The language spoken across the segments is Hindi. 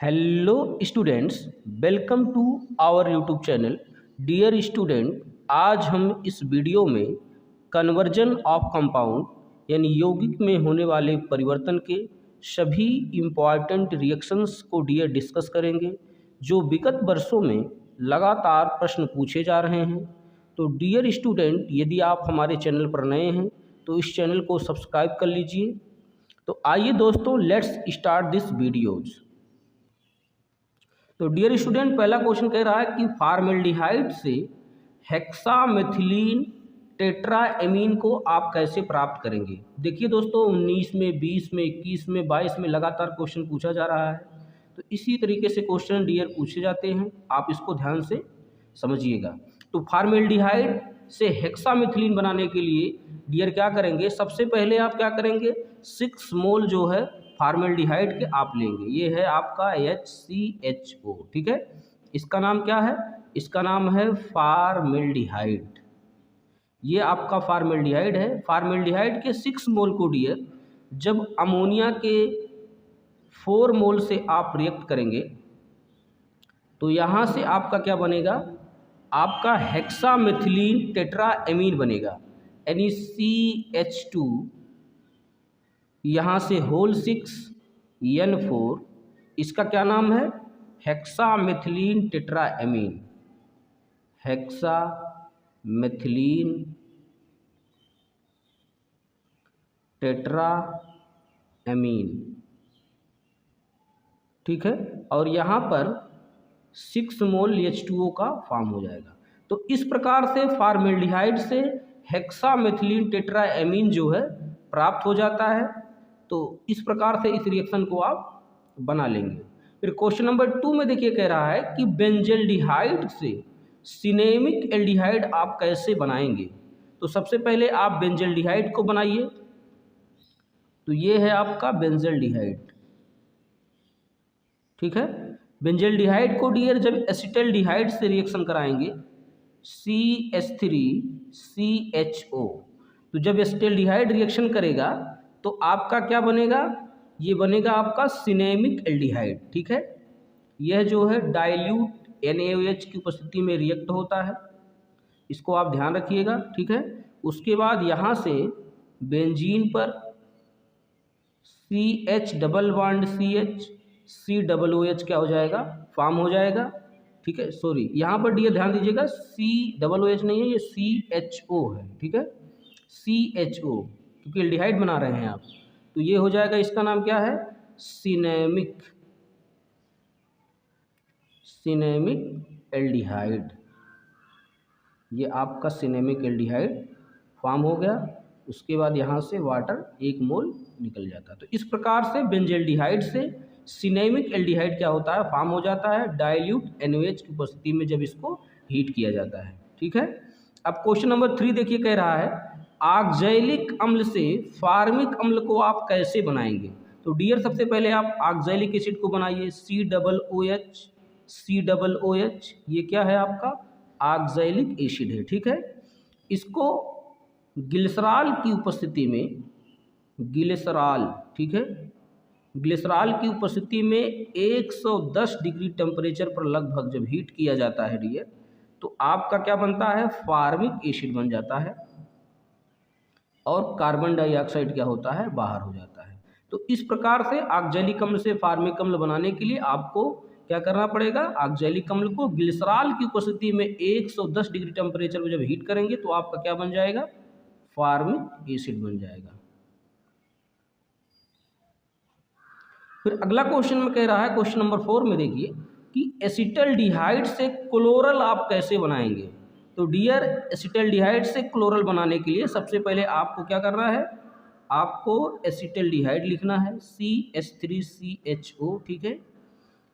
Hello students, welcome to our YouTube channel. Dear student, आज हम इस वीडियो में कन्वर्जन ऑफ कंपाउंड यानी यौगिक में होने वाले परिवर्तन के सभी इम्पॉर्टेंट रिएक्शंस को डियर डिस्कस करेंगे, जो विगत वर्षों में लगातार प्रश्न पूछे जा रहे हैं। तो डियर स्टूडेंट, यदि आप हमारे चैनल पर नए हैं तो इस चैनल को सब्सक्राइब कर लीजिए। तो आइए दोस्तों, लेट्स स्टार्ट दिस वीडियोज़। तो डियर स्टूडेंट, पहला क्वेश्चन कह रहा है कि फॉर्मेल्डिहाइड से हेक्सामेथिलीन टेट्राएमीन को आप कैसे प्राप्त करेंगे। देखिए दोस्तों, 19 में, 20 में, 21 में, 22 में लगातार क्वेश्चन पूछा जा रहा है। तो इसी तरीके से क्वेश्चन डियर पूछे जाते हैं, आप इसको ध्यान से समझिएगा। तो फॉर्मेल्डिहाइड से हेक्सामेथिलीन बनाने के लिए डियर क्या करेंगे, सबसे पहले आप क्या करेंगे, 6 मोल जो है फॉर्मेल्डिहाइड के आप लेंगे। ये है आपका HCHO, ठीक है। इसका नाम क्या है, इसका नाम है फॉर्मेल्डिहाइड। ये आपका फॉर्मेल्डिहाइड है। फॉर्मेल्डिहाइड के 6 मोल को डियर जब अमोनिया के 4 मोल से आप रिएक्ट करेंगे तो यहाँ से आपका क्या बनेगा, आपका हेक्सामेथिलीन टेट्राएमीन बनेगा, यानी CH2 यहाँ से होल 6 N4। इसका क्या नाम है, हेक्सामेथिलीन टेट्राएमीन। हेक्सामेथिलीन टेट्राएमीन, ठीक है। और यहाँ पर 6 मोल H2O का फॉर्म हो जाएगा। तो इस प्रकार से फॉर्मेल्डिहाइड से हेक्सामेथिलीन टेट्राएमीन जो है प्राप्त हो जाता है। तो इस प्रकार से इस रिएक्शन को आप बना लेंगे। फिर क्वेश्चन नंबर 2 में देखिए, कह रहा है कि बेंजल्डिहाइड से सिनेमिक एल्डिहाइड आप कैसे बनाएंगे। तो सबसे पहले आप बेंजल्डिहाइड को बनाइए। तो ये है आपका बेंजल्डिहाइड, ठीक है। बेंजल्डिहाइड को डियर जब एसिटल्डिहाइड से रिएक्शन कराएंगे CH3CHO, तो जब एसिटल्डिहाइड रिएक्शन करेगा तो आपका क्या बनेगा, ये बनेगा आपका सिनेमिक एल्डिहाइड, ठीक है। यह जो है डाइल्यूट NaOH की उपस्थिति में रिएक्ट होता है, इसको आप ध्यान रखिएगा, ठीक है। उसके बाद यहाँ से बेंजीन पर CH double bond CH COOH क्या हो जाएगा, फॉर्म हो जाएगा, ठीक है। सॉरी, यहाँ पर डियर ध्यान दीजिएगा, COOH नहीं है, ये CHO है, ठीक है, CHO, क्योंकि एल्डिहाइड बना रहे हैं आप। तो ये हो जाएगा, इसका नाम क्या है, सिनेमिक एल्डिहाइड। ये आपका सिनेमिक एल्डिहाइड फॉर्म हो गया। उसके बाद यहाँ से वाटर 1 मोल निकल जाता है। तो इस प्रकार से बेंजल्डिहाइड से सिनेमिक एल्डिहाइड क्या होता है, फॉर्म हो जाता है डाइल्यूट NaOH की उपस्थिति में जब इसको हीट किया जाता है, ठीक है। अब क्वेश्चन नंबर 3 देखिए, कह रहा है ऑक्सैलिक अम्ल से फॉर्मिक अम्ल को आप कैसे बनाएंगे। तो डियर सबसे पहले आप ऑक्सैलिक एसिड को बनाइए, COOH। ये क्या है, आपका ऑक्सैलिक एसिड है, ठीक है। इसको ग्लिसरॉल की उपस्थिति में, ग्लिसरॉल, ठीक है, ग्लिसरॉल की उपस्थिति में 110 डिग्री टेम्परेचर पर लगभग जब हीट किया जाता है डियर, तो आपका क्या बनता है, फॉर्मिक एसिड बन जाता है और कार्बन डाइऑक्साइड क्या होता है, बाहर हो जाता है। तो इस प्रकार से ऑक्सैलिक अम्ल से फॉर्मिक अम्ल बनाने के लिए आपको क्या करना पड़ेगा, ऑक्सैलिक अम्ल को ग्लिसरॉल की उपस्थिति में 110 डिग्री टेम्परेचर पर जब हीट करेंगे तो आपका क्या बन जाएगा, फॉर्मिक एसिड बन जाएगा। फिर अगला क्वेश्चन में कह रहा है, क्वेश्चन नंबर 4 में देखिए कि एसिटल्डिहाइड से क्लोरल आप कैसे बनाएंगे। तो डियर, एसिटल्डिहाइड से क्लोरल बनाने के लिए सबसे पहले आपको क्या करना है, आपको एसिटल्डिहाइड लिखना है, CH3CHO, ठीक है।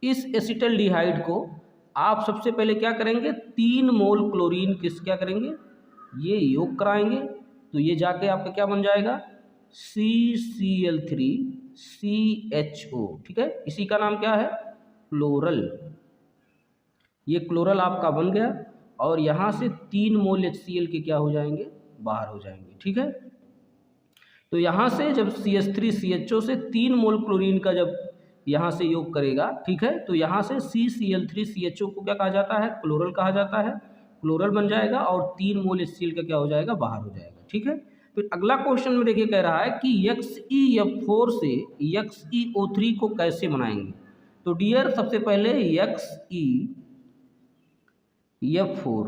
इस एसिटल्डिहाइड को आप सबसे पहले क्या करेंगे, 3 मोल क्लोरीन किस क्या करेंगे, ये योग कराएंगे। तो ये जाके आपका क्या बन जाएगा, CCl3CHO, ठीक है। इसी का नाम क्या है, क्लोरल। ये क्लोरल आपका बन गया और यहाँ से 3 मोल HCl के क्या हो जाएंगे, बाहर हो जाएंगे, ठीक है। तो यहाँ से जब CH3CHO से 3 मोल क्लोरीन का जब यहाँ से योग करेगा, ठीक है। तो यहाँ से CCl3CHO को क्या कहा जाता है, क्लोरल कहा जाता है, क्लोरल बन जाएगा और 3 मोल HCl का क्या हो जाएगा, बाहर हो जाएगा, ठीक है। फिर अगला क्वेश्चन में देखिए कह रहा है कि XeF4 से XeO3 को कैसे बनाएंगे। तो डियर सबसे पहले XeF4,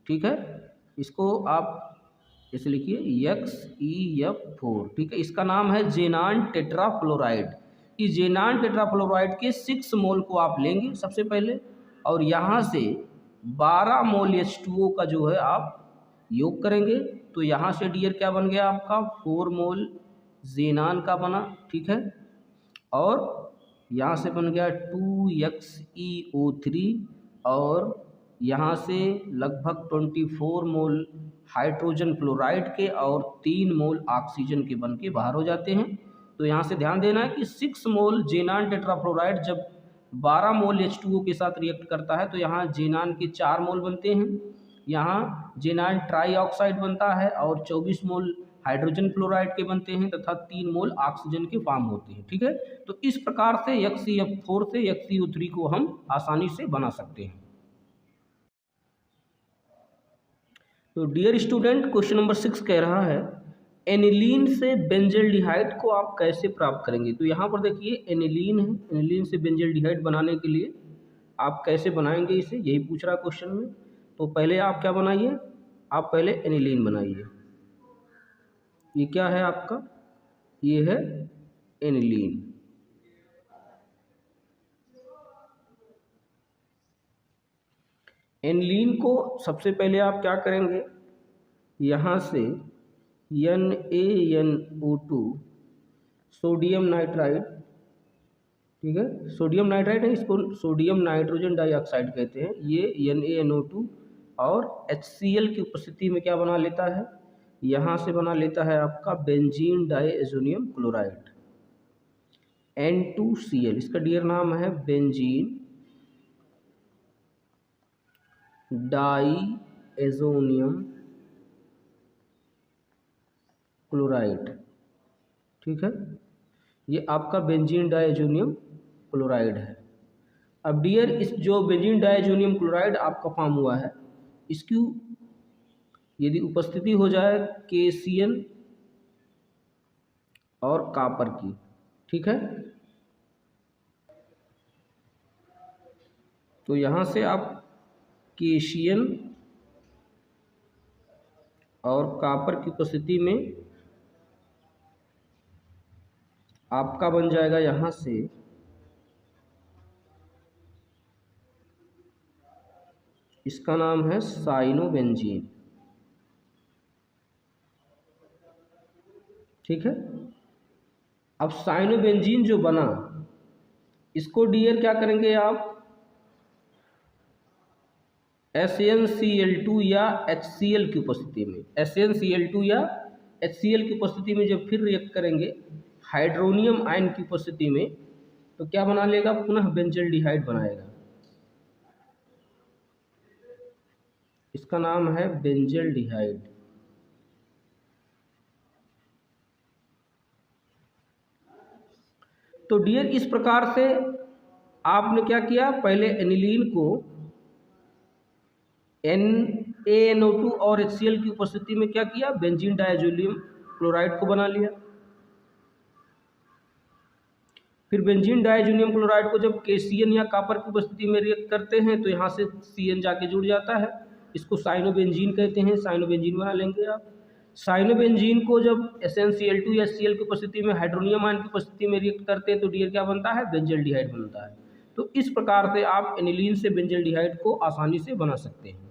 ठीक है, इसको आप इसे लिखिए XeF4, ठीक है। इसका नाम है जेनान टेट्राफ्लोराइड। इस जेनान टेट्राफ्लोराइड के 6 मोल को आप लेंगे सबसे पहले और यहाँ से 12 मोल H2O का जो है आप योग करेंगे। तो यहाँ से डियर क्या बन गया आपका, 4 मोल जेनान का बना, ठीक है। और यहाँ से बन गया 2XeO3 और यहाँ से लगभग 24 मोल हाइड्रोजन क्लोराइड के और 3 मोल ऑक्सीजन के बन के बाहर हो जाते हैं। तो यहाँ से ध्यान देना है कि 6 मोल जेनान टेट्राफ्लोराइड जब 12 मोल H2O के साथ रिएक्ट करता है तो यहाँ जेनान के 4 मोल बनते हैं, यहाँ जेनान ट्राईऑक्साइड बनता है और 24 मोल हाइड्रोजन क्लोराइड के बनते हैं तथा 3 मोल ऑक्सीजन के फॉर्म होते हैं, ठीक है। तो इस प्रकार से XeF4 से XeO3 को हम आसानी से बना सकते हैं। तो डियर स्टूडेंट क्वेश्चन नंबर 6 कह रहा है एनिलीन से बेंजल्डिहाइड को आप कैसे प्राप्त करेंगे। तो यहाँ पर देखिए एनिलीन है, एनिलीन से बेंजल्डिहाइड बनाने के लिए आप कैसे बनाएंगे इसे, यही पूछ रहा है क्वेश्चन में। तो पहले आप क्या बनाइए, आप पहले एनिलीन बनाइए। ये क्या है आपका, ये है एनिलीन। एनिलीन को सबसे पहले आप क्या करेंगे, यहाँ से NaNO2 सोडियम नाइट्राइड, ठीक है, सोडियम नाइट्राइड है, इसको सोडियम नाइट्रोजन डाइऑक्साइड कहते हैं। ये NaNO2 और HCl की उपस्थिति में क्या बना लेता है, यहाँ से बना लेता है आपका बेंजीन डाइएजोनियम क्लोराइड N2Cl। इसका डियर नाम है बेंजीन डाइएजोनियम क्लोराइड, ठीक है, ये आपका बेंजीन डाइएजोनियम क्लोराइड है। अब डियर इस जो बेंजीन डाइएजोनियम क्लोराइड आपका फॉर्म हुआ है, इसकी यदि उपस्थिति हो जाए KCl और कॉपर की, ठीक है, तो यहाँ से आप KCl और कॉपर की उपस्थिति में आपका बन जाएगा यहाँ से इसका नाम है साइनोबेंजीन, ठीक है। अब साइनोबेंजीन जो बना इसको डियर क्या करेंगे आप SnCl2 या HCl की उपस्थिति में, SnCl2 या HCl की उपस्थिति में जब फिर रिएक्ट करेंगे हाइड्रोनियम आयन की उपस्थिति में तो क्या बना लेगा, पुनः बेंजल्डिहाइड बनाएगा। इसका नाम है बेंजल्डिहाइड। तो डियर इस प्रकार से आपने क्या किया, पहले एनिलीन को NaNO2 और HCl की उपस्थिति में क्या किया, बेंजीन डाइएजोनियम क्लोराइड को बना लिया। फिर बेंजीन डाइएजोनियम क्लोराइड को जब KCl या कॉपर की उपस्थिति में रिएक्ट करते हैं तो यहाँ से CN जाके जुड़ जाता है, इसको साइनोबेंजीन कहते हैं, साइनोबेंजीन बना लेंगे आप। साइनोबेंजीन को जब SnCl2 या HCl की उपस्थिति में हाइड्रोनियम आयन की उपस्थिति में रिएक्ट करते हैं तो डियर क्या बनता है, बेंजल्डिहाइड बनता है। तो इस प्रकार से आप एनिलीन से बेंजल्डिहाइड को आसानी से बना सकते हैं।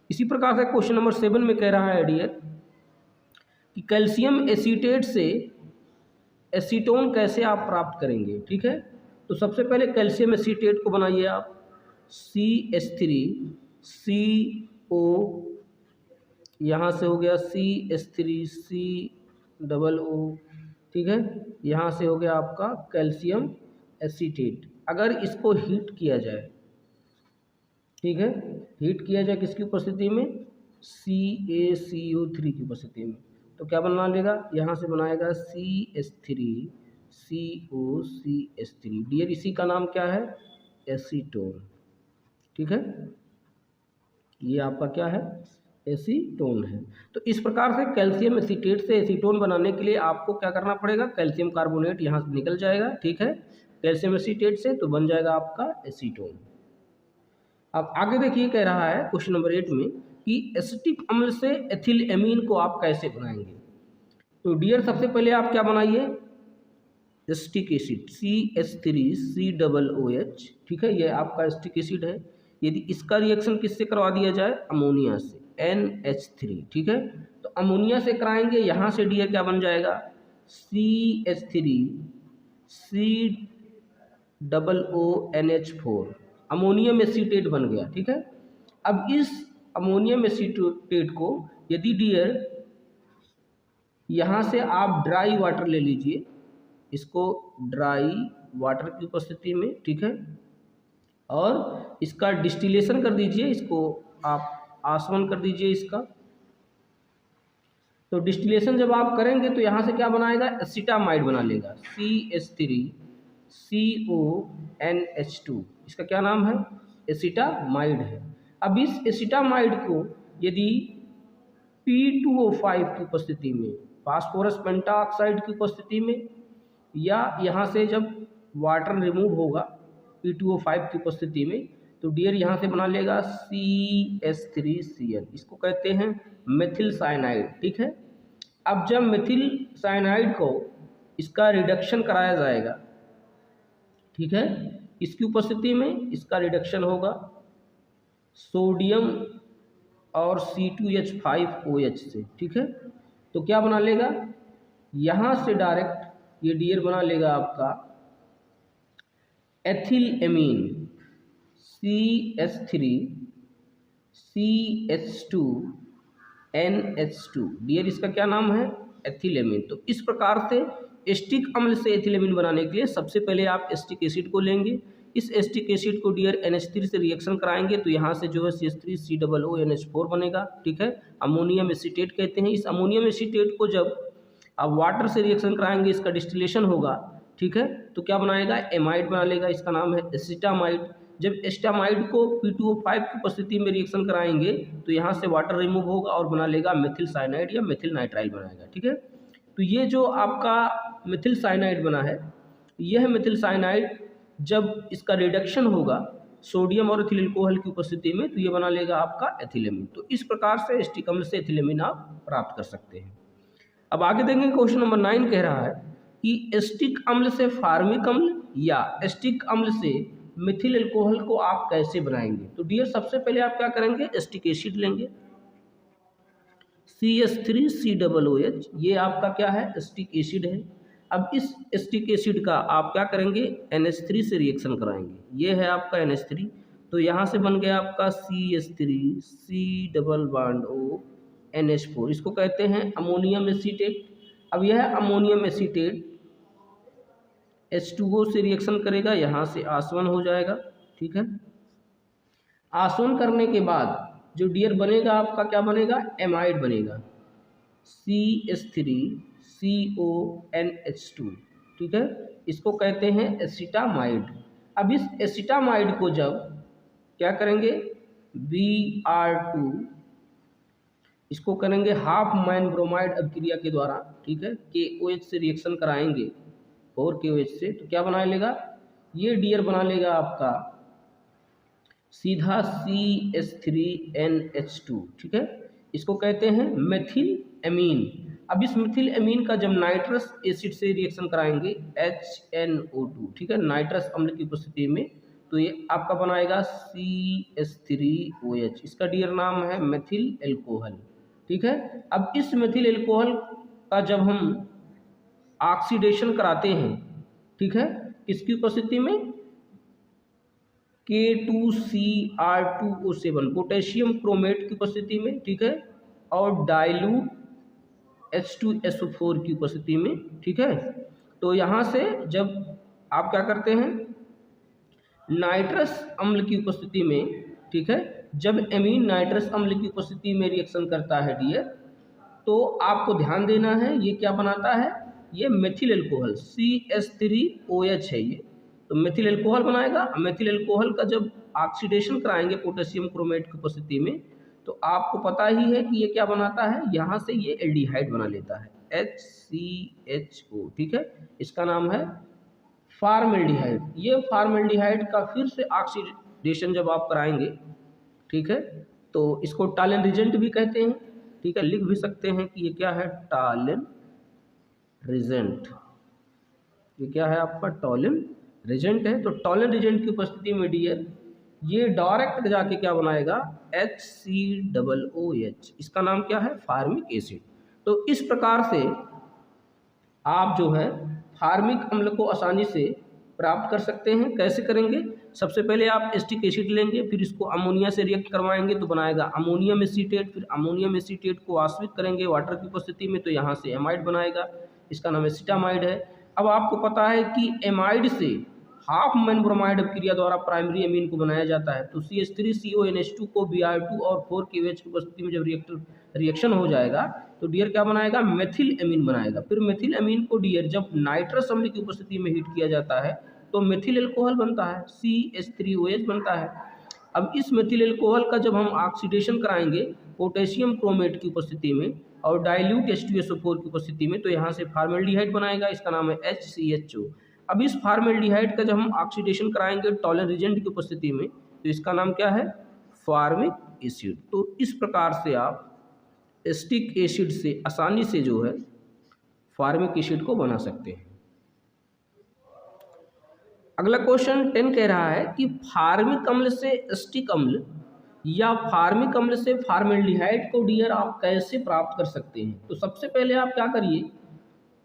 इसी प्रकार से क्वेश्चन नंबर 7 में कह रहा है डियर कि कैल्शियम एसीटेट से एसीटोन कैसे आप प्राप्त करेंगे, ठीक है। तो सबसे पहले कैल्शियम एसीटेट को बनाइए आप, CH3CO, यहाँ से हो गया CH3COO, ठीक है, यहाँ से हो गया आपका कैल्शियम एसीटेट। अगर इसको हीट किया जाए, ठीक है, हीट किया जाए किसकी उपस्थिति में, CaCO3 की उपस्थिति में, तो क्या बना लेगा, यहाँ से बनाएगा CH3 COCH3। डियर इसी का नाम क्या है? एसीटोन। ठीक है, ये आपका क्या है? एसीटोन है। तो इस प्रकार से कैल्शियम एसीटेट से एसीटोन बनाने के लिए आपको क्या करना पड़ेगा? कैल्शियम कार्बोनेट यहाँ से निकल जाएगा। ठीक है, कैल्शियम एसीटेट से तो बन जाएगा आपका एसीटोन। अब आगे देखिए, कह रहा है क्वेश्चन नंबर 8 में कि एसिटिक अम्ल से एथिल एमीन को आप कैसे बनाएंगे। तो डियर सबसे पहले आप क्या बनाइए? Acetic acid CH3COOH। ठीक है, ये आपका एसिटिक एसिड है। यदि इसका रिएक्शन किससे करवा दिया जाए? अमोनिया से, NH3। ठीक है, तो अमोनिया से कराएंगे, यहाँ से डियर क्या बन जाएगा? CH3COONH4, अमोनियम एसीटेट बन गया। ठीक है, अब इस अमोनियम एसीटेट को यदि डियर यहाँ से आप ड्राई वाटर ले लीजिए, इसको ड्राई वाटर की उपस्थिति में, ठीक है, और इसका डिस्टिलेशन कर दीजिए, इसको आप आसवन कर दीजिए इसका। तो डिस्टिलेशन जब आप करेंगे तो यहाँ से क्या बनाएगा? एसिटामाइड बना लेगा, CH3CONH2। इसका क्या नाम है? एसिटामाइड है। अब इस एसिटामाइड को यदि P2O5 की उपस्थिति में, फास्फोरस पेंटाऑक्साइड की उपस्थिति में, या यहाँ से जब वाटर रिमूव होगा P2O5 की उपस्थिति में, तो डियर यहाँ से बना लेगा CH3Cl। इसको कहते हैं मेथिल साइनाइड। ठीक है, अब जब मेथिल साइनाइड को इसका रिडक्शन कराया जाएगा, ठीक है, इसकी उपस्थिति में इसका रिडक्शन होगा सोडियम और C2H5OH से। ठीक है, तो क्या बना लेगा? यहाँ से डायरेक्ट ये डियर बना लेगा आपका एथिल एमीन, CH3CH2NH2। डियर इसका क्या नाम है? Ethyl amine. तो इस प्रकार से एस्टिक अम्ल से एथिल एमीन बनाने के लिए सबसे पहले आप एस्टिक एसिड को लेंगे। इस एस्टिक एसिड को डियर NH3 से रिएक्शन कराएंगे तो यहाँ से जो है CH3COONH4 बनेगा। ठीक है, अमोनियम एसीटेट कहते हैं। इस अमोनियम एसीटेट को जब आप वाटर से रिएक्शन कराएंगे, इसका डिस्टिलेशन होगा, ठीक है, तो क्या बनाएगा? एमाइड बना लेगा, इसका नाम है एसिटामाइड। जब एसिटामाइड को P2O5 की उपस्थिति में रिएक्शन कराएंगे तो यहाँ से वाटर रिमूव होगा और बना लेगा मेथिल साइनाइड या मेथिल नाइट्राइल बनाएगा। ठीक है, तो ये जो आपका मेथिल साइनाइड बना है, यह मेथिल साइनाइड जब इसका रिडक्शन होगा सोडियम और एथिल अल्कोहल की उपस्थिति में, तो ये बना लेगा आपका एथिलेमिन। तो इस प्रकार से एस्टिक अम्ल से एथिलेमिन आप प्राप्त कर सकते हैं। अब आगे देखेंगे, क्वेश्चन नंबर 9 कह रहा है कि एस्टिक अम्ल से फार्मिक अम्ल या एस्टिक अम्ल से मिथिल अल्कोहल को आप कैसे बनाएंगे। तो डियर सबसे पहले आप क्या करेंगे? एस्टिक एसिड लेंगे, CH3COOH, ये आपका क्या है? एस्टिक एसिड है। अब इस एस्टिक एसिड का आप क्या करेंगे? NH3 से रिएक्शन कराएंगे, ये है आपका NH3। तो यहाँ से बन गया आपका CH3C+O NH4, इसको कहते हैं अमोनियम एसीटेट। अब यह अमोनियम एसीटेट H2O से रिएक्शन करेगा, यहाँ से आसवन हो जाएगा। ठीक है, आसवन करने के बाद जो डियर बनेगा आपका क्या बनेगा? एमाइड बनेगा, CH3CONH2। ठीक है, इसको कहते हैं एसिटामाइड। अब इस एसिटामाइड को जब क्या करेंगे? Br2, इसको करेंगे हाफ माइन ब्रोमाइड अभिक्रिया के द्वारा, ठीक है, KOH से रिएक्शन कराएंगे 4KOH से, तो क्या बना लेगा? ये डियर बना लेगा आपका सीधा CH3NH2। ठीक है, इसको कहते हैं मेथिल एमीन। अब इस मेथिल एमीन का जब नाइट्रस एसिड से रिएक्शन कराएंगे HNO2, ठीक है, नाइट्रस अम्ल की उपस्थिति में, तो ये आपका बनाएगा CH3OH, इसका डियर नाम है मेथिल एल्कोहल। ठीक है, अब इस मेथिल एल्कोहल का जब हम ऑक्सीडेशन कराते हैं, ठीक है, किसकी उपस्थिति में? K2Cr2O7, पोटेशियम क्रोमेट की उपस्थिति में, ठीक है, और डाइल्यूट H2SO4 की उपस्थिति में। ठीक है, तो यहाँ से जब आप क्या करते हैं? नाइट्रस अम्ल की उपस्थिति में, ठीक है, जब एमीन नाइट्रस अम्ल की उपस्थिति में रिएक्शन करता है डियर, तो आपको ध्यान देना है ये क्या बनाता है? ये मेथिल एल्कोहल CH3OH है ये, तो मेथिल एल्कोहल बनाएगा। मेथिल एल्कोहल का जब ऑक्सीडेशन कराएंगे पोटेशियम क्रोमेट की उपस्थिति में, तो आपको पता ही है कि ये क्या बनाता है, यहाँ से ये एल्डिहाइड बना लेता है HCHO, ठीक है। इसका नाम है फार्मेल्डिहाइड। ये फार्मेल्डिहाइड का फिर से ऑक्सीडेशन जब आप कराएंगे, ठीक है, तो इसको टॉलन रिजेंट भी कहते हैं, ठीक है। लिख भी सकते हैं कि ये क्या है, टॉलन रिजेंट। ये क्या है आपका, टॉलन रिजेंट है। तो टॉलन रिजेंट की उपस्थिति में डियर ये डायरेक्ट जाके क्या बनाएगा, HCOOH। इसका नाम क्या है, फार्मिक एसिड। तो इस प्रकार से आप जो है फार्मिक अम्ल को आसानी से प्राप्त कर सकते हैं। कैसे करेंगे, सबसे पहले आप एसिटिक एसिड लेंगे, फिर इसको अमोनिया से रिएक्ट करवाएंगे तो बनाएगा अमोनियम एसीटेट, फिर अमोनियम एसीटेट को आश्रित करेंगे वाटर की उपस्थिति में तो यहाँ से एमाइड बनाएगा, इसका नाम एसिटामाइड है। अब आपको पता है कि एमाइड से हाफ मैन ब्रोमाइड अपक्रिया द्वारा प्राइमरी एमीन को बनाया जाता है। तो CH3CONH2 को Br2 और 4KOH की उपस्थिति में जब रिएक्शन हो जाएगा तो डियर क्या बनाएगा, मेथिल एमीन बनाएगा। फिर मेथिल एमीन को डियर जब नाइट्रस अम्ल की उपस्थिति में हीट किया जाता है तो मेथिल एल्कोहल बनता है, CH3OH बनता है। अब इस मेथिल एल्कोहल का जब हम ऑक्सीडेशन कराएंगे पोटेशियम क्रोमेट की उपस्थिति में और डाइल्यूट H2SO4 की उपस्थिति में, तो यहाँ से फार्मेल्डिहाइड बनाएगा, इसका नाम है HCHO। अब इस फार्मेल्डिहाइड का जब हम ऑक्सीडेशन कराएंगे टॉलन रिजेंट की उपस्थिति में तो इसका नाम क्या है, फार्मिक एसिड। तो इस प्रकार से आप एसिटिक एसिड से आसानी से जो है फार्मिक एसिड को बना सकते हैं। अगला क्वेश्चन 10 कह रहा है कि फार्मिक अम्ल से एसिटिक अम्ल या फार्मिक अम्ल से फार्मेल्डिहाइड को डियर आप कैसे प्राप्त कर सकते हैं। तो सबसे पहले आप क्या करिए,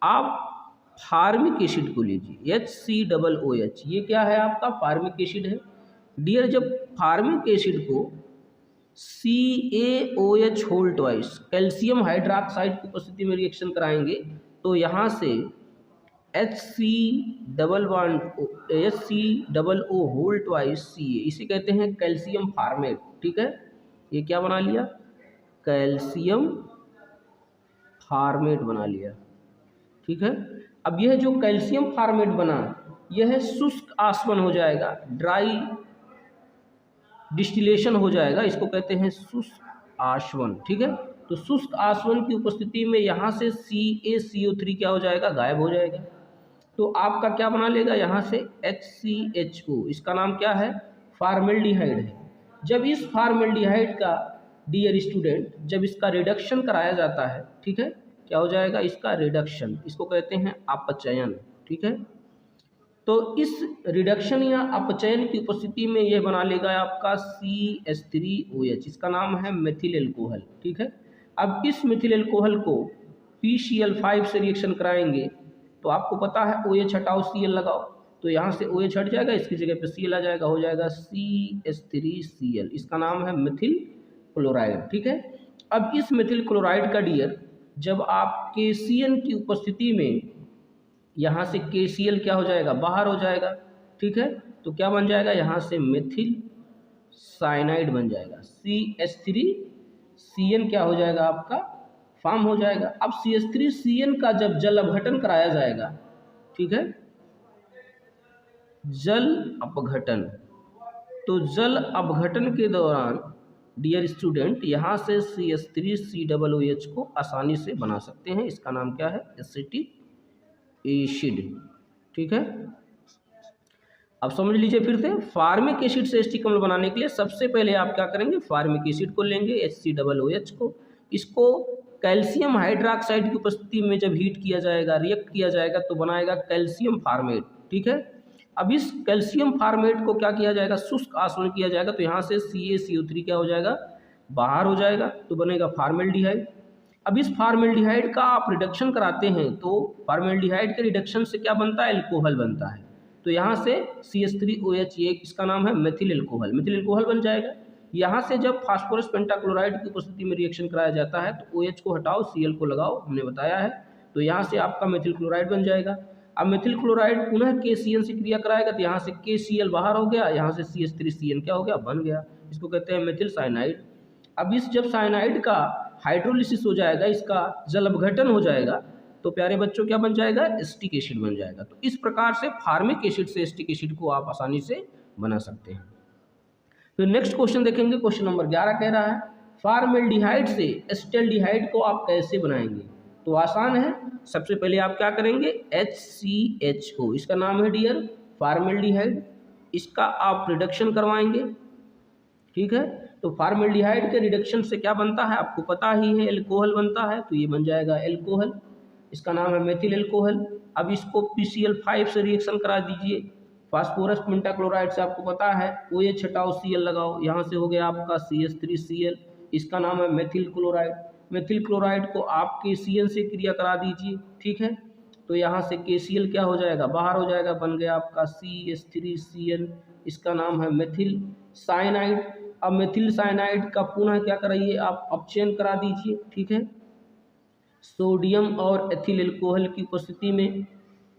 आप फार्मिक एसिड को लीजिए HCOOH। ये क्या है आपका, फार्मिक एसिड है डियर। जब फार्मिक एसिड को CaOH whole twice calcium hydroxide की उपस्थिति में रिएक्शन कराएंगे तो यहाँ से HCOO होल ट्वाइस Ca, इसे कहते हैं कैल्शियम फार्मेट, ठीक है। ये क्या बना लिया, कैल्शियम फार्मेट बना लिया, ठीक है। अब यह जो कैल्शियम फार्मेट बना यह शुष्क आसवन हो जाएगा, ड्राई डिस्टिलेशन हो जाएगा, इसको कहते हैं शुष्क आसवन, ठीक है। तो शुष्क आसवन की उपस्थिति में यहाँ से CaCO3 क्या हो जाएगा, गायब हो जाएगा। तो आपका क्या बना लेगा, यहाँ से HCHO, इसका नाम क्या है, फार्मेल्डिहाइड है। जब इस फार्मेल्डिहाइड का डियर स्टूडेंट जब इसका रिडक्शन कराया जाता है, ठीक है, क्या हो जाएगा, इसका रिडक्शन, इसको कहते हैं अपचयन, ठीक है। तो इस रिडक्शन या अपचयन की उपस्थिति में यह बना लेगा आपका CH3OH, इसका नाम है मेथिल एल्कोहल, ठीक है। अब इस मेथिल एल्कोहल को PCl5 से रिएक्शन कराएंगे तो आपको पता है OH हटाओ Cl लगाओ, तो यहाँ से OH हट जाएगा, इसकी जगह पे Cl आ जाएगा, हो जाएगा CH3Cl, इसका नाम है मेथिल क्लोराइड, ठीक है। अब इस मेथिल क्लोराइड का डियर जब आप KCN की उपस्थिति में यहाँ से KCl क्या हो जाएगा, बाहर हो जाएगा, ठीक है। तो क्या बन जाएगा, यहाँ से मेथिल साइनाइड बन जाएगा, CH3CN क्या हो जाएगा आपका, फॉर्म हो जाएगा। अब CH3CN का जब जल अपघटन कराया जाएगा, ठीक है, जल अपघटन, तो जल अपघटन के दौरान डियर स्टूडेंट यहाँ से CH3COOH को आसानी से बना सकते हैं, इसका नाम क्या है, एसिटिक एसिड, ठीक है। अब समझ लीजिए फिर से, फार्मिक एसिड से एसिटिक अम्ल बनाने के लिए सबसे पहले आप क्या करेंगे, फार्मिक एसिड को लेंगे HCOOH को, इसको कैल्शियम हाइड्रोक्साइड की उपस्थिति में जब हीट किया जाएगा, रिएक्ट किया जाएगा तो बनाएगा कैल्शियम फार्मेट, ठीक है। अब इस कैल्शियम फार्मेट को क्या किया जाएगा, शुष्क आसवन किया जाएगा, तो यहाँ से CaCO3 क्या हो जाएगा, बाहर हो जाएगा, तो बनेगा फार्मेल्डिहाइड। अब इस फार्मेल्डिहाइड का आप रिडक्शन कराते हैं तो फार्मेल्डिहाइड के रिडक्शन से क्या बनता है, एल्कोहल बनता है। तो यहाँ से CH3OH, ये इसका नाम है मेथिल एल्कोहल, मेथिल एल्कोहल बन जाएगा। यहाँ से जब फास्फोरस पेंटाक्लोराइड की उपस्थिति में रिएक्शन कराया जाता है तो OH को हटाओ, Cl को लगाओ, हमने बताया है, तो यहाँ से आपका मेथिल क्लोराइड बन जाएगा। अब मेथिल क्लोराइड पुनः KCN से क्रिया कराएगा तो यहाँ से KCl बाहर हो गया, यहाँ से CH3CN क्या हो गया, बन गया, इसको कहते हैं मेथिल साइनाइड। अब इस जब साइनाइड का हाइड्रोलिसिस हो जाएगा, इसका जल अपघटन हो जाएगा, तो प्यारे बच्चों क्या बन जाएगा, एसिटिक एसिड बन जाएगा। तो इस प्रकार से फार्मिक एसिड से एसिटिक एसिड को आप आसानी से बना सकते हैं। तो नेक्स्ट क्वेश्चन देखेंगे, क्वेश्चन नंबर 11 कह रहा है फॉर्मेल्डिहाइड से एसिटल्डिहाइड को आप कैसे बनाएंगे। तो आसान है, सबसे पहले आप क्या करेंगे, HCHO, इसका नाम है डियर फॉर्मेल्डिहाइड, इसका आप रिडक्शन करवाएंगे। ठीक है, तो फॉर्मेल्डिहाइड के रिडक्शन से क्या बनता है आपको पता ही है, एल्कोहल बनता है, तो ये बन जाएगा एल्कोहल, इसका नाम है मेथिल एल्कोहल। अब इसको PCl5 से रिएक्शन करा दीजिए, फास्फोरस पेंटाक्लोराइड से आपको पता है, OH हटाओ Cl लगाओ, यहाँ से हो गया आपका CH3Cl, इसका नाम है मेथिल क्लोराइड। मेथिल क्लोराइड को आप KCl से क्रिया करा दीजिए। ठीक है, तो यहाँ से KCl क्या हो जाएगा, बाहर हो जाएगा, बन गया आपका CH3Cl, इसका नाम है मेथिल साइनाइड। अब मेथिल साइनाइड का पुनः क्या कराइए आप अपचयन करा दीजिए। ठीक है, सोडियम और एथिल एल्कोहल की उपस्थिति में।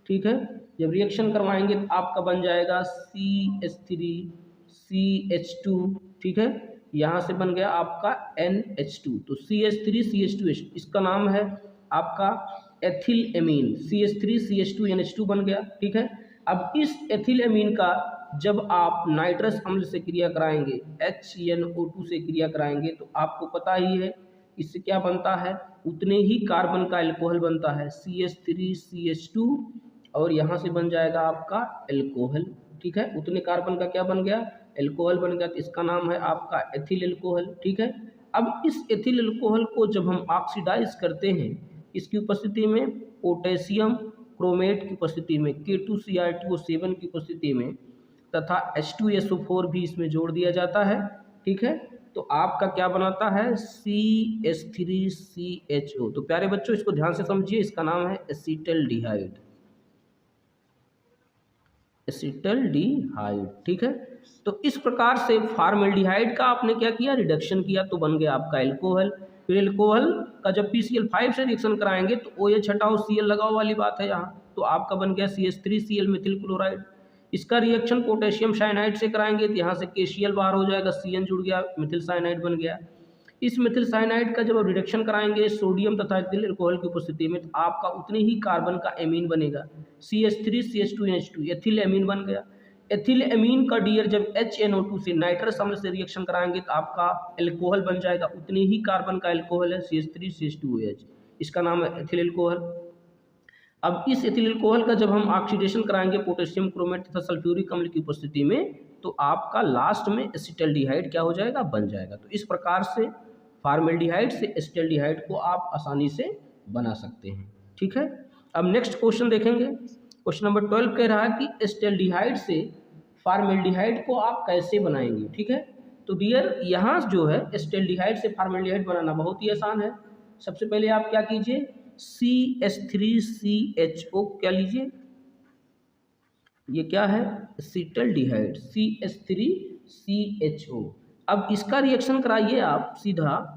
ठीक है, जब रिएक्शन करवाएंगे तो आपका बन जाएगा CH3CH2। ठीक है, यहाँ से बन गया आपका NH2, तो CH3CH2, इसका नाम है आपका एथिल एमीन, CH3CH2NH2 बन गया। ठीक है, अब इस एथिल एमीन का जब आप नाइट्रस अम्ल से क्रिया कराएंगे, HNO2 से क्रिया कराएंगे, तो आपको पता ही है इससे क्या बनता है, उतने ही कार्बन का एल्कोहल बनता है CH3CH2, और यहाँ से बन जाएगा आपका एल्कोहल। ठीक है, उतने कार्बन का क्या बन गया, एल्कोहल बन गया, तो इसका नाम है आपका एथिल एल्कोहल। ठीक है, अब इस एथिल एल्कोहल को जब हम ऑक्सीडाइज करते हैं, इसकी उपस्थिति में पोटेशियम क्रोमेट की उपस्थिति में, K2Cr2O7 की उपस्थिति में, तथा H2SO4 भी इसमें जोड़ दिया जाता है। ठीक है, तो आपका क्या बनाता है, CH3CHO। तो प्यारे बच्चों इसको ध्यान से समझिए, इसका नाम है एसिटल्डिहाइड, एसिटल्डिहाइड। ठीक है, तो इस प्रकार से फॉर्मेल्डिहाइड का आपने क्या किया, रिडक्शन किया, तो बन गया आपका एल्कोहल। फिर एल्कोहल का जब PCl5 से रिएक्शन कराएंगे तो OH हटाओ Cl लगाओ वाली बात है यहाँ, तो आपका बन गया CH3Cl मेथिल क्लोराइड। इसका रिएक्शन पोटेशियम साइनाइड से कराएंगे तो यहाँ से KCl बाहर हो जाएगा, CN जुड़ गया, मेथिल साइनाइड बन गया। इस मेथिल साइनाइड का जब रिडक्शन कराएंगे सोडियम तथा एथिल अल्कोहल की उपस्थिति में, तो आपका उतने ही कार्बन का एमीन बनेगा, CH3CH2NH2, एथिल एमीन बन गया। एथिल एमीन का डियर जब HNO2 से नाइट्रस अम्ल से रिएक्शन कराएंगे तो आपका एल्कोहल बन जाएगा, उतने ही कार्बन का एल्कोहल है CH3CH2OH, इसका नाम है एथिल एल्कोहल। अब इस एथिल एल्कोहल का जब हम ऑक्सीडेशन कराएंगे पोटेशियम क्रोमेट तथा सल्फ्यूरिक अम्ल की उपस्थिति में, तो आपका लास्ट में एसिटल्डिहाइड क्या हो जाएगा, बन जाएगा। तो इस प्रकार से फॉर्मेल्डिहाइड से एसिटल्डिहाइड को आप आसानी से बना सकते हैं। ठीक है, अब नेक्स्ट क्वेश्चन देखेंगे, क्वेश्चन नंबर 12 कह रहा है कि एसिटल्डिहाइड से फॉर्मेल्डिहाइड को आप कैसे बनाएंगे। ठीक है, तो डियर यहाँ जो है एसिटल्डिहाइड से फॉर्मेल्डिहाइड बनाना बहुत ही आसान है। सबसे पहले आप क्या कीजिए, CH3CHO क्या लीजिए, ये क्या है, एसिटल्डिहाइड CH3CHO। अब इसका रिएक्शन कराइए आप सीधा,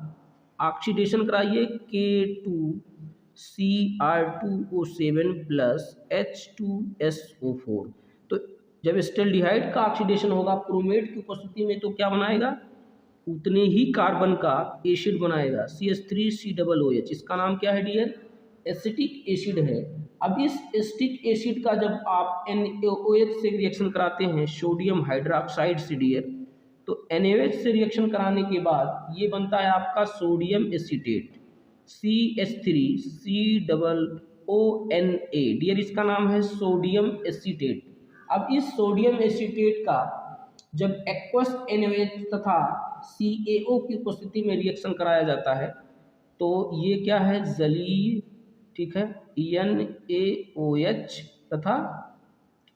ऑक्सीडेशन कराइए K2Cr2O7 प्लस H2SO4। तो जब एसिटल्डिहाइड का ऑक्सीडेशन होगा क्रोमेट की उपस्थिति में, तो क्या बनाएगा, उतने ही कार्बन का एसिड बनाएगा CH3COOH, इसका नाम क्या है डियर, एसिटिक एसिड है। अब इस एसिटिक एसिड का जब आप NaOH से रिएक्शन कराते हैं सोडियम हाइड्रोक्साइड से डियर, तो NaOH से रिएक्शन कराने के बाद ये बनता है आपका सोडियम एसीटेट CH3COONA डियर, इसका नाम है सोडियम एसीटेट। अब इस सोडियम एसीटेट का जब एक्वस NaOH तथा CaO की उपस्थिति में रिएक्शन कराया जाता है, तो ये क्या है, जलीय। ठीक है, NaOH तथा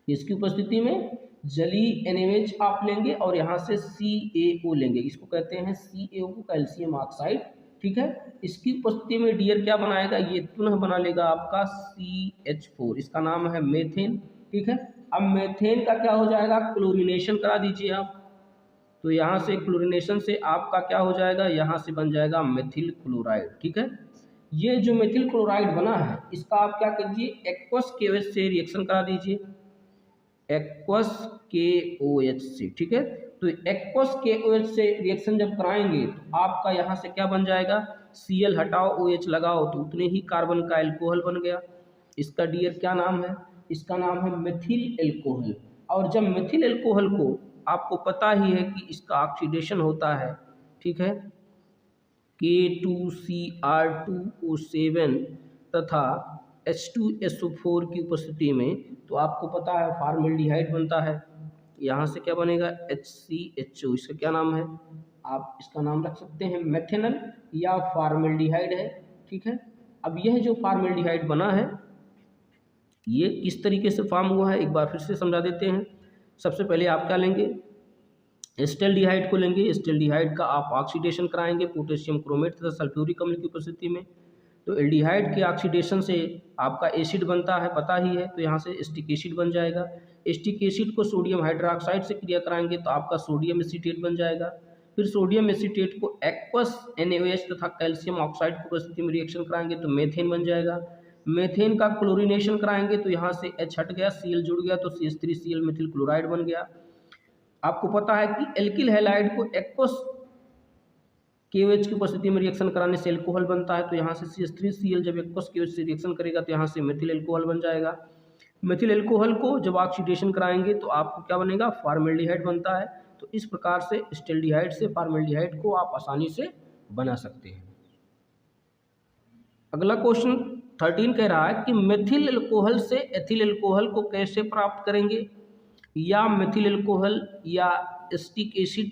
इसकी उपस्थिति में जलीय NaOH आप लेंगे और यहाँ से CaO लेंगे, इसको कहते हैं CaO को कैल्शियम ऑक्साइड। ठीक है, इसकी उपस्थिति में डियर क्या बनाएगा, ये पुनः बना लेगा आपका CH4, इसका नाम है मेथेन। ठीक है, अब मेथेन का क्या हो जाएगा, क्लोरीनेशन करा दीजिए आप, तो यहाँ से क्लोरीनेशन से आपका क्या हो जाएगा, यहाँ से बन जाएगा मेथिल क्लोराइड। ठीक है, ये जो मेथिल क्लोराइड बना है इसका आप क्या कीजिए, एक्वस KOH से रिएक्शन करा दीजिए, एक्वस KOH से। ठीक है, तो तो एक्वस KOH से रिएक्शन जब कराएंगे तो आपका यहाँ से क्या बन जाएगा, Cl हटाओ OH लगाओ तो उतने ही कार्बन का एल्कोहल बन गया। इसका डियर क्या नाम है, इसका नाम है मेथिल एल्कोहल। और जब मेथिल एल्कोहल को आपको पता ही है कि इसका ऑक्सीडेशन होता है, ठीक है, K2Cr2O7 तथा H2SO4 की उपस्थिति में, तो आपको पता है फॉर्मल्डिहाइड बनता है। यहाँ से क्या बनेगा, HCHO। इसका क्या नाम है, आप इसका नाम रख सकते हैं मेथेनल या फॉर्मल्डिहाइड है, ठीक है। अब यह जो फॉर्मल्डिहाइड बना है ये किस तरीके से फॉर्म हुआ है एक बार फिर से समझा देते हैं। सबसे पहले आप क्या लेंगे, एस्टेल्डिहाइड को लेंगे। एस्टेल्डिहाइड का आप ऑक्सीडेशन कराएंगे पोटेशियम क्रोमेट तथा सल्फ्यूरिक अम्ल की उपस्थिति में। तो एल्डिहाइड के ऑक्सीडेशन से आपका एसिड बनता है, पता ही है, तो यहाँ से एस्टिक एसिड बन जाएगा। एस्टिक एसिड को सोडियम हाइड्रोक्साइड से क्रिया कराएंगे तो आपका सोडियम एसीटेट बन जाएगा। फिर सोडियम एसीटेट को एक्वस NaOH तथा कैल्शियम ऑक्साइड की उपस्थिति में रिएक्शन कराएंगे तो मेथेन बन जाएगा। मेथेन का क्लोरीनेशन कराएंगे तो यहाँ से H हट गया, Cl जुड़ गया तो CH3Cl मेथिल क्लोराइड बन गया। आपको पता है कि एल्किल हैलाइड को एक्वस KOH की उपस्थिति में रिएक्शन कराने से एल्कोहल बनता है, तो यहाँ से CH3Cl जब एक्वस KOH से रिएक्शन करेगा तो यहाँ से मेथिल एल्कोहल बन जाएगा। मेथिल एल्कोहल को जब ऑक्सीडेशन कराएंगे तो आपको क्या बनेगा, फॉर्मल्डिहाइड बनता है। तो इस प्रकार से एस्टेल्डिहाइड से फॉर्मल्डिहाइड को आप आसानी से बना सकते हैं। अगला क्वेश्चन 13 कह रहा है कि मेथिल एल्कोहल से एथिल एल्कोहल को कैसे प्राप्त करेंगे, या मेथिल एल्कोहल या एस्टिक एसिड,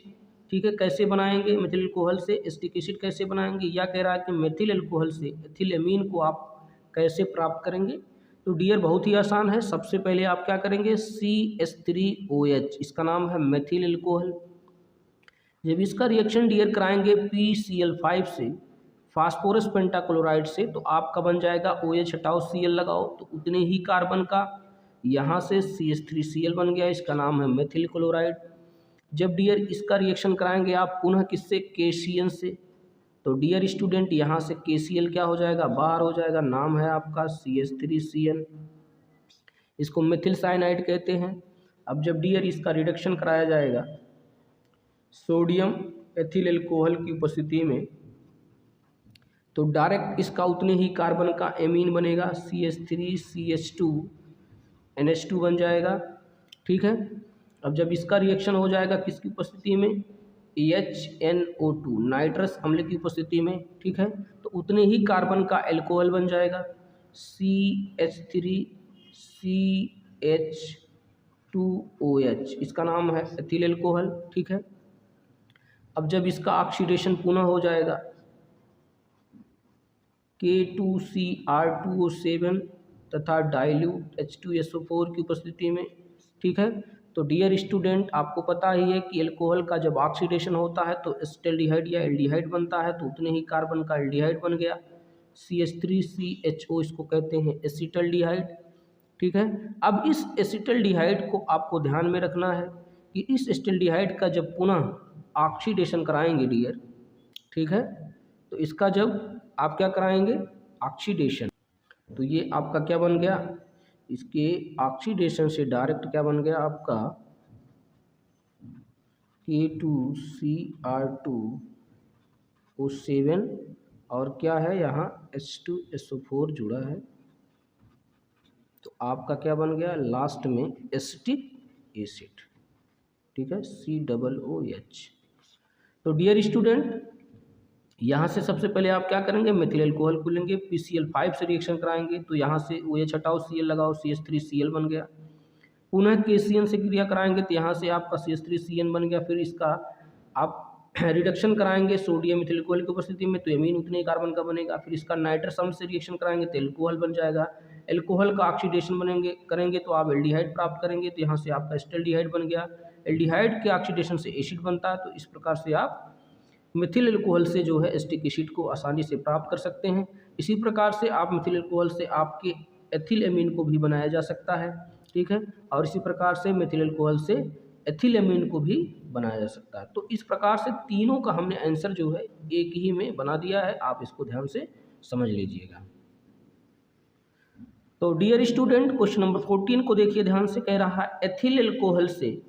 ठीक है, कैसे बनाएंगे, मेथिल एल्कोहल से एस्टिक एसिड कैसे बनाएंगे, या कह रहा है कि मेथिल एल्कोहल से एथिल एमीन को आप कैसे प्राप्त करेंगे। तो डियर बहुत ही आसान है। सबसे पहले आप क्या करेंगे, CH3OH, इसका नाम है मेथिल एल्कोहल। जब इसका रिएक्शन डियर कराएंगे PCl5 से फास्फोरस पेंटाक्लोराइड से, तो आपका बन जाएगा OH हटाओ Cl लगाओ तो उतने ही कार्बन का यहाँ से CH3Cl बन गया, इसका नाम है मेथिल क्लोराइड। जब डियर इसका रिएक्शन कराएंगे आप पुनः किससे, KCl से, तो डियर स्टूडेंट यहाँ से KCl क्या हो जाएगा, बाहर हो जाएगा, नाम है आपका CH3Cl, इसको मेथिल साइनाइड कहते हैं। अब जब डियर इसका रिडक्शन कराया जाएगा सोडियम एथिल एल्कोहल की उपस्थिति में, तो डायरेक्ट इसका उतने ही कार्बन का एमीन बनेगा, CH3CH2NH2 बन जाएगा, ठीक है। अब जब इसका रिएक्शन हो जाएगा किसकी उपस्थिति में, HNO2 नाइट्रस अम्ल की उपस्थिति में, ठीक है, तो उतने ही कार्बन का एल्कोहल बन जाएगा, CH3CH2OH, इसका नाम है एथिल एल्कोहल, ठीक है। अब जब इसका ऑक्सीडेशन पुनः हो जाएगा K2Cr2O7 तथा डाइल्यूट H2SO4 की उपस्थिति में, ठीक है, तो डियर स्टूडेंट आपको पता ही है कि एल्कोहल का जब ऑक्सीडेशन होता है तो एस्टेल्डिहाइड या एल्डिहाइड बनता है, तो उतने ही कार्बन का एल्डिहाइड बन गया, CH3CHO, इसको कहते हैं एसिटल्डिहाइड, ठीक है। अब इस एसिटल्डिहाइड को आपको ध्यान में रखना है कि इस एसिटल्डिहाइड का जब पुनः ऑक्सीडेशन कराएंगे डियर, ठीक है, तो इसका जब आप क्या कराएंगे, ऑक्सीडेशन, तो ये आपका क्या बन गया, इसके ऑक्सीडेशन से डायरेक्ट क्या बन गया आपका K2Cr2O7 और क्या है यहाँ H2SO4 जुड़ा है, तो आपका क्या बन गया लास्ट में एसिटिक एसिड, ठीक है, COOH। तो डियर स्टूडेंट यहाँ से सबसे पहले आप क्या करेंगे, मेथिल एल्कोहल को लेंगे, PCl5 से रिएक्शन कराएंगे तो यहाँ से OH हटाओ Cl लगाओ, CH3Cl बन गया। पुनः KCl से क्रिया कराएंगे तो यहाँ से आपका CH3CN बन गया। फिर इसका आप रिडक्शन कराएंगे सोडियम मेथिल एल्कोहल की उपस्थिति में तो एमीन उतने ही कार्बन का बनेगा। फिर इसका नाइट्रस अम्ल से रिएक्शन कराएंगे तो एल्कोहल बन जाएगा। एल्कोहल का ऑक्सीडेशन करेंगे तो आप एल्डिहाइड प्राप्त करेंगे, तो यहाँ से आपका एस्टेल्डिहाइड बन गया। एल्डिहाइड के ऑक्सीडेशन से एसिड बनता है, तो इस प्रकार से आप मेथिल एल्कोहल से जो है एसिटिक एसिड को आसानी से प्राप्त कर सकते हैं। इसी प्रकार से आप मेथिल एल्कोहल से आपके एथिल एमीन को भी बनाया जा सकता है, ठीक है, और इसी प्रकार से मेथिल एल्कोहल से एथिल एमीन को भी बनाया जा सकता है। तो इस प्रकार से तीनों का हमने आंसर जो है एक ही में बना दिया है, आप इसको ध्यान से समझ लीजिएगा। तो डियर स्टूडेंट क्वेश्चन नंबर 14 को देखिए ध्यान से, कह रहा है एथिल एल्कोहल से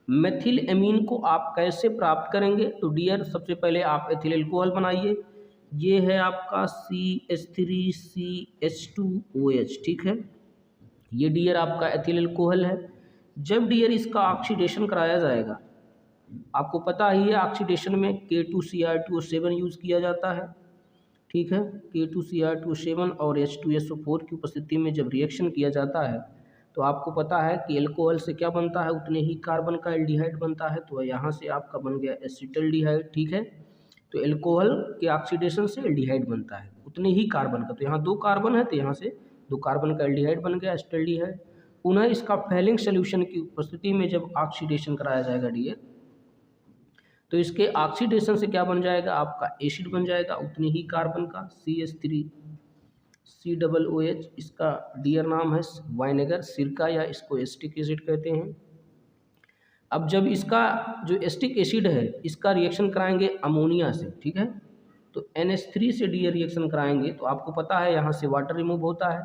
मेथिल एमीन को आप कैसे प्राप्त करेंगे? तो डियर सबसे पहले आप एथिल एल्कोहल बनाइए। ये है आपका CH3CH2OH, ठीक है। ये डियर आपका एथिल एल्कोहल है। जब डियर इसका ऑक्सीडेशन कराया जाएगा, आपको पता ही है ऑक्सीडेशन में K2Cr2O7 यूज़ किया जाता है, ठीक है। K2Cr2O7 और H2SO4 की उपस्थिति में जब रिएक्शन किया जाता है तो आपको पता है कि एल्कोहल से क्या बनता है, उतने ही कार्बन का एल्डिहाइड बनता है। तो यहाँ से आपका बन गया एसिटल्डिहाइड, ठीक है। तो एल्कोहल के ऑक्सीडेशन से एल्डिहाइड बनता है उतने ही कार्बन का, तो यहाँ 2 कार्बन है तो यहाँ से 2 कार्बन का एल्डिहाइड बन गया एसिटल्डिहाइड। पुनः इसका फेलिंग सोल्यूशन की उपस्थिति में जब ऑक्सीडेशन कराया जाएगा डियर, तो इसके ऑक्सीडेशन से क्या बन जाएगा, आपका एसिड बन जाएगा उतने ही कार्बन का CH3COOH। इसका डियर नाम है वाइनेगर, सिरका, या इसको एसिटिक एसिड कहते हैं। अब जब इसका जो एसिटिक एसिड है इसका रिएक्शन कराएंगे अमोनिया से, ठीक है। तो NH3 से डियर रिएक्शन कराएंगे तो आपको पता है यहाँ से वाटर रिमूव होता है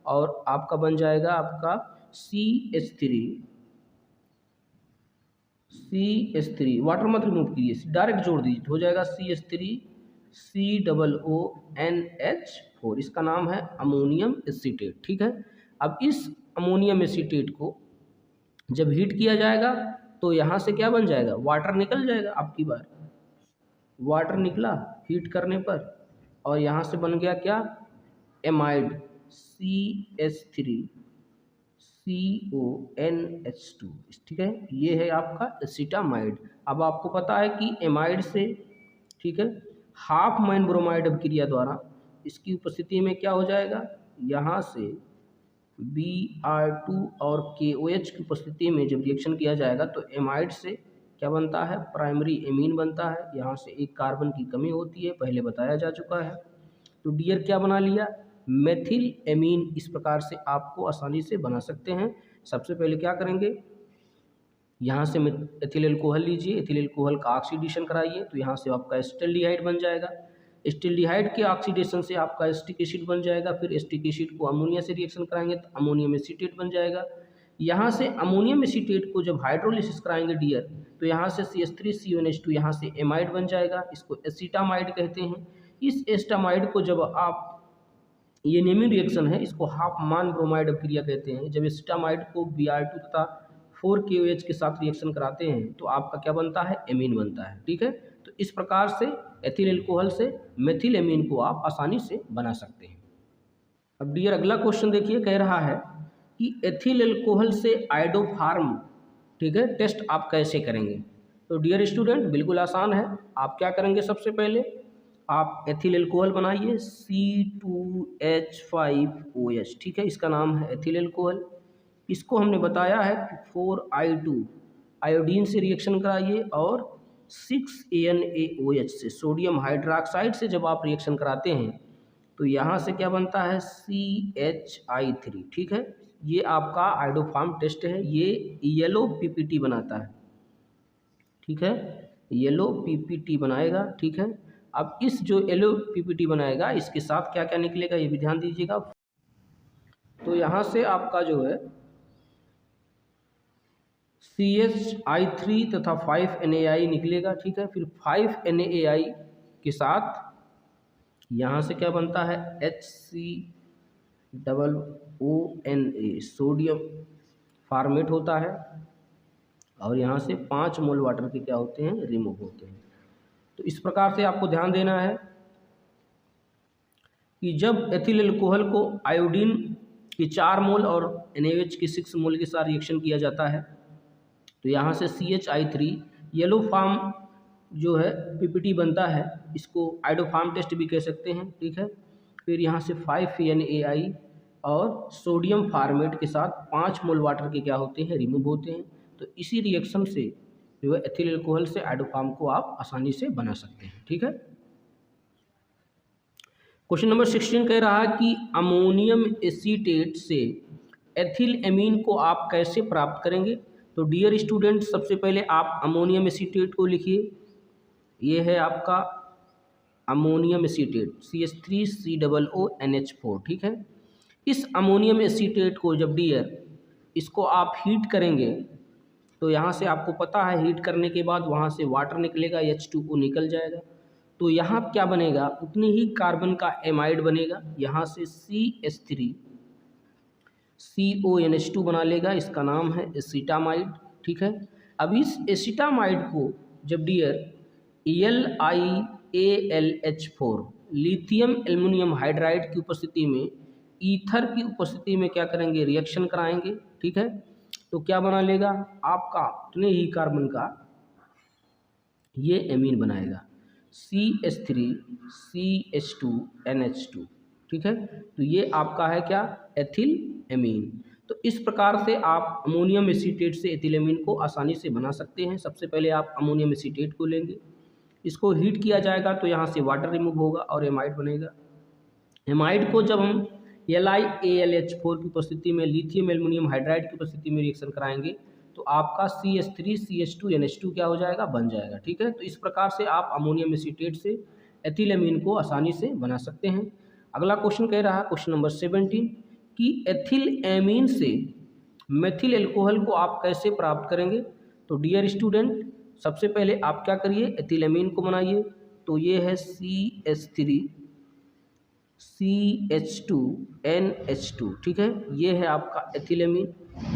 और आपका बन जाएगा आपका CH3 वाटर मत रिमूव कीजिए, डायरेक्ट जोड़ दीजिए तो हो जाएगा CH3COONH4। इसका नाम है अमोनियम एसीटेट, ठीक है। अब इस अमोनियम एसीटेट को जब हीट किया जाएगा तो यहाँ से क्या बन जाएगा, वाटर निकल जाएगा। आपकी बार वाटर निकला हीट करने पर और यहाँ से बन गया क्या, एमाइड CH3CONH2, ठीक है। ये है आपका एसिटामाइड। अब आपको पता है कि एमाइड से, ठीक है, हाफ माइन ब्रोमाइड अभिक्रिया द्वारा इसकी उपस्थिति में क्या हो जाएगा, यहाँ से Br2 और KOH की उपस्थिति में जब रिएक्शन किया जाएगा तो एमाइड से क्या बनता है, प्राइमरी एमीन बनता है। यहाँ से एक कार्बन की कमी होती है, पहले बताया जा चुका है। तो डियर क्या बना लिया, मेथिल एमीन। इस प्रकार से आपको आसानी से बना सकते हैं। सबसे पहले क्या करेंगे, यहाँ से एथिल एल्कोहल लीजिए, एथिल एल्कोहल का ऑक्सीडेशन कराइए तो यहाँ से आपका एसिटल्डिहाइड बन जाएगा। एसिटल्डिहाइड के ऑक्सीडेशन से आपका एसिटिक एसिड बन जाएगा। फिर एसिटिक एसिड को अमोनिया से रिएक्शन कराएंगे तो अमोनियम एसीटेट बन जाएगा। यहाँ से अमोनियम एसीटेट को जब हाइड्रोलिसिस कराएंगे डियर तो यहाँ से CH3CONH2 यहाँ से एमाइड बन जाएगा, इसको एसिटामाइड कहते हैं। इस एसिटामाइड को जब आप, ये नेमिंग रिएक्शन है, इसको हाफ मान ब्रोमाइड अभिक्रिया कहते हैं। जब एसिटामाइड को Br2 तथा 4KOH के साथ रिएक्शन कराते हैं तो आपका क्या बनता है, एमीन बनता है, ठीक है। तो इस प्रकार से एथिल एल्कोहल से मेथिल एमीन को आप आसानी से बना सकते हैं। अब डियर अगला क्वेश्चन देखिए, कह रहा है कि एथिल एल्कोहल से आयोडोफार्म, ठीक है, टेस्ट आप कैसे करेंगे। तो डियर स्टूडेंट बिल्कुल आसान है। आप क्या करेंगे, सबसे पहले आप एथिल एल्कोहल बनाइए C2H5OH, ठीक है, इसका नाम है एथिल एल्कोहल। इसको हमने बताया है कि 4I2 आयोडीन से रिएक्शन कराइए और 6NaOH से, सोडियम हाइड्रोक्साइड से जब आप रिएक्शन कराते हैं तो यहाँ से क्या बनता है, CHI3, ठीक है। ये आपका आयोडोफार्म टेस्ट है, ये येलो PPT बनाता है, ठीक है, येलो PPT बनाएगा, ठीक है। अब इस जो येलो PPT बनाएगा इसके साथ क्या क्या निकलेगा ये भी ध्यान दीजिएगा। तो यहाँ से आपका जो है CHI3 तथा 5NaI निकलेगा, ठीक है। फिर 5NaI के साथ यहाँ से क्या बनता है, HCOONA, सोडियम फॉर्मेट होता है और यहाँ से 5 मोल वाटर के क्या होते हैं, रिमूव होते हैं। तो इस प्रकार से आपको ध्यान देना है कि जब एथिल एल्कोहल को आयोडीन की 4 मोल और NaOH की 6 मोल के साथ रिएक्शन किया जाता है तो यहाँ से CHI3 येलो फार्म जो है PPT बनता है, इसको आयोडोफार्म टेस्ट भी कह सकते हैं, ठीक है। फिर यहाँ से 5NaI और सोडियम फार्मेट के साथ 5 मोल वाटर के क्या होते हैं, रिमूव होते हैं। तो इसी रिएक्शन से जो है एथिल एल्कोहल से आयोडोफार्म को आप आसानी से बना सकते हैं, ठीक है। क्वेश्चन नंबर 16 कह रहा है कि अमोनियम एसीटेट से एथिल एमीन को आप कैसे प्राप्त करेंगे। तो डियर स्टूडेंट सबसे पहले आप अमोनियम एसीटेट को लिखिए, ये है आपका अमोनियम एसीटेट CH3COONH4, ठीक है। इस अमोनियम एसीटेट को जब डियर इसको आप हीट करेंगे तो यहाँ से आपको पता है हीट करने के बाद वहाँ से वाटर निकलेगा, H2O निकल जाएगा। तो यहाँ क्या बनेगा, उतनी ही कार्बन का एमाइड बनेगा, यहाँ से CH3 CONH2 बना लेगा, इसका नाम है एसिटामाइड। ठीक है, अब इस एसिटामाइड को जब dear LiAlH4 lithium aluminium hydride की उपस्थिति में, ईथर की उपस्थिति में क्या करेंगे, रिएक्शन कराएंगे। ठीक है, तो क्या बना लेगा आपका उतने ही कार्बन का ये एमीन बनाएगा, CH3 CH2NH2। ठीक है, तो ये आपका है क्या, एथिल एमीन। तो इस प्रकार से आप अमोनियम एसीटेट से एथिल एमीन को आसानी से बना सकते हैं। सबसे पहले आप अमोनियम एसीटेट को लेंगे, इसको हीट किया जाएगा तो यहाँ से वाटर रिमूव होगा और एमाइड बनेगा। एमाइड को जब हम LiAlH4 की उपस्थिति में लिथियम एल्युमिनियम हाइड्राइड की उपस्थिति में रिएक्शन कराएंगे तो आपका CH3 CH2NH2 क्या हो जाएगा, बन जाएगा। ठीक है, तो इस प्रकार से आप अमोनियम एसीटेट से एथिल एमीन को आसानी से बना सकते हैं। अगला क्वेश्चन कह रहा है, क्वेश्चन नंबर 17, कि एथिल एमीन से मेथिल एल्कोहल को आप कैसे प्राप्त करेंगे। तो डियर स्टूडेंट, सबसे पहले आप क्या करिए, एथिल एमीन को बनाइए। तो ये है CH3 CH2NH2। ठीक है, ये है आपका एथिलेमीन।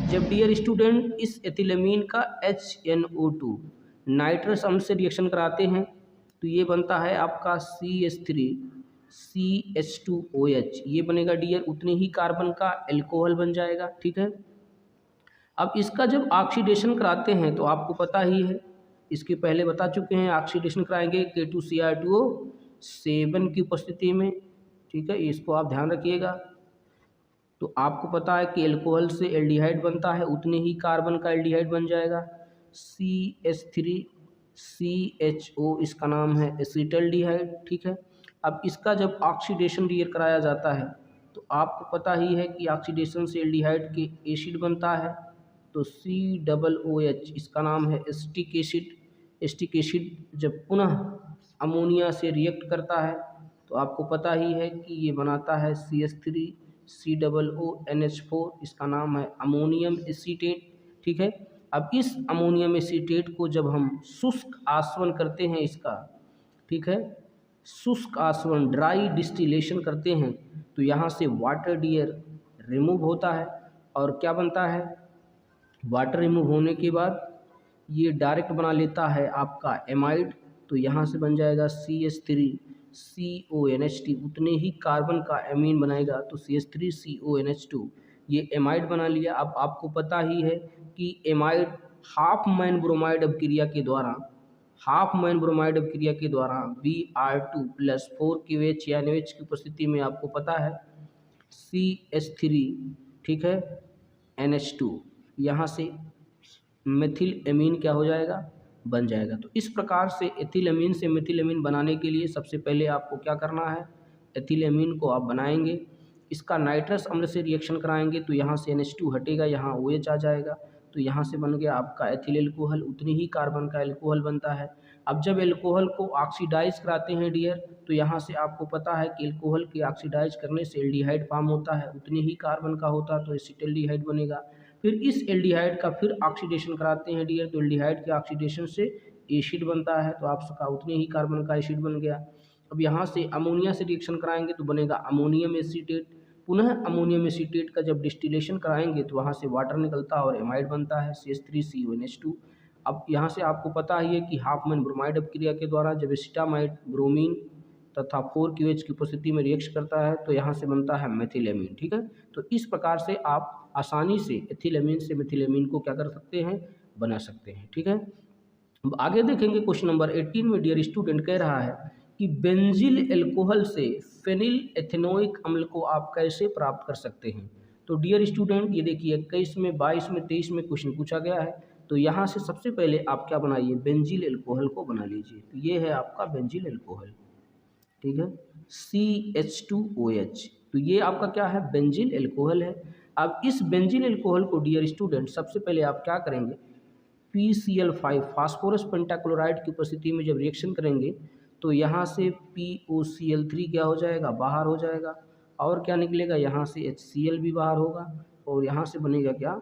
जब डियर स्टूडेंट इस एथिलेमीन का HNO2 नाइट्रस अम्ल से रिएक्शन कराते हैं तो ये बनता है आपका CH3 CH2OH, ये बनेगा डियर उतने ही कार्बन का एल्कोहल बन जाएगा। ठीक है, अब इसका जब ऑक्सीडेशन कराते हैं तो आपको पता ही है, इसके पहले बता चुके हैं, ऑक्सीडेशन कराएंगे K2Cr2O7 की उपस्थिति में। ठीक है, इसको आप ध्यान रखिएगा। तो आपको पता है कि एल्कोहल से एल्डिहाइड बनता है, उतने ही कार्बन का एल्डिहाइड बन जाएगा, CH3CHO, इसका नाम है एसिटल्डिहाइड। ठीक है, अब इसका जब ऑक्सीडेशन डियर कराया जाता है तो आपको पता ही है कि ऑक्सीडेशन से एल्डिहाइड के एसिड बनता है, तो COOH, इसका नाम है एसिटिक एसिड। एसिटिक एसिड जब पुनः अमोनिया से रिएक्ट करता है तो आपको पता ही है कि ये बनाता है CH3COONH4, इसका नाम है अमोनियम एसीटेट। ठीक है, अब इस अमोनियम एसीटेट को जब हम शुष्क आसवन करते हैं इसका, ठीक है, शुष्क आसवन ड्राई डिस्टिलेशन करते हैं तो यहाँ से वाटर डियर रिमूव होता है और क्या बनता है, वाटर रिमूव होने के बाद ये डायरेक्ट बना लेता है आपका एमाइड। तो यहाँ से बन जाएगा CH3CONH2, उतने ही कार्बन का एमीन बनाएगा, तो CH3CONH2 ये एमाइड बना लिया। अब आपको पता ही है कि एमाइड हाफ मैन ब्रोमाइड अभिक्रिया के द्वारा Br2+4QH या NH की उपस्थिति में आपको पता है CH3, ठीक है, NH2, यहाँ से मेथिल एमीन क्या हो जाएगा, बन जाएगा। तो इस प्रकार से एथिल एमीन से मेथिल एमीन बनाने के लिए सबसे पहले आपको क्या करना है, एथिल एमीन को आप बनाएंगे, इसका नाइट्रस अम्ल से रिएक्शन कराएंगे तो यहाँ से NH2 हटेगा, यहाँ OH आ जाएगा, तो यहाँ से बन गया आपका एथिल एल्कोहल, उतनी ही कार्बन का एल्कोहल बनता है। अब जब एल्कोहल को ऑक्सीडाइज कराते हैं डियर तो यहाँ से आपको पता है कि एल्कोहल के ऑक्सीडाइज करने से एल्डिहाइड फॉर्म होता है, उतने ही कार्बन का होता है, तो एसिटल्डिहाइड बनेगा। फिर इस एल्डिहाइड का फिर ऑक्सीडेशन कराते हैं डियर, तो एल्डिहाइड के ऑक्सीडेशन से एसिड बनता है, तो आपका उतने ही कार्बन का एसिड बन गया। अब यहाँ से अमोनिया से रिएक्शन कराएंगे तो बनेगा अमोनियम एसीटेट, पुनः अमोनियम एसीटेट का जब डिस्टिलेशन कराएंगे तो वहाँ से वाटर निकलता है और एमाइड बनता है CH3CONH2। अब यहाँ से आपको पता ही है कि हाफमैन ब्रोमाइड अपक्रिया के द्वारा जब एसिटामाइड ब्रोमीन तथा 4QH की उपस्थिति में रिएक्ट करता है तो यहाँ से बनता है मेथिलेमीन। ठीक है, तो इस प्रकार से आप आसानी से एथिलेमीन से मेथिलेमीन को क्या कर सकते हैं, बना सकते हैं। ठीक है, अब आगे देखेंगे क्वेश्चन नंबर 18 में डियर स्टूडेंट कह रहा है कि बेंजील एल्कोहल से फेनिल एथेनोइक अम्ल को आप कैसे प्राप्त कर सकते हैं। तो डियर स्टूडेंट ये देखिए 21 में 22 में 23 में क्वेश्चन पूछा गया है, तो यहाँ से सबसे पहले आप क्या बनाइए, बेंजील एल्कोहल को बना लीजिए। तो ये है आपका बेंजील एल्कोहल, ठीक है, CH2OH, तो ये आपका क्या है, बेंजील एल्कोहल है। अब इस बेंजील एल्कोहल को डियर स्टूडेंट सबसे पहले आप क्या करेंगे, PCl5 फास्फोरस पेंटाक्लोराइड की उपस्थिति में जब रिएक्शन करेंगे तो यहाँ से POCl3 क्या हो जाएगा, बाहर हो जाएगा, और क्या निकलेगा, यहाँ से HCl भी बाहर होगा, और यहाँ से बनेगा क्या,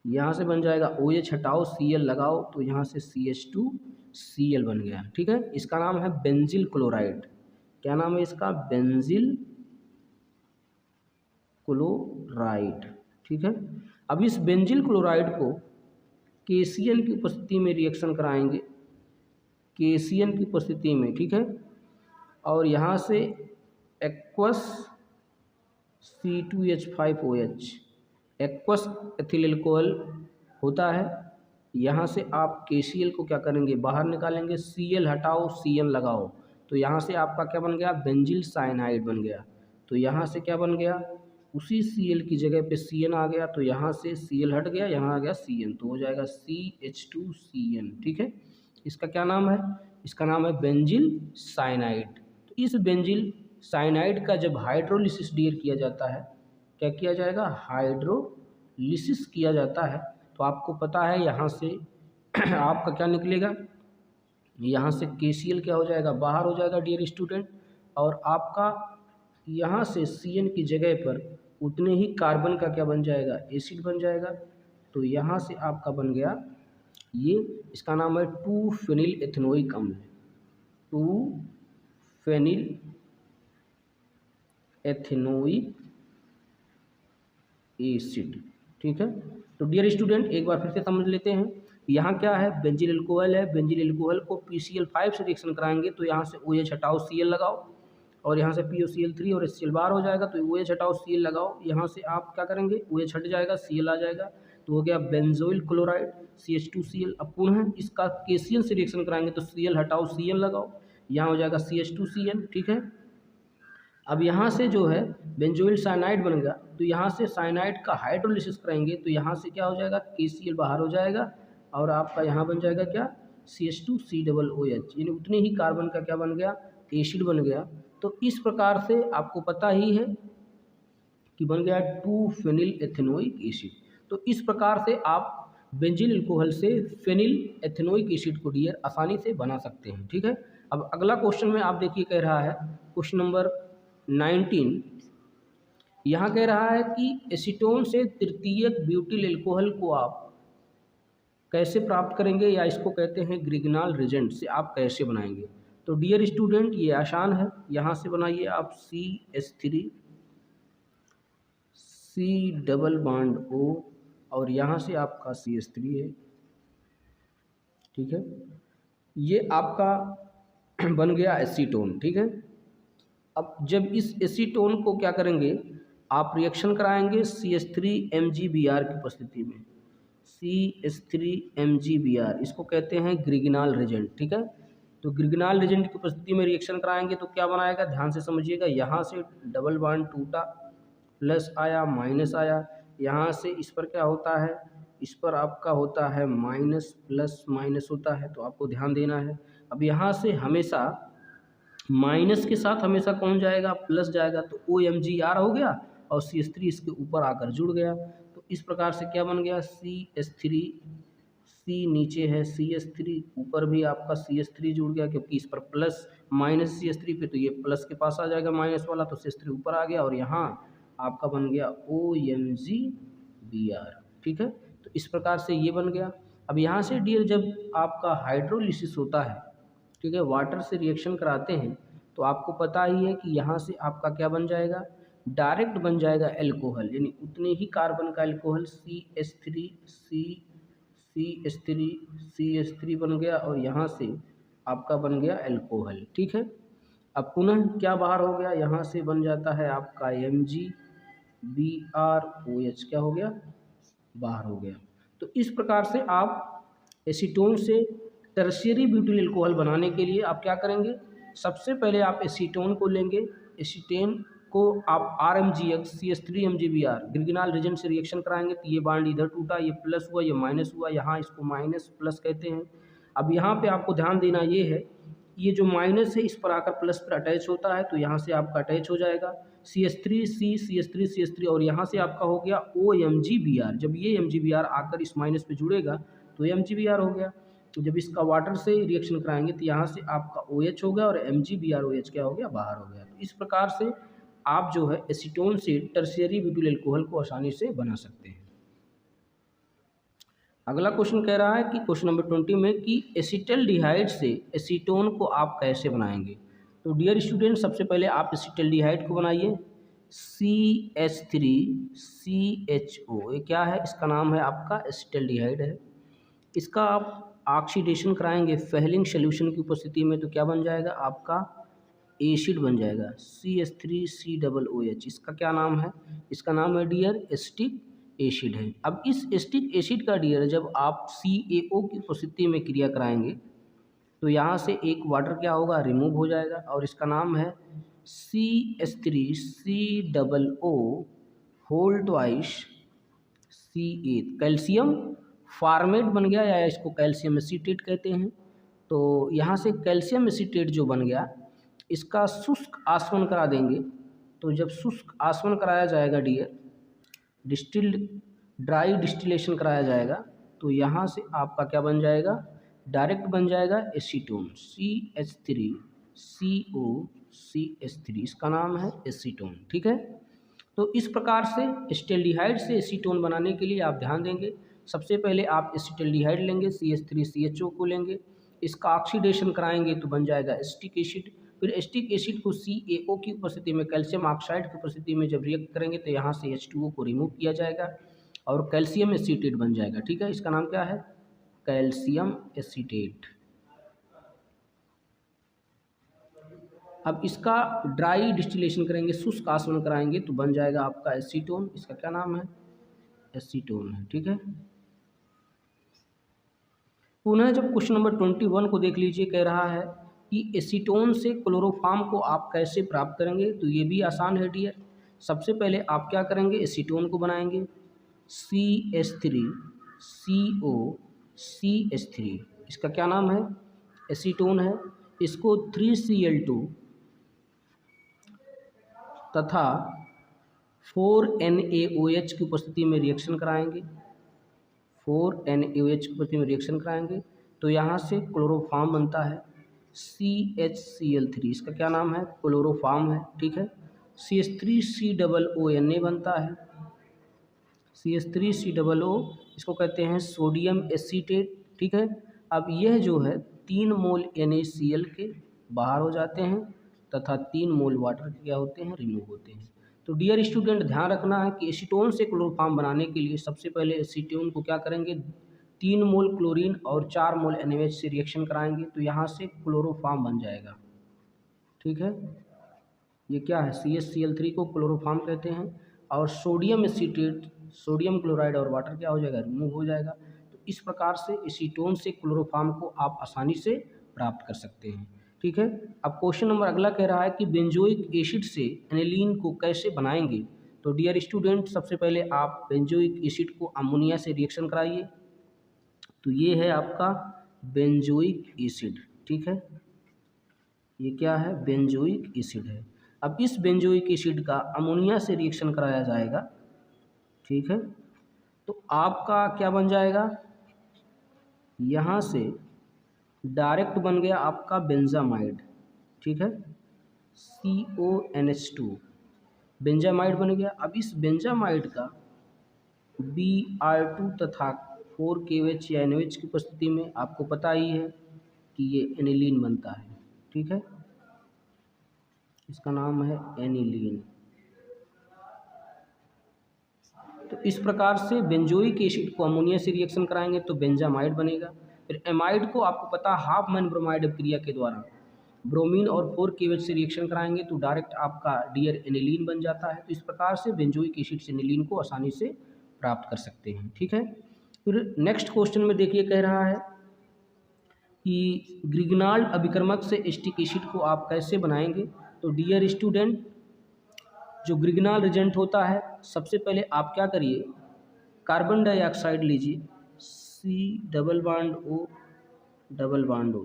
यहाँ से बन जाएगा OH हटाओ Cl लगाओ, तो यहाँ से CH2Cl बन गया। ठीक है, इसका नाम है बेंजिल क्लोराइड। क्या नाम है इसका? Benzyl chloride. ठीक है, अब इस बेंजिल क्लोराइड को KCl की उपस्थिति में रिएक्शन कराएंगे, KCl की उपस्थिति में। ठीक है, और यहाँ से aqueous C2H5OH aqueous ethyl alcohol होता है। यहाँ से आप KCl को क्या करेंगे? बाहर निकालेंगे। Cl हटाओ Cl लगाओ, तो यहाँ से आपका क्या बन गया? बेंजिल साइनाइड बन गया। तो यहाँ से क्या बन गया? उसी Cl की जगह पे Cn आ गया, तो यहाँ से Cl हट गया, यहाँ आ गया Cn, तो हो जाएगा CH2Cn। ठीक है, इसका क्या नाम है? इसका नाम है बेंजिल साइनाइड। तो इस बेंजिल साइनाइड का जब हाइड्रोलिसिस डियर किया जाता है, क्या किया जाएगा? हाइड्रोलिसिस किया जाता है। तो आपको पता है यहाँ से आपका क्या निकलेगा? यहाँ से KCl क्या हो जाएगा? बाहर हो जाएगा डियर स्टूडेंट, और आपका यहाँ से Cn की जगह पर उतने ही कार्बन का क्या बन जाएगा? एसिड बन जाएगा। तो यहाँ से आपका बन गया ये, इसका नाम है 2-फेनिल एथेनोइक अम्ल, 2-फेनिल एथेनोइक एसिड। ठीक है, तो डियर स्टूडेंट एक बार फिर से समझ लेते हैं। यहाँ क्या है? बेंजिल अल्कोहल है। बेंजिल अल्कोहल को PCl5 से रिएक्शन कराएंगे, तो यहाँ से OH हटाओ Cl लगाओ, और यहाँ से POCl3 और HCl बाहर हो जाएगा, तो OH हटाओ Cl लगाओ, यहाँ से आप क्या करेंगे? OH हट जाएगा, Cl आ जाएगा, तो हो गया बेंजोइल क्लोराइड CH2Cl। अब पुनः इसका KCl से रिएक्शन कराएंगे, तो Cl हटाओ Cl लगाओ, यहाँ हो जाएगा CH2Cl। ठीक है, अब यहाँ से जो है बेंजोइल साइनाइड बन गया, तो यहाँ से साइनाइड का हाइड्रोलिसिस कराएंगे, तो यहाँ से क्या हो जाएगा? KCl बाहर हो जाएगा, और आपका यहाँ बन जाएगा क्या? CH2COOH, यानी उतने ही कार्बन का क्या बन गया? एसिड बन गया। तो इस प्रकार से आपको पता ही है कि बन गया 2-फेनिल एथेनोइक एसिड। तो इस प्रकार से आप बेंजिल अल्कोहल से फेनिल एथेनोइक एसिड को डियर आसानी से बना सकते हैं। ठीक है, अब अगला क्वेश्चन में आप देखिए कह रहा है क्वेश्चन नंबर 19। यहाँ कह रहा है कि एसीटोन से तृतीयक ब्यूटिल अल्कोहल को आप कैसे प्राप्त करेंगे, या इसको कहते हैं ग्रिगनाल रिजेंट से आप कैसे बनाएंगे। तो डियर स्टूडेंट ये आसान है, यहाँ से बनाइए आप CH3 C double bond O, और यहाँ से आपका CH3 है। ठीक है, ये आपका बन गया एसीटोन। ठीक है, अब जब इस एसीटोन को क्या करेंगे? आप रिएक्शन कराएंगे CH3MgBr की उपस्थिति में, CH3MgBr, इसको कहते हैं ग्रिगनाल रिजेंट। ठीक है, तो ग्रिगनाल रिजेंट की उपस्थिति में रिएक्शन कराएंगे तो क्या बनाएगा? ध्यान से समझिएगा। यहाँ से डबल बॉन्ड टूटा, प्लस आया, माइनस आया, यहाँ से इस पर क्या होता है? इस पर आपका होता है माइनस, प्लस माइनस होता है, तो आपको ध्यान देना है। अब यहाँ से हमेशा माइनस के साथ हमेशा कौन जाएगा? प्लस जाएगा, तो OMgR हो गया, और CH3 इसके ऊपर आकर जुड़ गया। तो इस प्रकार से क्या बन गया? CH3, C नीचे है, CH3 ऊपर भी आपका CH3 जुड़ गया, क्योंकि इस पर प्लस माइनस CH3 पे, तो ये प्लस के पास आ जाएगा माइनस वाला, तो CH3 ऊपर आ गया, और यहाँ आपका बन गया OMgBr। ठीक है, तो इस प्रकार से ये बन गया। अब यहाँ से डियर जब आपका हाइड्रोलिसिस होता है, ठीक है, वाटर से रिएक्शन कराते हैं, तो आपको पता ही है कि यहाँ से आपका क्या बन जाएगा? डायरेक्ट बन जाएगा एल्कोहल, यानी उतने ही कार्बन का एल्कोहल CH3 बन गया, और यहाँ से आपका बन गया एल्कोहल। ठीक है, अब पुनः क्या बाहर हो गया? यहाँ से बन जाता है आपका MgBrOH, क्या हो गया? बाहर हो गया। तो इस प्रकार से आप एसीटोन से टर्शियरी ब्यूटिल अल्कोहल बनाने के लिए आप क्या करेंगे? सबसे पहले आप एसीटोन को लेंगे, एसीटेन को आप RMgX CH3MgBr ग्रिगनाल रिजेंट से रिएक्शन कराएंगे, तो ये बॉन्ड इधर टूटा, ये प्लस हुआ, ये माइनस हुआ, यहाँ इसको माइनस प्लस कहते हैं। अब यहाँ पे आपको ध्यान देना ये है, ये जो माइनस है इस पर आकर प्लस पर अटैच होता है, तो यहाँ से आपका अटैच हो जाएगा CH3 और यहाँ से आपका हो गया OMgBr। जब ये MgBr आकर इस माइनस पे जुड़ेगा तो MgBr हो गया। तो जब इसका वाटर से रिएक्शन कराएंगे तो यहाँ से आपका OH हो गया, और MgBrOH क्या हो गया? बाहर हो गया। तो इस प्रकार से आप जो है एसीटोन से टर्शियरी ब्यूटिल अल्कोहल को आसानी से बना सकते हैं। अगला क्वेश्चन कह रहा है कि क्वेश्चन नंबर 20 में कि एसिटल्डिहाइड से एसीटोन को आप कैसे बनाएंगे। तो डियर स्टूडेंट, सबसे पहले आप एसिटल्डिहाइड को बनाइए। CH3CHO, ये क्या है? इसका नाम है आपका एसिटल्डिहाइड है। इसका आप ऑक्सीडेशन कराएंगे फेहलिंग सोल्यूशन की उपस्थिति में, तो क्या बन जाएगा? आपका एसिड बन जाएगा CH3COOH। इसका क्या नाम है? इसका नाम है डियर एसिटिक एसिड है। अब इस एसिटिक एसिड का डियर जब आप CaO की उपस्थिति में क्रिया कराएंगे तो यहाँ से एक वाटर क्या होगा? रिमूव हो जाएगा और इसका नाम है CH3COO whole twice C8, calcium format बन गया, या इसको कैल्शियम एसीटेट कहते हैं। तो यहाँ से कैल्शियम एसीटेट जो बन गया, इसका शुष्क आसवन करा देंगे। तो जब शुष्क आसवन कराया जाएगा डियर, ड्राई डिस्टिलेशन कराया जाएगा, तो यहाँ से आपका क्या बन जाएगा? डायरेक्ट बन जाएगा एसीटोन CH3COCH3, इसका नाम है एसीटोन। ठीक है, तो इस प्रकार से एसिटल्डिहाइड से एसीटोन बनाने के लिए आप ध्यान देंगे। सबसे पहले आप एसिटल्डिहाइड लेंगे, CH3CHO को लेंगे, इसका ऑक्सीडेशन कराएंगे तो बन जाएगा एसिटिक एसिड। फिर एसिटिक एसिड को CaO की उपस्थिति में, कैल्शियम ऑक्साइड की उपस्थिति में जब रिएक्ट करेंगे तो यहाँ से H2O को रिमूव किया जाएगा और कैल्शियम एसीटेट बन जाएगा। ठीक है, इसका नाम क्या है? Calcium acetate. अब इसका ड्राई डिस्टिलेशन करेंगे, शुष्क आसवन कराएंगे तो बन जाएगा आपका एसीटोन। इसका क्या नाम है? एसीटोन है। ठीक है, पुनः जब क्वेश्चन नंबर 21 को देख लीजिए, कह रहा है कि एसीटोन से क्लोरोफॉर्म को आप कैसे प्राप्त करेंगे। तो ये भी आसान है डियर। सबसे पहले आप क्या करेंगे? एसीटोन को बनाएंगे CH3COCH3, इसका क्या नाम है? एसीटोन है। इसको 3Cl2 तथा 4NaOH की उपस्थिति में रिएक्शन कराएंगे। 4NaOH की उपस्थिति में रिएक्शन कराएंगे तो यहाँ से क्लोरोफॉर्म बनता है CHCl3, इसका क्या नाम है? क्लोरोफॉर्म है। ठीक है, CH3COONA बनता है, CH3COO, इसको कहते हैं सोडियम एसीटेट। ठीक है, अब यह जो है 3 मोल NaCl के बाहर हो जाते हैं तथा 3 मोल वाटर के क्या होते हैं? रिमूव होते हैं। तो डियर स्टूडेंट, ध्यान रखना है कि एसीटोन से क्लोरोफॉर्म बनाने के लिए सबसे पहले एसीटोन को क्या करेंगे? 3 मोल क्लोरीन और 4 मोल NaOH से रिएक्शन कराएंगे तो यहाँ से क्लोरोफॉर्म बन जाएगा। ठीक है, ये क्या है? CHCl3 को क्लोरोफॉर्म कहते हैं और सोडियम एसीटेट, सोडियम क्लोराइड और वाटर क्या हो जाएगा? रिमूव हो जाएगा। तो इस प्रकार से एसीटोन से क्लोरोफॉर्म को आप आसानी से प्राप्त कर सकते हैं। ठीक है, अब क्वेश्चन नंबर अगला कह रहा है कि बेंजोइक एसिड से एनिलीन को कैसे बनाएंगे। तो डियर स्टूडेंट, सबसे पहले आप बेंजोइक एसिड को अमोनिया से रिएक्शन कराइए। तो ये है आपका बेंजोइक एसिड। ठीक है, ये क्या है? बेंजोइक एसिड है। अब इस बेंजोइक एसिड का अमोनिया से रिएक्शन कराया जाएगा। ठीक है, तो आपका क्या बन जाएगा? यहाँ से डायरेक्ट बन गया आपका बेंजामाइड। ठीक है, CONH2 बेंजामाइड बन गया। अब इस बेंजामाइड का Br2 तथा 4KOH या NaOH की उपस्थिति में आपको पता ही है कि ये एनिलीन बनता है। ठीक है, इसका नाम है एनिलीन। तो इस प्रकार से बेंजोइक एसिड को अमोनिया से रिएक्शन कराएंगे तो बेंजामाइड बनेगा। फिर एमाइड को आपको पता हाफ मैन ब्रोमाइड अभिक्रिया के द्वारा ब्रोमीन और 4KOH से रिएक्शन कराएंगे तो डायरेक्ट आपका डियर एनिलीन बन जाता है। तो इस प्रकार से बेंजोइक एसिड से एनिलीन को आसानी से प्राप्त कर सकते हैं। ठीक है, फिर नेक्स्ट क्वेश्चन में देखिए, कह रहा है कि ग्रिग्नाल्ड अभिकर्मक से एसिटिक एसिड को आप कैसे बनाएंगे। तो डियर स्टूडेंट, जो ग्रिग्नाल रिजेंट होता है, सबसे पहले आप क्या करिए? कार्बन डाइऑक्साइड लीजिए, C+O,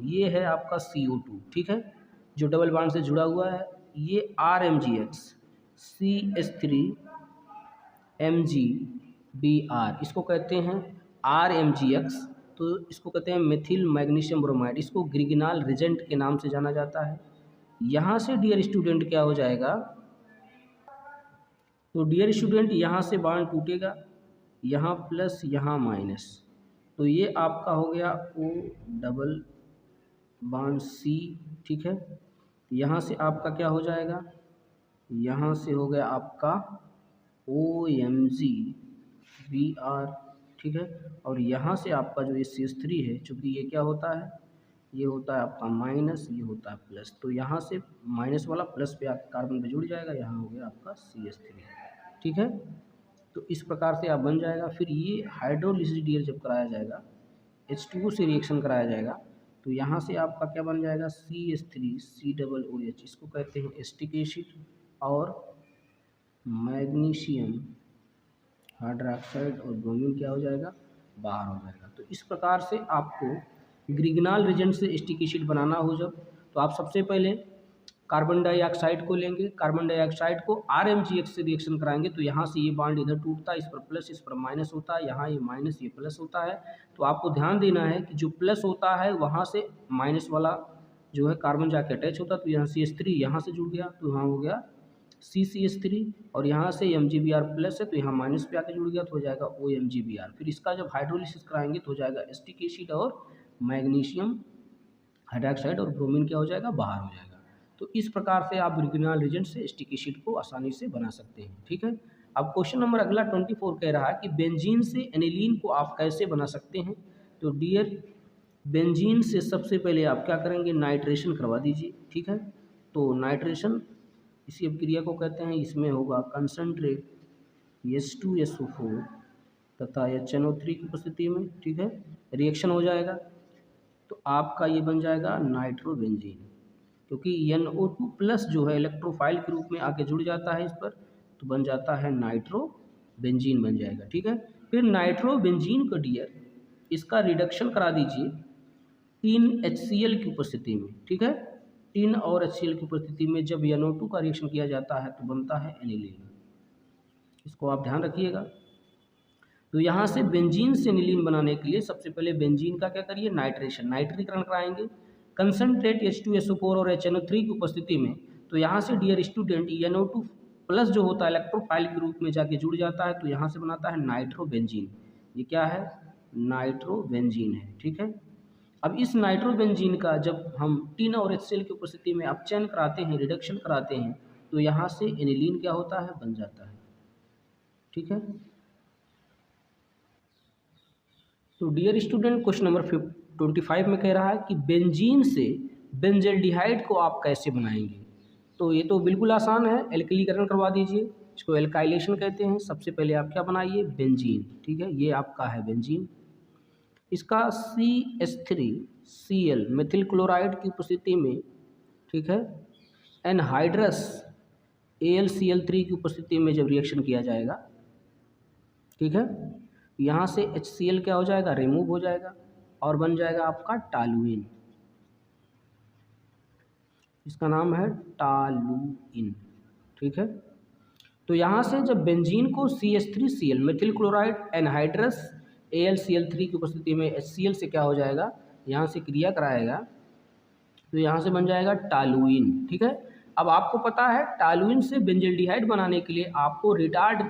ये है आपका CO2। ठीक है, जो डबल बॉन्ड से जुड़ा हुआ है। ये RMgX CH3MgBr, इसको कहते हैं RMgX। तो इसको कहते हैं मेथिल मैग्नीशियम ब्रोमाइड, इसको ग्रिग्नाल रिजेंट के नाम से जाना जाता है। यहाँ से डियर स्टूडेंट क्या हो जाएगा? तो डियर स्टूडेंट, यहाँ से बॉन्ड टूटेगा, यहाँ प्लस यहाँ माइनस, तो ये आपका हो गया O डबल बॉन्ड C, ठीक है। यहाँ से आपका क्या हो जाएगा, यहाँ से हो गया आपका OMgBr, ठीक है। और यहाँ से आपका जो ये CH3 है, चूँकि ये क्या होता है, ये होता है आपका माइनस, ये होता है प्लस, तो यहाँ से माइनस वाला प्लस पे आप कार्बन पे जुड़ जाएगा, यहाँ हो गया आपका CH3, ठीक है। तो इस प्रकार से आप बन जाएगा। फिर ये हाइड्रोलिसिस डियर जब कराया जाएगा, H2O से रिएक्शन कराया जाएगा, तो यहाँ से आपका क्या बन जाएगा, CH3COOH, इसको कहते हैं एस्टिक एसिड, और मैग्नीशियम हाइड्रोक्साइड और ब्रोमीन क्या हो जाएगा, बाहर हो जाएगा। तो इस प्रकार से आपको ग्रिग्नाल रिजेंट से एस्टिक एसिड बनाना हो जब, तो आप सबसे पहले कार्बन डाइऑक्साइड को लेंगे, कार्बन डाइऑक्साइड को RMgH से रिएक्शन कराएंगे, तो यहाँ से ये बॉन्ड इधर टूटता है, इस पर प्लस इस पर माइनस होता है, यहाँ ये माइनस ये प्लस होता है। तो आपको ध्यान देना है कि जो प्लस होता है वहाँ से माइनस वाला जो है कार्बन जाके अटैच होता है, तो यहाँ CH3 यहाँ से जुड़ गया, तो यहाँ हो गया CCH3, और यहाँ से MgBr प्लस है, तो यहाँ माइनस पे आके जुड़ गया, तो हो जाएगा OMgBr। फिर इसका जब हाइड्रोलिसिस कराएंगे तो हो जाएगा एस्टिक एसिड और मैग्नीशियम हाइड्रोक्साइड और ब्रोमीन क्या हो जाएगा, बाहर हो जाएगा। तो इस प्रकार से आप ग्रिग्नाल रिजेंट से एस्टिक एसिड को आसानी से बना सकते हैं, ठीक है। अब क्वेश्चन नंबर अगला 24 कह रहा है कि बेंजीन से एनिलीन को आप कैसे बना सकते हैं। तो डियर, बेंजीन से सबसे पहले आप क्या करेंगे, नाइट्रेशन करवा दीजिए, ठीक है। तो नाइट्रेशन इसी अभिक्रिया को कहते हैं, इसमें होगा कंसनट्रेट H2SO4 तथा HNO3 की उपस्थिति में, ठीक है, रिएक्शन हो जाएगा, तो आपका ये बन जाएगा नाइट्रोबेंजीन, क्योंकि NO2 प्लस जो है इलेक्ट्रोफाइल के रूप में आके जुड़ जाता है इस पर, तो बन जाता है नाइट्रोबेंजीन बन जाएगा, ठीक है। फिर नाइट्रोबेंजीन को डियर इसका रिडक्शन करा दीजिए 3 HCl की उपस्थिति में, ठीक है। 3 और HCl की उपस्थिति में जब NO2 का रिएक्शन किया जाता है तो बनता है एनिलीन, इसको आप ध्यान रखिएगा। तो यहाँ से बेंजीन से एनिलीन बनाने के लिए सबसे पहले बेंजीन का क्या करिए, नाइट्रेशन, नाइट्रीकरण कराएंगे कंसनट्रेट H2SO4 और HNO3 की उपस्थिति में। तो यहाँ से डियर स्टूडेंट NO2 प्लस जो होता है इलेक्ट्रोफाइल के रूप में जाके जुड़ जाता है, तो यहाँ से बनाता है नाइट्रोबेंजीन। ये क्या है, नाइट्रोबेंजीन है, ठीक है। अब इस नाइट्रोबेंजीन का जब हम टिन और HCl की उपस्थिति में अपचयन कराते हैं, रिडक्शन कराते हैं, तो यहाँ से एनिलीन क्या होता है, बन जाता है, ठीक है। तो डियर स्टूडेंट, क्वेश्चन नंबर 25 में कह रहा है कि बेंजीन से बेंजल्डिहाइड को आप कैसे बनाएंगे। तो ये तो बिल्कुल आसान है, एल्किलीकरण करवा दीजिए, इसको एल्काइलेशन कहते हैं। सबसे पहले आप क्या बनाइए, बेंजीन, ठीक है, ये आपका है बेंजीन। इसका CH3Cl मेथिल क्लोराइड की उपस्थिति में, ठीक है, एनहाइड्रस AlCl3 की उपस्थिति में जब रिएक्शन किया जाएगा, ठीक है, यहाँ से HCl क्या हो जाएगा, रिमूव हो जाएगा, और बन जाएगा आपका टालुइन, इसका नाम है टालुइन, ठीक है। तो यहाँ से जब बेंजीन को CH3Cl methyl chloride anhydrous AlCl3 की उपस्थिति में HCl से क्या हो जाएगा, यहाँ से क्रिया कराएगा, तो यहाँ से बन जाएगा टालुइन, ठीक है। अब आपको पता है टालुइन से बेंजल्डिहाइड बनाने के लिए आपको रिटार्ड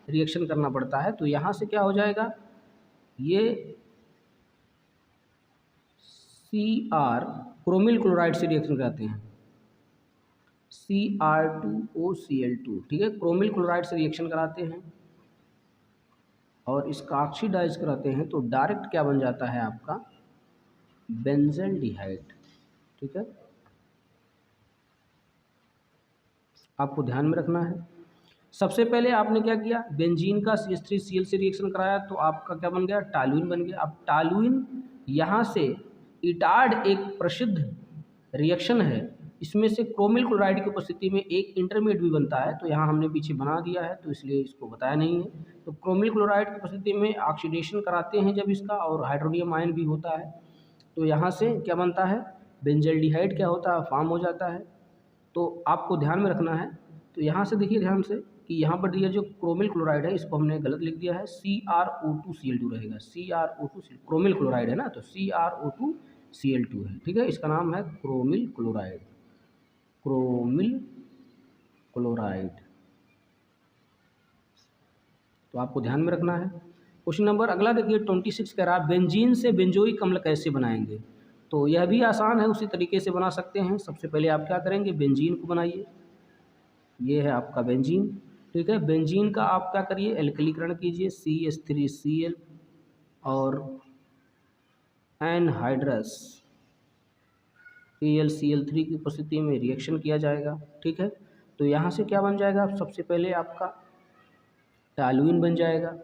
रिएक्शन करना पड़ता है, तो यहाँ से क्या हो जाएगा, ये Cr क्रोमिल क्लोराइड से रिएक्शन कराते हैं, Cr2OCl2, ठीक है, क्रोमिल क्लोराइड से रिएक्शन कराते हैं और इसका ऑक्सीडाइज कराते हैं, तो डायरेक्ट क्या बन जाता है आपका, बेंजल्डिहाइड, ठीक है। आपको ध्यान में रखना है, सबसे पहले आपने क्या किया, बेंजीन का CH3Cl से रिएक्शन कराया, तो आपका क्या बन गया, टालुइन बन गया। अब टालुइन यहाँ से इटार्ड एक प्रसिद्ध रिएक्शन है, इसमें से क्रोमिल क्लोराइड की उपस्थिति में एक इंटरमीडिएट भी बनता है, तो यहाँ हमने पीछे बना दिया है, तो इसलिए इसको बताया नहीं है। तो क्रोमिल क्लोराइड की उपस्थिति में ऑक्सीडेशन कराते हैं जब इसका, और हाइड्रोनियम आयन भी होता है, तो यहाँ से क्या बनता है, बेंजल्डिहाइड क्या होता है, फॉर्म हो जाता है। तो आपको ध्यान में रखना है, तो यहाँ से देखिए ध्यान से कि यहाँ पर दिया जो क्रोमिल क्लोराइड है, इसको हमने गलत लिख दिया है, CrO2Cl2 रहेगा, CrO2 क्रोमिल क्लोराइड है ना, तो CrO2Cl2 है, ठीक है, इसका नाम है क्रोमिल क्लोराइड, क्रोमिल क्लोराइड। तो आपको ध्यान में रखना है। क्वेश्चन नंबर अगला देखिए 26 कह रहा है बेंजीन से बेंजोइक अम्ल कैसे बनाएंगे। तो यह भी आसान है, उसी तरीके से बना सकते हैं। सबसे पहले आप क्या करेंगे, बेंजीन को बनाइए। ये है आपका बेंजीन, ठीक है। बेंजीन का आप क्या करिए, एल्कलीकरण कीजिए CH3Cl और एनहाइड्रस AlCl3 की उपस्थिति में रिएक्शन किया जाएगा, ठीक है। तो यहाँ से क्या बन जाएगा, सबसे पहले आपका टॉल्यूइन बन जाएगा,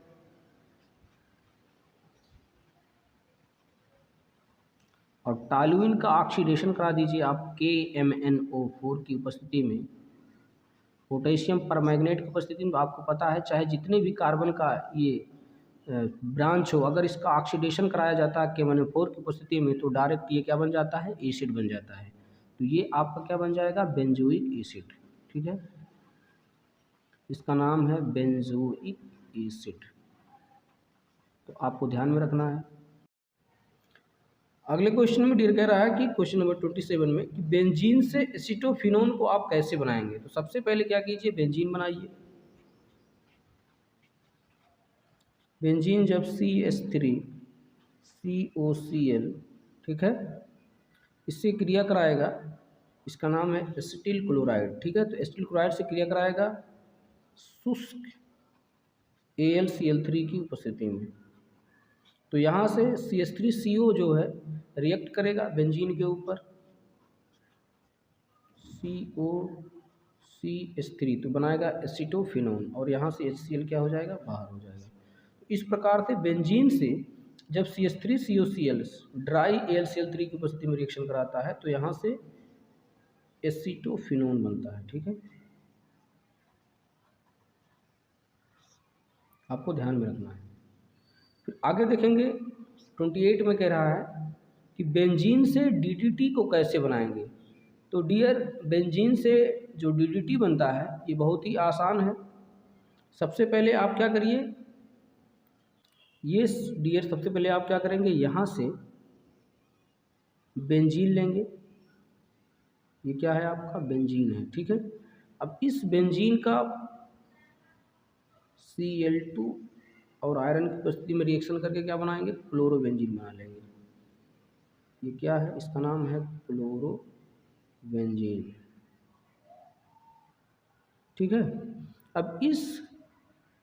और टॉल्यूइन का ऑक्सीडेशन करा दीजिए आप KMnO4 की उपस्थिति में। पोटेशियम परमैंगनेट की उपस्थिति में आपको पता है चाहे जितने भी कार्बन का ये ब्रांच हो, अगर इसका ऑक्सीडेशन कराया जाता है KMnO4 की उपस्थिति में तो डायरेक्ट ये क्या बन जाता है, एसिड बन जाता है। तो ये आपका क्या बन जाएगा, बेंजोइक एसिड, ठीक है। इसका नाम है बेंजोइक एसिड, तो आपको ध्यान में रखना है। अगले क्वेश्चन में डियर कह रहा है कि क्वेश्चन नंबर 27 में कि बेंजीन से एसीटोफिनोन को आप कैसे बनाएंगे। तो सबसे पहले क्या कीजिए, बेंजीन बनाइए। बेंजीन जब CH3COCl, ठीक है, इससे क्रिया कराएगा, इसका नाम है एसिटिल क्लोराइड, ठीक है। तो एसिटिल क्लोराइड से क्रिया कराएगा शुष्क AlCl3 की उपस्थिति में। तो यहाँ से CH3CO जो है रिएक्ट करेगा बेंजीन के ऊपर COCH3, तो बनाएगा एसीटोफिनोन, और यहाँ से HCl क्या हो जाएगा, बाहर हो जाएगा। तो इस प्रकार से बेंजीन से जब CH3COCl ड्राई AlCl3 की उपस्थिति में रिएक्शन कराता है तो यहाँ से एसीटोफिनोन बनता है, ठीक है। आपको ध्यान में रखना है। फिर आगे देखेंगे 28 में कह रहा है कि बेंजीन से DDT को कैसे बनाएंगे। तो डियर बेंजीन से जो DDT बनता है ये बहुत ही आसान है। सबसे पहले आप क्या करिए, ये डियर सबसे पहले आप क्या करेंगे, यहाँ से बेंजीन लेंगे, ये क्या है आपका, बेंजीन है, ठीक है। अब इस बेंजीन का Cl2 और आयरन की उपस्थिति में रिएक्शन करके क्या बनाएंगे, क्लोरोबेंजीन बना लेंगे। ये क्या है, इसका नाम है क्लोरोबेंजीन, ठीक है। अब इस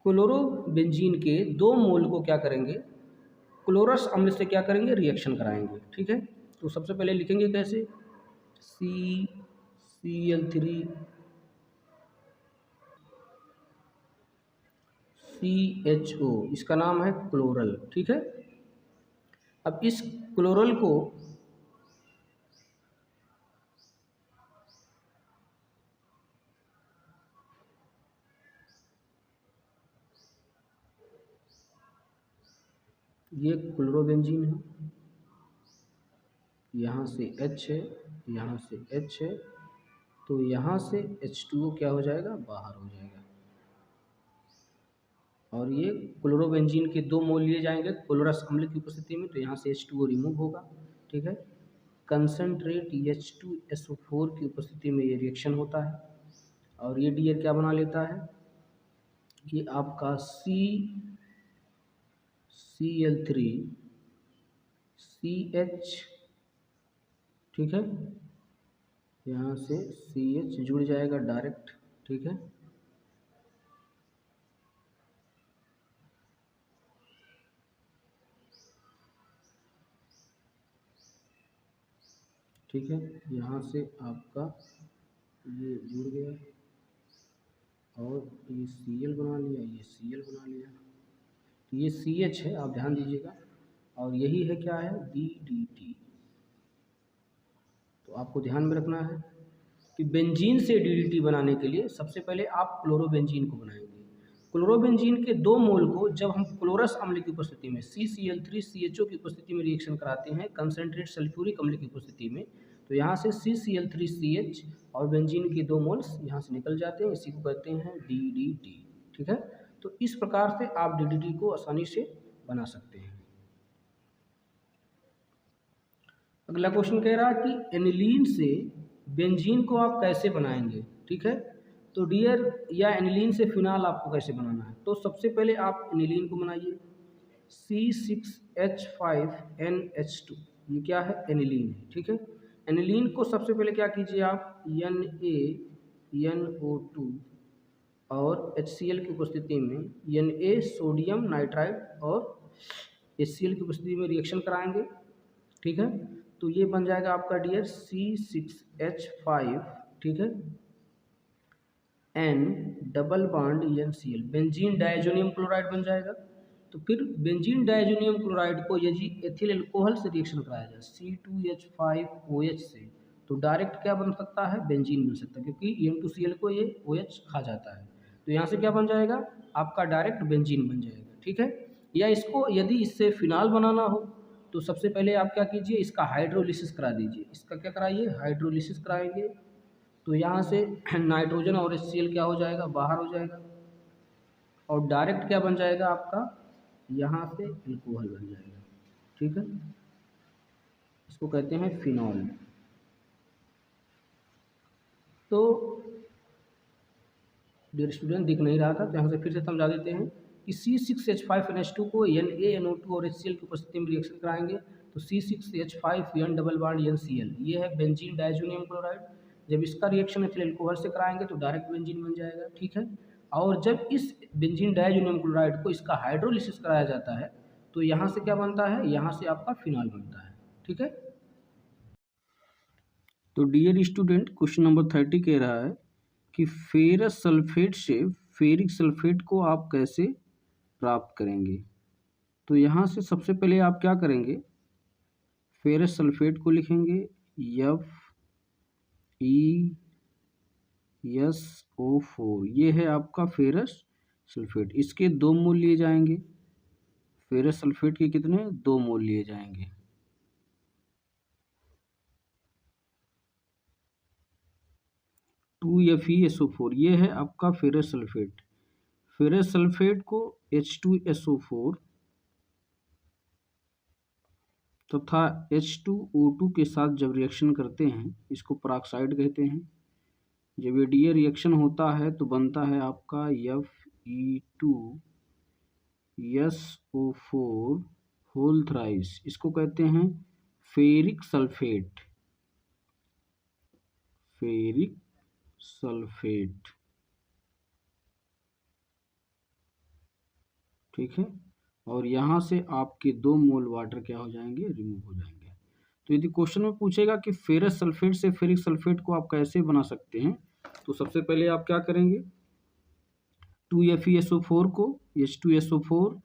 क्लोरोबेंजीन के 2 मोल को क्या करेंगे, क्लोरस अम्ल से क्या करेंगे, रिएक्शन कराएंगे, ठीक है। तो सबसे पहले लिखेंगे कैसे, CCl3CHO, इसका नाम है क्लोरल, ठीक है। अब इस क्लोरल को ये क्लोरोबेंजीन है, यहाँ से H है, यहाँ से H है, तो यहाँ से H2O क्या हो जाएगा, बाहर हो जाएगा। और ये क्लोरोबेंजीन के 2 मोल लिए जाएंगे क्लोरस अम्ल की उपस्थिति में, तो यहाँ से H2O रिमूव होगा, ठीक है। कंसनट्रेट H2SO4 की उपस्थिति में ये रिएक्शन होता है, और ये डियर क्या बना लेता है, ये आपका CCl3CH, ठीक है। यहाँ से CH जुड़ जाएगा डायरेक्ट, ठीक है। ठीक है, यहाँ से आपका ये जुड़ गया और ये Cl बना लिया, ये Cl बना लिया, तो ये CH है, आप ध्यान दीजिएगा, और यही है क्या है, DDT। तो आपको ध्यान में रखना है कि बेंजीन से DDT बनाने के लिए सबसे पहले आप क्लोरोबेंजीन को बनाएंगे। क्लोरोबेंजीन के 2 मोल को जब हम क्लोरस अम्ल की उपस्थिति में CCl3CHO की उपस्थिति में रिएक्शन कराते हैं कंसनट्रेट सल्फ्यूरिक अम्ल की उपस्थिति में, तो यहाँ से CCl3CH और बेंजीन के 2 मोल्स यहाँ से निकल जाते हैं, इसी को कहते हैं DDT, ठीक है। तो इस प्रकार से आप DDT को आसानी से बना सकते हैं। अगला क्वेश्चन कह रहा है कि एनिलीन से बेंजीन को आप कैसे बनाएंगे, ठीक है। तो डियर या एनिलीन से फिनाल आपको कैसे बनाना है। तो सबसे पहले आप एनिलीन को बनाइए, C6H5NH2, ये क्या है, एनिलीन है। ठीक है, एनिलीन को सबसे पहले क्या कीजिए आप, NaNO2 और HCl की उपस्थिति में Na सोडियम नाइट्राइड और HCl की उपस्थिति में रिएक्शन कराएंगे। ठीक है, तो ये बन जाएगा आपका डियर C6H5, ठीक है, N double bond NCl, benzene diazonium chloride बन जाएगा। तो फिर बेंजीन डायजोनियम क्लोराइड को यदि एथिल अल्कोहल से रिएक्शन कराया जाए C2H5OH से, तो डायरेक्ट क्या बन सकता है, बेंजीन बन सकता है, क्योंकि N2Cl को ये OH खा जाता है। तो यहाँ से क्या बन जाएगा, आपका डायरेक्ट बेंजीन बन जाएगा। ठीक है, या इसको यदि इससे फिनाल बनाना हो तो सबसे पहले आप क्या कीजिए, इसका हाइड्रोलिसिस करा दीजिए। इसका क्या कराइए, हाइड्रोलिसिस कराएंगे। तो यहाँ से नाइट्रोजन और HCl क्या हो जाएगा, बाहर हो जाएगा, और डायरेक्ट क्या बन जाएगा आपका, यहाँ से अल्कोहल बन जाएगा। ठीक है, इसको कहते हैं फिनॉल। तो डियर स्टूडेंट, दिख नहीं रहा था तो यहाँ से फिर से समझा देते हैं कि C6H5NH2 को NaNO2 और HCl की उपस्थिति में रिएक्शन कराएंगे। तो C6H5 डबल बॉन्ड NCl, ये है बेंजीन डायजोनियम क्लोराइड। जब इसका रिएक्शन एथिल अल्कोहल से कराएंगे तो डायरेक्ट बेंजीन बन जाएगा। ठीक है, और जब इस बेंजीन डायजोनियम क्लोराइड को इसका हाइड्रोलिसिस कराया जाता है तो यहाँ से क्या बनता है, यहाँ से आपका फिनॉल बनता है। ठीक है, तो डियर स्टूडेंट, क्वेश्चन नंबर 30 कह रहा है कि फेरस सल्फेट से फेरिक सल्फेट को आप कैसे प्राप्त करेंगे। तो यहाँ से सबसे पहले आप क्या करेंगे, फेरस सल्फेट को लिखेंगे FeSO4, ये है आपका फेरस सल्फेट। इसके 2 मोल लिए जाएंगे, फेरस सल्फेट के कितने, 2 मोल लिए जाएंगे। FeSO4, ये है आपका फेरस सल्फेट। फेरस सल्फेट को H2SO4 तथा H2O2 के साथ जब रिएक्शन करते हैं, इसको पराक्साइड कहते हैं। जब ये डी रिएक्शन होता है तो बनता है आपका Fe2SO4 होल थ्राइस, इसको कहते हैं फेरिक सल्फेट। फेरिक सल्फेट, ठीक है, और यहाँ से आपके 2 मोल वाटर क्या हो जाएंगे, रिमूव हो जाएंगे। तो यदि क्वेश्चन में पूछेगा कि फेरस सल्फेट से फेरिक सल्फेट को आप कैसे बना सकते हैं, तो सबसे पहले आप क्या करेंगे, 2FeSO4 को H2SO4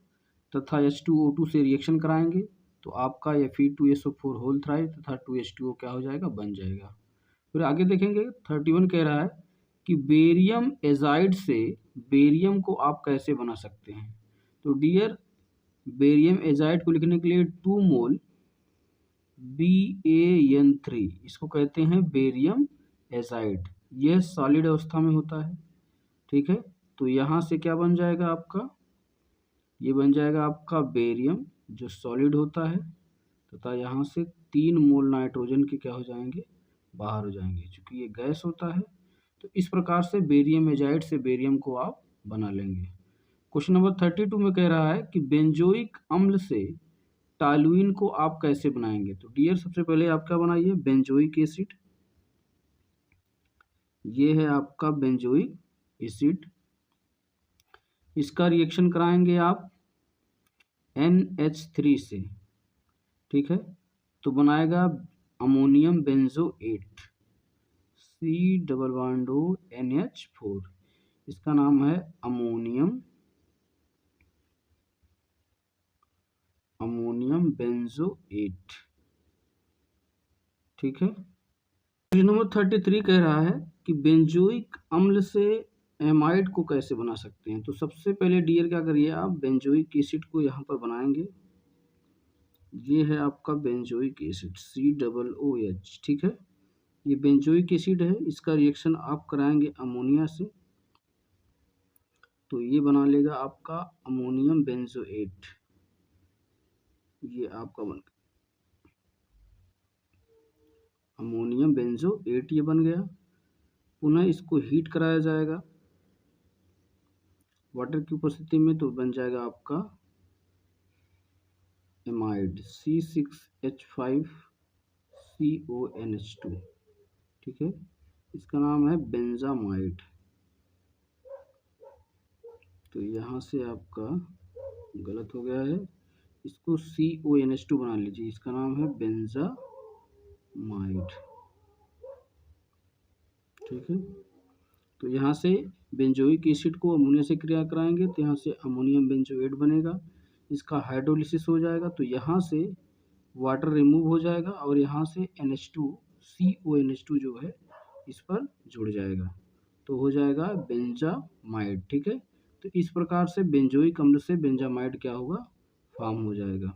तथा H2O2 से रिएक्शन कराएंगे तो आपका Fe2SO4 होल थ्राइस तथा 2H2O क्या हो जाएगा, बन जाएगा। फिर आगे देखेंगे 31 कह रहा है कि बेरियम एजाइड से बेरियम को आप कैसे बना सकते हैं। तो डियर, बेरियम एजाइड को लिखने के लिए 2 मोल BaN3, इसको कहते हैं बेरियम एजाइड। यह सॉलिड अवस्था में होता है। ठीक है, तो यहाँ से क्या बन जाएगा आपका, ये बन जाएगा आपका बेरियम जो सॉलिड होता है, तथा यहाँ से 3 मोल नाइट्रोजन के क्या हो जाएंगे, बाहर हो जाएंगे, क्योंकि ये गैस होता है। तो इस प्रकार से बेरियम एजाइड से बेरियम को आप बना लेंगे। क्वेश्चन नंबर 32 में कह रहा है कि बेंजोइक अम्ल से टॉलुइन को आप कैसे बनाएंगे। तो डियर, सबसे पहले आप क्या बनाइए, बेंजोइक एसिड, ये है आपका बेंजोइक एसिड। इसका रिएक्शन कराएंगे आप NH3 से। ठीक है, तो बनाएगा अमोनियम बेंजोएट, C+NH4, इसका नाम है अमोनियम बेंजोएट। ठीक है, क्वेश्चन नंबर 33 कह रहा है कि बेंजोइक अम्ल से एमाइड को कैसे बना सकते हैं। तो सबसे पहले डियर क्या करिए, आप बेंजोइक एसिड को यहाँ पर बनाएंगे। ये है आपका बेंजोइक एसिड COOH। ठीक है, ये बेंजोइक एसिड है, इसका रिएक्शन आप कराएंगे अमोनिया से, तो ये बना लेगा आपका अमोनियम बेंजोएट। ये आपका बन अमोनियम बेंजोएट, ये बन गया। पुनः इसको हीट कराया जाएगा वाटर की उपस्थिति में, तो बन जाएगा आपका एमाइड C6H5CONH2, ठीक है, इसका नाम है बेंजामाइड। तो यहाँ से आपका गलत हो गया है, इसको CONH2 बना लीजिए, इसका नाम है बेंजामाइड, ठीक है। तो यहाँ से बेंजोइक एसिड को अमोनिया से क्रिया कराएंगे तो यहाँ से अमोनियम बेंजोएट बनेगा, इसका हाइड्रोलिसिस हो जाएगा तो यहाँ से वाटर रिमूव हो जाएगा और यहाँ से NH2 CONH2 जो है इस पर जुड़ जाएगा, तो हो जाएगा बेंजामाइड, ठीक है। तो इस प्रकार से बेंजोइक अम्ल से बेंजामाइड क्या होगा, फॉर्म हो जाएगा।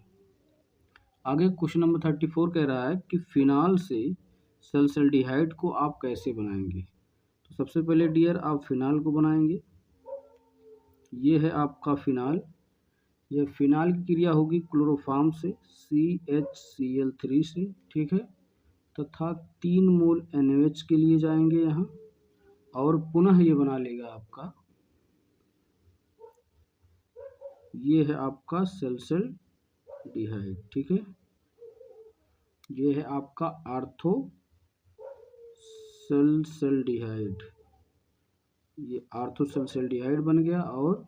आगे क्वेश्चन नंबर 34 कह रहा है कि फिनाल से सल्फाल्डिहाइड को आप कैसे बनाएंगे। तो सबसे पहले डियर आप फिनाल को बनाएंगे, ये है आपका फिनाल। यह फिनाल की क्रिया होगी क्लोरोफॉर्म से CHCl3 से, ठीक है, तथा 3 मोल NaOH के लिए जाएंगे यहाँ और पुनः ये बना लेगा आपका, ये है आपका सल्फाल्डिहाइड, ठीक है, ये है आपका आर्थो सल्फाल्डिहाइड, ये आर्थो सल्फाल्डिहाइड बन गया और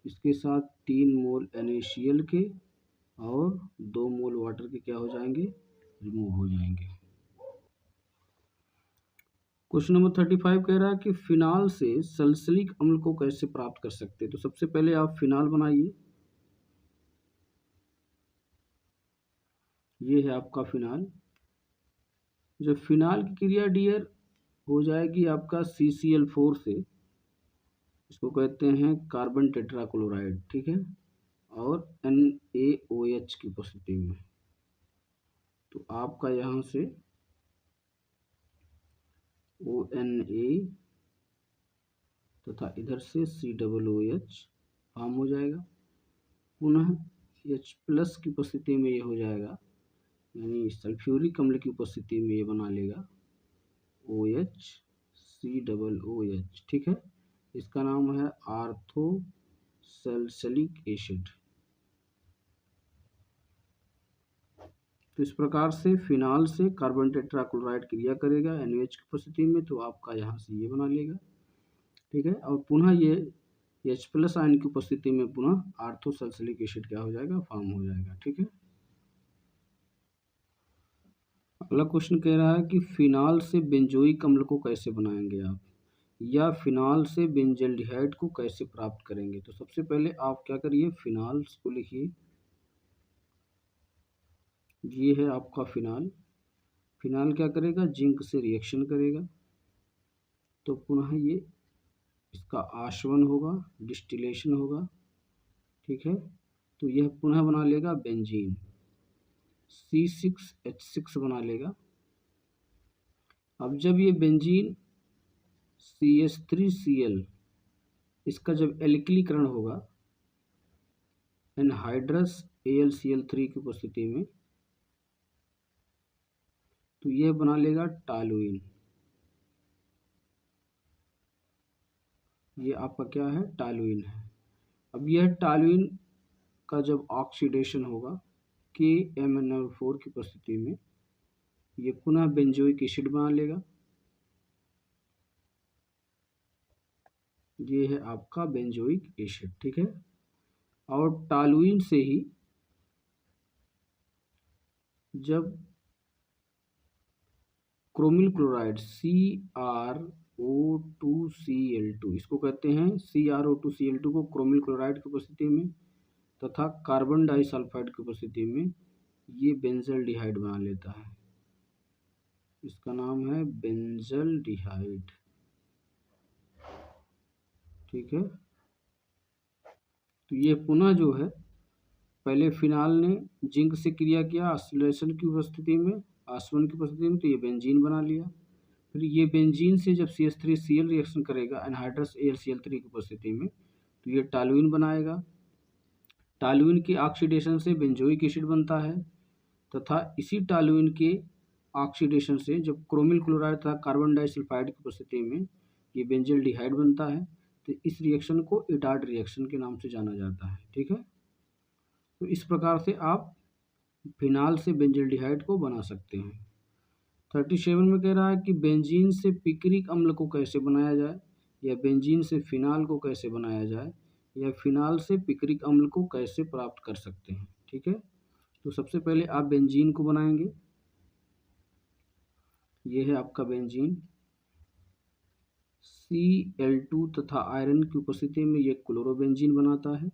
इसके साथ 3 मोल NaCl के और 2 मोल वाटर के क्या हो जाएंगे, रिमूव हो जाएंगे। क्वेश्चन नंबर 35 कह रहा है कि फिनाल से सल्फ्यूरिक अम्ल को कैसे प्राप्त कर सकते हैं। तो सबसे पहले आप फिनाल बनाइए, ये है आपका फिनाल। जब फिनाल की क्रिया डियर हो जाएगी आपका CCl4 से, इसको कहते हैं कार्बन टेट्राक्लोराइड, ठीक है, और NaOH की उपस्थिति में, तो आपका यहाँ से ONA तथा इधर से COOH फॉर्म हो जाएगा, पुनः H+ की उपस्थिति में ये हो जाएगा, यानी सल्फ्यूरिक अम्ल की उपस्थिति में ये बना लेगा OH COOH, ठीक है, इसका नाम है आर्थो सल्फ्यूरिक एसिड। तो इस प्रकार से फिनाल से कार्बन टेट्राक्लोराइड क्रिया करेगा NaOH की उपस्थिति में, तो आपका यहाँ से ये बना लेगा, ठीक है, और पुनः ये H+ आयन की उपस्थिति में पुनः आर्थो सल्फ्यूरिक एसिड क्या हो जाएगा, फॉर्म हो जाएगा, ठीक है। अगला क्वेश्चन कह रहा है कि फिनाल से बेंजोइक अम्ल को कैसे बनाएंगे आप, या फिनाल से बेंजल्डिहाइड को कैसे प्राप्त करेंगे। तो सबसे पहले आप क्या करिए, फिनाल को लिखिए, ये है आपका फिनाल। फिनाल क्या करेगा, जिंक से रिएक्शन करेगा, तो पुनः ये इसका आशवन होगा, डिस्टिलेशन होगा, ठीक है, तो यह पुनः बना लेगा बेंजीन, C6H6 बना लेगा। अब जब ये बेंजीन CH3Cl इसका जब एल्किलीकरण होगा एनहाइड्रस AlCl3 की उपस्थिति में, तो यह बना लेगा टॉलुइन, ये आपका क्या है, टॉलुइन है। अब यह टॉलुइन का जब ऑक्सीडेशन होगा KMnO4 की उपस्थिति में, ये पुनः बेंजोइक एसिड बना लेगा, ये है आपका बेंजोइक एसिड, ठीक है। और टॉलुइन से ही जब क्रोमिल क्लोराइड CrO2Cl2, इसको कहते हैं CrO2Cl2 को क्रोमिल क्लोराइड की उपस्थिति में तथा कार्बन डाइसल्फाइड की उपस्थिति में ये बेंजल्डिहाइड बना लेता है, इसका नाम है बेंजल्डिहाइड, ठीक है। तो ये पुनः जो है, पहले फिनाल ने जिंक से क्रिया किया आक्सीडेशन की उपस्थिति में, आसवन की उपस्थिति में, तो ये बेंजीन बना लिया। फिर ये बेंजीन से जब CH3Cl रिएक्शन करेगा एनहाइड्रस AlCl3 की उपस्थिति में, तो ये टॉलुइन बनाएगा। टॉलुइन के ऑक्सीडेशन से बेंजोइक एसिड बनता है तथा इसी टॉलुइन के ऑक्सीडेशन से जब क्रोमिल क्लोराइड तथा कार्बन डाइसल्फाइड की उपस्थिति में ये बेंजल्डिहाइड बनता है, तो इस रिएक्शन को इटार्ड रिएक्शन के नाम से जाना जाता है, ठीक है। तो इस प्रकार से आप फिनाल से बेंजल्डिहाइड को बना सकते हैं। 37 में कह रहा है कि बेंजीन से पिक्रिक अम्ल को कैसे बनाया जाए, या बेंजीन से फिनाल को कैसे बनाया जाए, या फिनाल से पिक्रिक अम्ल को कैसे प्राप्त कर सकते हैं। ठीक है, तो सबसे पहले आप बेंजीन को बनाएंगे। ये है आपका बेंजीन। Cl2 तथा आयरन की उपस्थिति में ये क्लोरोबेंजीन बनाता है।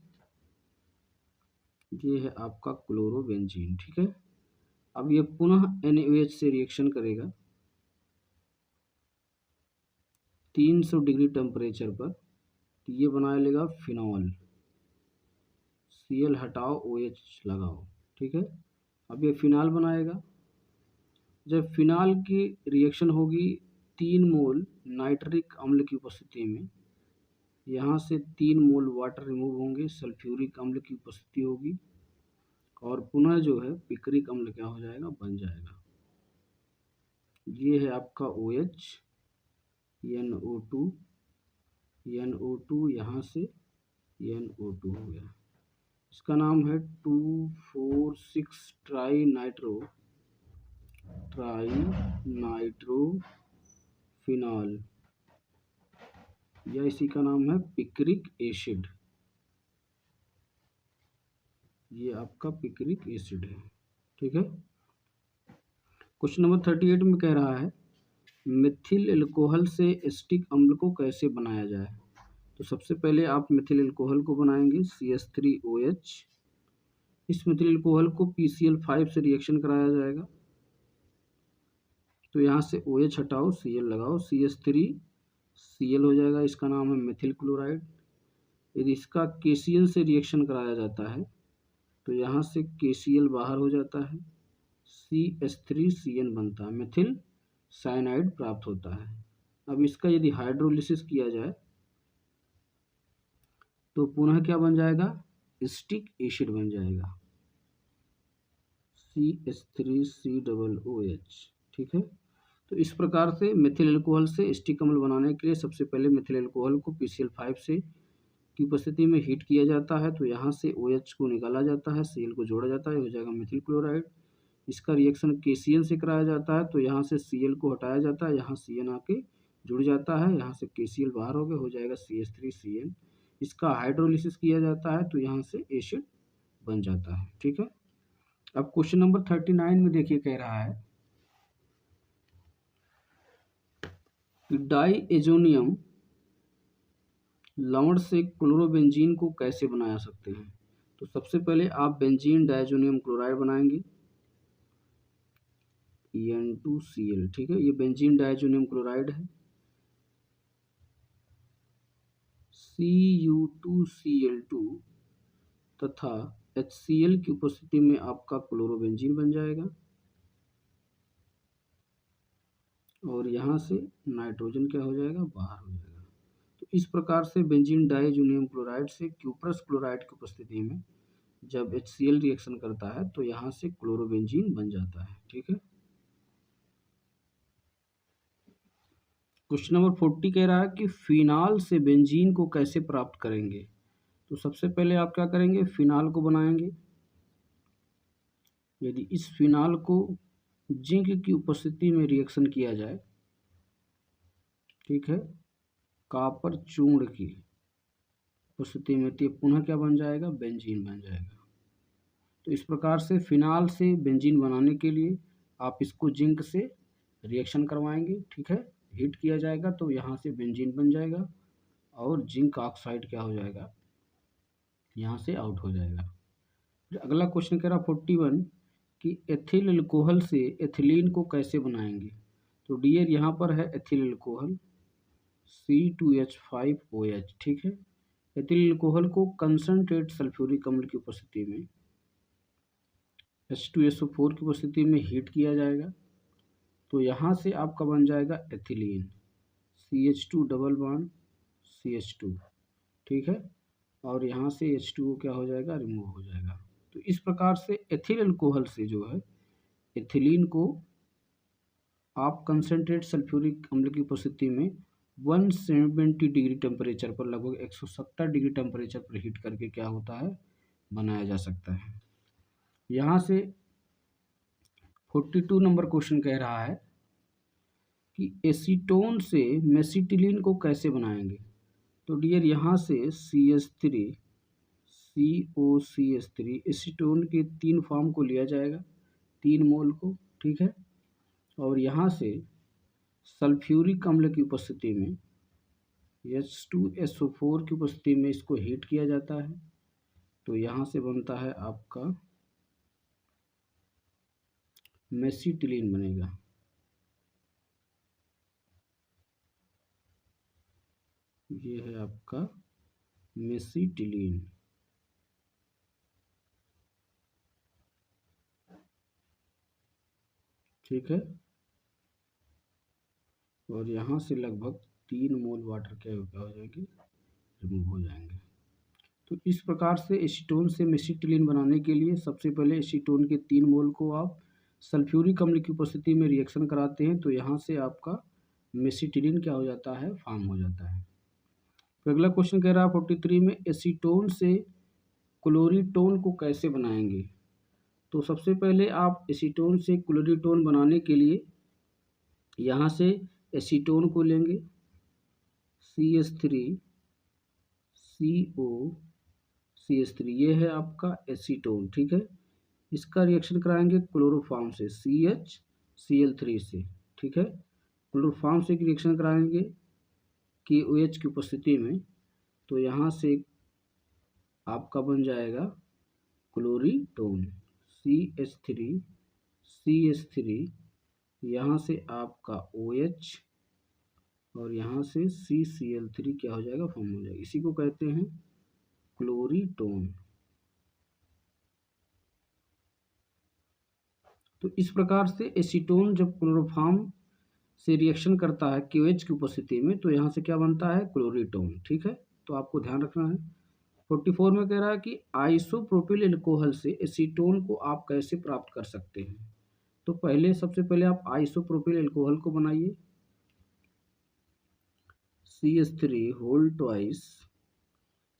ये है आपका क्लोरोबेंजीन। ठीक है, अब ये पुनः NaOH से रिएक्शन करेगा 300 डिग्री टेम्परेचर पर, तो ये बना लेगा फिनॉल। Cl हटाओ, OH लगाओ। ठीक है, अब ये फिनाल बनाएगा। जब फिनाल की रिएक्शन होगी 3 मोल नाइट्रिक अम्ल की उपस्थिति में, यहाँ से 3 मोल वाटर रिमूव होंगे, सल्फ्यूरिक अम्ल की उपस्थिति होगी, और पुनः जो है पिक्रिक अम्ल क्या हो जाएगा, बन जाएगा। ये है आपका OH, NO2, NO2, यहाँ से NO2 हो गया। इसका नाम है 2,4,6 ट्राई नाइट्रो फिनॉल, या इसी का नाम है पिक्रिक एसिड। ये आपका पिक्रिक एसिड है। ठीक है, क्वेश्चन नंबर 38 में कह रहा है मिथिल एल्कोहल से एसिटिक अम्ल को कैसे बनाया जाए। तो सबसे पहले आप मिथिल एल्कोहल को बनाएंगे CH3OH। इस मिथिल एल्कोहल को PCl5 से रिएक्शन कराया जाएगा। तो यहाँ से OH हटाओ, Cl लगाओ, CH3Cl हो जाएगा। इसका नाम है मिथिल क्लोराइड। यदि इसका KCl से रिएक्शन कराया जाता है तो यहाँ से KCl बाहर हो जाता है, CH3Cn बनता है, मिथिल साइनाइड प्राप्त होता है। अब इसका यदि हाइड्रोलिसिस किया जाए तो पुनः क्या बन जाएगा, एसिटिक एसिड बन जाएगा, CH3COOH। ठीक है, तो इस प्रकार से मिथिल एल्कोहल से एसिटिक अम्ल बनाने के लिए सबसे पहले मिथिल एल्कोहल को PCl5 से की उपस्थिति में हीट किया जाता है। तो यहाँ से OH को निकाला जाता है, Cl को जोड़ा जाता है, हो जाएगा मिथिल क्लोराइड। इसका रिएक्शन KCl से कराया जाता है। तो यहाँ से Cl को हटाया जाता है, यहाँ CN आके जुड़ जाता है, यहाँ से KCl बाहर हो गया, हो जाएगा CH3Cn। इसका हाइड्रोलिसिस किया जाता है तो यहाँ से एसिड बन जाता है। ठीक है, अब क्वेश्चन नंबर 39 में देखिए कह रहा है डाई एजोनियम लवण से क्लोरोबेंजीन को कैसे बना सकते हैं। तो सबसे पहले आप बेंजीन डाइजोनियम क्लोराइड बनाएंगे, N2Cl। ठीक है, ये बेंजीन डाइजोनियम क्लोराइड है। Cu2Cl2 तथा HCl की उपस्थिति में आपका क्लोरोबेंजीन बन जाएगा, और यहाँ से नाइट्रोजन क्या हो जाएगा, बाहर हो जाएगा। तो इस प्रकार से बेंजीन डाइजोनियम क्लोराइड से क्यूप्रस क्लोराइड की उपस्थिति में जब HCl रिएक्शन करता है तो यहाँ से क्लोरोबेंजीन बन जाता है। ठीक है, क्वेश्चन नंबर 40 कह रहा है कि फिनाल से बेंजीन को कैसे प्राप्त करेंगे। तो सबसे पहले आप क्या करेंगे, फिनाल को बनाएंगे। यदि इस फिनाल को जिंक की उपस्थिति में रिएक्शन किया जाए, ठीक है, कॉपर चूर्ण की उपस्थिति में, तो पुनः क्या बन जाएगा, बेंजीन बन जाएगा। तो इस प्रकार से फिनाल से बेंजीन बनाने के लिए आप इसको जिंक से रिएक्शन करवाएंगे। ठीक है, हीट किया जाएगा तो यहाँ से बेंजीन बन जाएगा, और जिंक ऑक्साइड क्या हो जाएगा, यहाँ से आउट हो जाएगा। फिर अगला क्वेश्चन कह रहा 41 कि एथिल अल्कोहल से एथिलीन को कैसे बनाएंगे। तो डियर यहाँ पर है एथिल अल्कोहल C2H5OH। ठीक है, एथिल अल्कोहल को कंसंट्रेट सल्फ्यूरिक अम्ल की उपस्थिति में H2SO4 की उपस्थिति में हीट किया जाएगा। तो यहाँ से आपका बन जाएगा ethylene, CH2 double bond CH2। ठीक है, और यहाँ से H2O क्या हो जाएगा, रिमूव हो जाएगा। तो इस प्रकार से एथिल अल्कोहल से जो है एथिलीन को आप कंसंट्रेट सल्फ्यूरिक अम्ल की उपस्थिति में 170 डिग्री टेम्परेचर पर, लगभग 170 डिग्री टेम्परेचर पर हीट करके क्या होता है, बनाया जा सकता है। यहाँ से 42 नंबर क्वेश्चन कह रहा है कि एसीटोन से मेसिटिलीन को कैसे बनाएंगे। तो डियर यहाँ से CH3 COCH3 एसीटोन के 3 फॉर्म को लिया जाएगा, 3 मोल को, ठीक है। और यहाँ से सल्फ्यूरिक अम्ल की उपस्थिति में H2SO4 की उपस्थिति में इसको हीट किया जाता है। तो यहाँ से बनता है आपका मेसिटिलीन बनेगा। ये है आपका मेसिटिलीन, ठीक है। और यहाँ से लगभग 3 मोल वाटर क्या हो जाएगी, रिमूव हो जाएंगे। तो इस प्रकार से एसीटोन से मेसिटिलीन बनाने के लिए सबसे पहले एसीटोन के 3 मोल को आप सल्फ्यूरिक अम्ल की उपस्थिति में रिएक्शन कराते हैं। तो यहाँ से आपका मेसिटिलीन क्या हो जाता है, फॉर्म हो जाता है। तो अगला क्वेश्चन कह रहा है 43 में एसीटोन से क्लोरीटोन को कैसे बनाएंगे। तो सबसे पहले आप एसीटोन से क्लोरीटोन बनाने के लिए यहाँ से एसीटोन को लेंगे, CH3 COCH3, ये है आपका एसीटोन, ठीक है। इसका रिएक्शन कराएंगे क्लोरोफॉर्म से CHCl3 से, ठीक है। क्लोरोफॉर्म से रिएक्शन कराएंगे KOH की उपस्थिति में। तो यहाँ से आपका बन जाएगा क्लोरीटोन CH3 यहाँ से आपका OH और यहाँ से CCl3 क्या हो जाएगा, फॉर्म हो जाएगा। इसी को कहते हैं क्लोरीटोन। तो इस प्रकार से एसीटोन जब क्लोरोफॉर्म से रिएक्शन करता है KOH की उपस्थिति में, तो यहाँ से क्या बनता है, क्लोरीटोन, ठीक है। तो आपको ध्यान रखना है। 44 में कह रहा है कि आइसोप्रोपिल एल्कोहल से एसीटोन को आप कैसे प्राप्त कर सकते हैं। तो सबसे पहले आप आइसोप्रोपिल एल्कोहल को बनाइए, CH3 होल ट्वाइस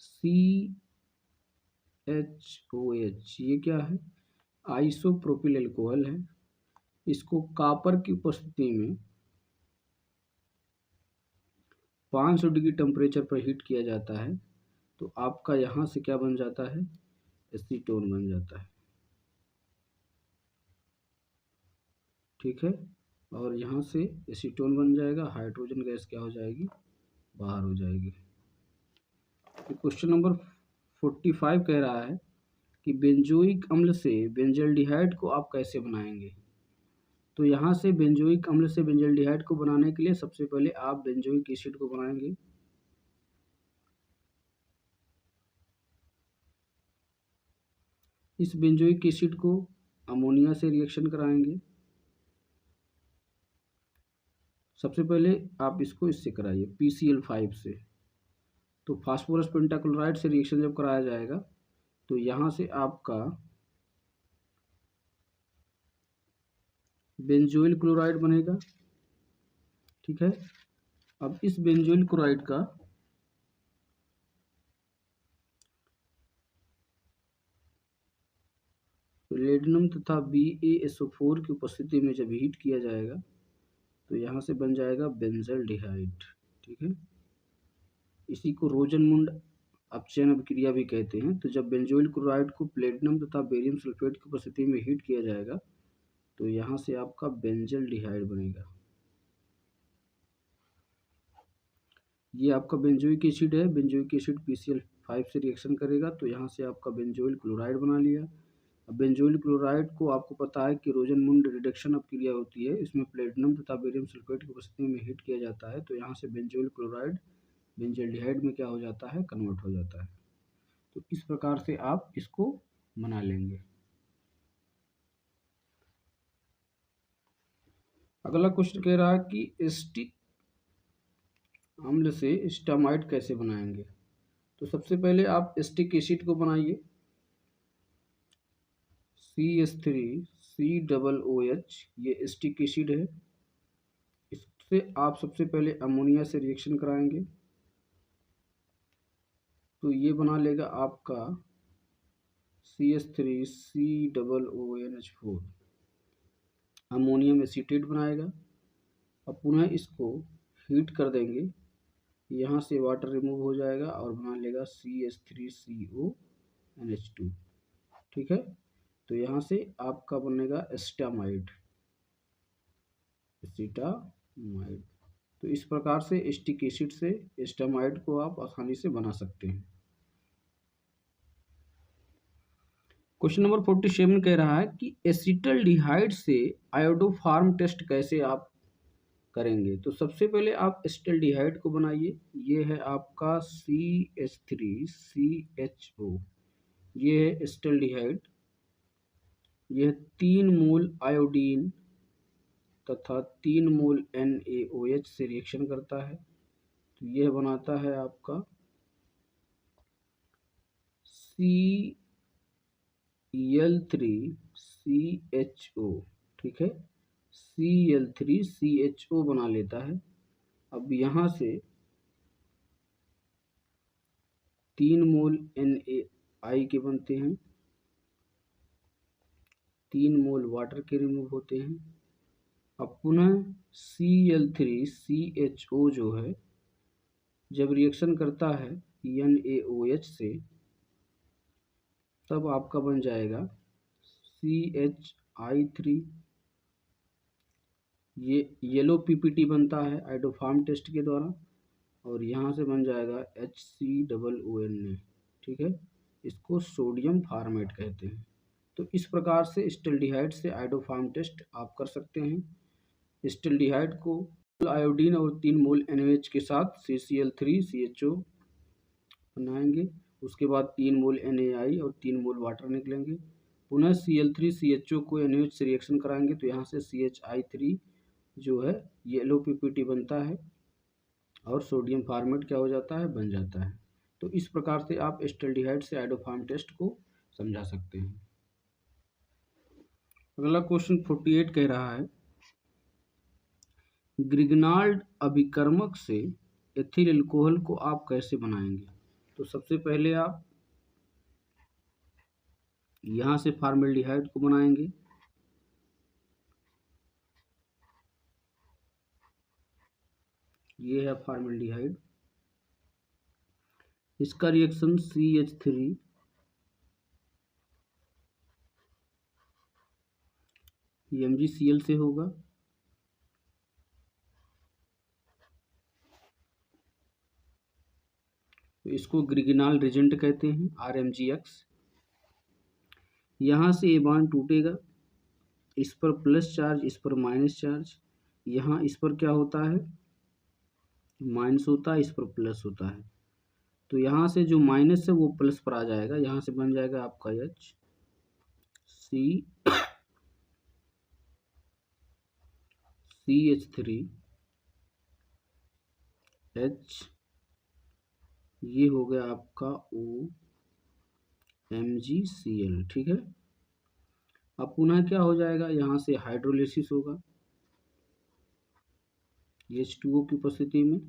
CHOH, ये क्या है, आइसोप्रोपिल एल्कोहल है। इसको कॉपर की उपस्थिति में 500 डिग्री टेम्परेचर पर हीट किया जाता है। तो आपका यहाँ से क्या बन जाता है, एसीटोन बन जाता है, ठीक है। और यहाँ से एसीटोन बन जाएगा, हाइड्रोजन गैस क्या हो जाएगी, बाहर हो जाएगी। क्वेश्चन नंबर 45 कह रहा है कि बेंजोइक अम्ल से बेंजल्डिहाइड को आप कैसे बनाएंगे। तो यहाँ से बेंजोइक अम्ल से बेंजल्डिहाइड को बनाने के लिए सबसे पहले आप बेंजोइक एसिड को बनाएंगे। इस बेंजोइक एसिड को अमोनिया से रिएक्शन कराएंगे। सबसे पहले आप इससे कराइए PCl5 से। तो फास्फोरस पेंटाक्लोराइड से रिएक्शन जब कराया जाएगा तो यहाँ से आपका बेंजोइल क्लोराइड बनेगा, ठीक है। अब इस बेंजोइल क्लोराइड का प्लेटिनम तथा BaSO4 की उपस्थिति में जब हीट किया जाएगा तो यहाँ से बन जाएगा बेंजल्डिहाइड, ठीक है। इसी को रोजनमुंड अपचयन अभिक्रिया भी कहते हैं। तो जब बेंजोइल क्लोराइड को प्लेटिनम तथा बेरियम सल्फेट की उपस्थिति में हीट किया जाएगा तो यहाँ से आपका बेंजल्डिहाइड बनेगा। ये आपका बेंजोइक एसिड है। बेंजोइक एसिड PCl5 से रिएक्शन करेगा तो यहाँ से आपका बेंजोइल क्लोराइड बना लिया। अब बेंजोइल क्लोराइड को आपको पता है कि रोजनमुंड रिडक्शन अपक्रिया होती है, इसमें प्लेटिनम तथा बेरियम सल्फेट की उपस्थिति में हीट किया जाता है। तो यहाँ से बेंजोइल क्लोराइड बेंजल्डिहाइड में क्या हो जाता है, कन्वर्ट हो जाता है। तो इस प्रकार से आप इसको बना लेंगे। अगला क्वेश्चन कह रहा है कि एसिटिक अम्ल से स्टामाइड कैसे बनाएंगे। तो सबसे पहले आप एसिटिक एसिड को बनाइए, CH3COOH, ये एसिटिक एसिड है। इससे आप सबसे पहले अमोनिया से रिएक्शन कराएंगे तो ये बना लेगा आपका CH3COONH4। अमोनियम एसीटेट बनाएगा। अब पुनः इसको हीट कर देंगे, यहाँ से वाटर रिमूव हो जाएगा और बना लेगा CH3CO NH2। ठीक है, तो यहाँ से आपका बनेगा एस्टामाइड। तो इस प्रकार से एस्टिक एसिड से एस्टामाइड को आप आसानी से बना सकते हैं। क्वेश्चन नंबर 47 कह रहा है कि एसिटल्डिहाइड से आयोडोफार्म टेस्ट कैसे आप करेंगे। तो सबसे पहले आप एसिटल्डिहाइड को बनाइए। ये है आपका CH3CHO, ये है एसिटल्डिहाइड। यह 3 मोल आयोडीन तथा 3 मोल NaOH से रिएक्शन करता है। तो यह बनाता है आपका Cl3CHO। ठीक है, Cl3CHO बना लेता है। अब यहाँ से 3 मोल NaI के बनते हैं, 3 मोल वाटर के रिमूव होते हैं। अब पुनः Cl3CHO जो है जब रिएक्शन करता है NaOH से, तब आपका बन जाएगा CHI3। ये येलो PPT बनता है आयोडोफार्म टेस्ट के द्वारा, और यहाँ से बन जाएगा HCOONA। ठीक है, इसको सोडियम फार्मेट कहते हैं। तो इस प्रकार से एसिटल्डिहाइड से आयोडोफार्म टेस्ट आप कर सकते हैं। एसिटल्डिहाइड को आयोडीन और 3 मोल NaOH के साथ CCl3CHO बनाएंगे। उसके बाद 3 मोल NaI और 3 मोल वाटर निकलेंगे। पुनः Cl3CHO को NaOH से रिएक्शन कराएंगे, तो यहाँ से CHI3 जो है येलो PPT बनता है और सोडियम फार्मेट क्या हो जाता है, बन जाता है। तो इस प्रकार से आप एसिटल्डिहाइड से आयोडोफार्म टेस्ट को समझा सकते हैं। अगला क्वेश्चन 48 कह रहा है ग्रिग्नाल्ड अभिकर्मक से एथिल एल्कोहल को आप कैसे बनाएंगे। तो सबसे पहले आप यहाँ से फॉर्मेल्डिहाइड को बनाएंगे। ये है फॉर्मेल्डिहाइड, इसका रिएक्शन CH3 MgCl से होगा। तो इसको ग्रिग्नाल रिजेंट कहते हैं, RMGX। यहाँ से ये बॉन्ड टूटेगा, इस पर प्लस चार्ज, इस पर माइनस चार्ज। यहाँ इस पर क्या होता है, माइनस होता है, इस पर प्लस होता है। तो यहाँ से जो माइनस है वो प्लस पर आ जाएगा, यहाँ से बन जाएगा आपका CH3H, ये हो गया आपका OMgCl। ठीक है, अब पुनः क्या हो जाएगा, यहाँ से हाइड्रोलिसिस होगा H2O की उपस्थिति में।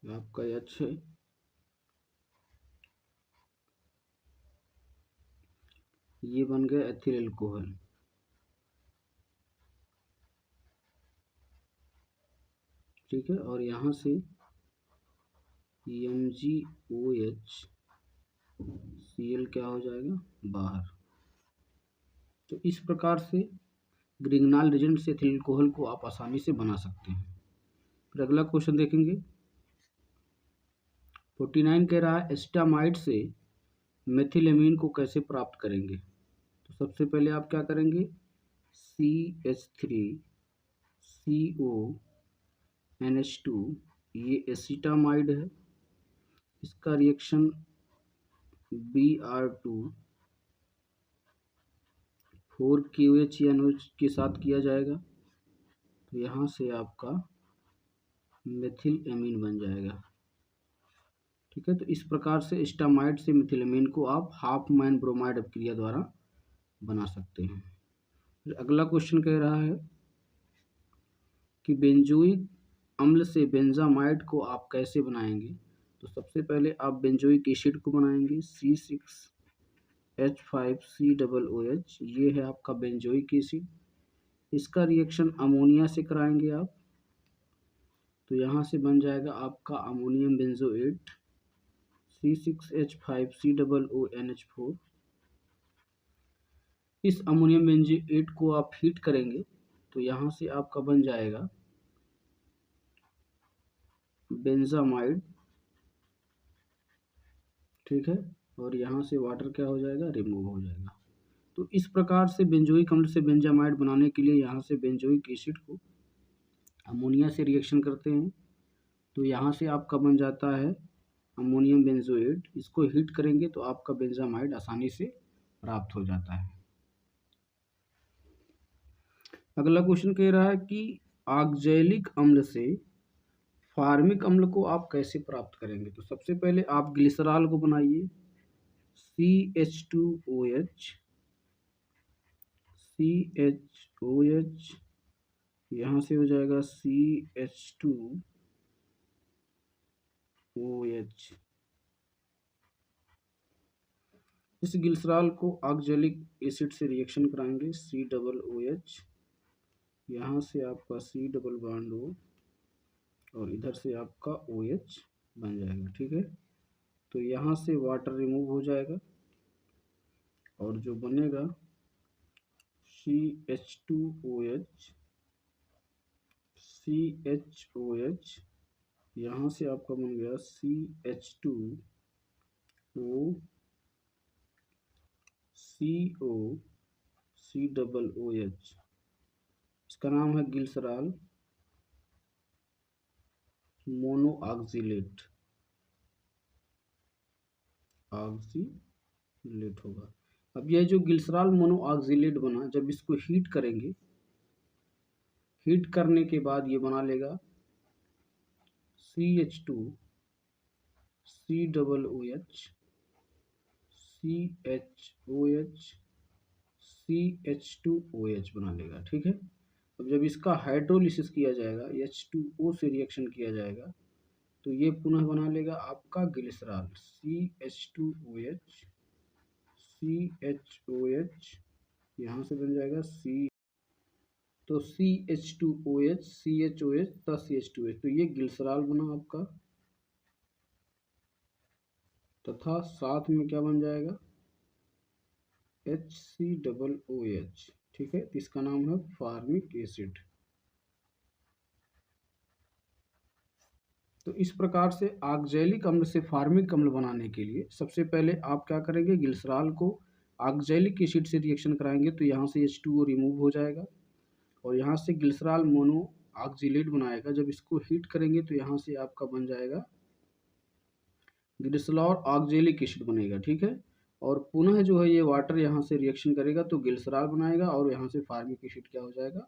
आपका H है, ये बन गया एथिल एल्कोहल। ठीक है, और यहाँ से MgOHCl क्या हो जाएगा, बाहर। तो इस प्रकार से ग्रिग्नाल रिजेंट से एथिल एल्कोहल को आप आसानी से बना सकते हैं। फिर अगला क्वेश्चन देखेंगे 49 कह रहा है एस्टामाइड से मेथिलेमीन को कैसे प्राप्त करेंगे। तो सबसे पहले आप क्या करेंगे, CH3CONH2, ये एसिटामाइड है, इसका रिएक्शन Br2 4KOH या NOH के साथ किया जाएगा। तो यहाँ से आपका मेथिल एमीन बन जाएगा। ठीक है, तो इस प्रकार से एस्टामाइड से मेथिलेमीन को आप हाफ मैन ब्रोमाइड अपक्रिया द्वारा बना सकते हैं। फिर अगला क्वेश्चन कह रहा है कि बेंजोइक अम्ल से बेंजामाइड को आप कैसे बनाएंगे। तो सबसे पहले आप बेंजोइक एसिड को बनाएंगे C6H5COOH, ये है आपका बेंजोइक एसिड। इसका रिएक्शन अमोनिया से कराएंगे आप, तो यहाँ से बन जाएगा आपका अमोनियम बेंजोएट C6H5COONH4। इस अमोनियम बेंजोएट को आप हीट करेंगे तो यहाँ से आपका बन जाएगा बेंजामाइड, ठीक है, और यहाँ से वाटर क्या हो जाएगा, रिमूव हो जाएगा। तो इस प्रकार से बेंजोइक अम्ल से बेंजामाइड बनाने के लिए यहाँ से बेंजोइक एसिड को अमोनिया से रिएक्शन करते हैं, तो यहाँ से आपका बन जाता है अमोनियम बेंजोएट। इसको हीट करेंगे तो आपका बेंजामाइड आसानी से प्राप्त हो जाता है। अगला क्वेश्चन कह रहा है कि ऑक्जेलिक अम्ल से फार्मिक अम्ल को आप कैसे प्राप्त करेंगे। तो सबसे पहले आप ग्लिसरॉल को बनाइए CH2OH, यहाँ से हो जाएगा CH2OH। इस ग्लिसरॉल को ऑक्जेलिक एसिड से रिएक्शन कराएंगे COOH, यहाँ से आपका C डबल बॉन्ड O और इधर से आपका OH बन जाएगा, ठीक है। तो यहाँ से वाटर रिमूव हो जाएगा और जो बनेगा CH2OH, यहाँ से आपका बन गया CH2OCOOH। इसका नाम है ग्लिसरॉल मोनोऑक्सिलेट, ऑक्सिलेट होगा। अब यह जो ग्लिसरॉल मोनोऑक्सिलेट बना, जब इसको हीट करेंगे, हीट करने के बाद ये बना लेगा CH2COOH, CH2OH बना लेगा, ठीक है। अब जब इसका हाइड्रोलिसिस किया जाएगा, H2O से रिएक्शन किया जाएगा, तो ये पुनः बना लेगा आपका ग्लिसरॉल CH2OH, यहाँ से बन जाएगा तो CH2OH, CHOH प्लस CH2H, तो ये ग्लिसरॉल बना आपका, तथा साथ में क्या बन जाएगा HCOOH, ठीक है। तो इसका नाम है फार्मिक एसिड। तो इस प्रकार से ऑक्जेलिक अम्ल से फार्मिक अम्ल बनाने के लिए सबसे पहले आप क्या करेंगे, ग्लिसरॉल को ऑक्जेलिक एसिड से रिएक्शन कराएंगे तो यहाँ से H2O रिमूव हो जाएगा और यहाँ से ग्लिसरॉल मोनो ऑक्जिलेट बनाएगा। जब इसको हीट करेंगे तो यहाँ से आपका बन जाएगा ग्लिसरॉल ऑक्जेलिक एसिड बनेगा, ठीक है। और पुनः जो है ये वाटर यहाँ से रिएक्शन करेगा तो ग्लिसरॉल बनाएगा और यहाँ से फार्मिक एसिड क्या हो जाएगा,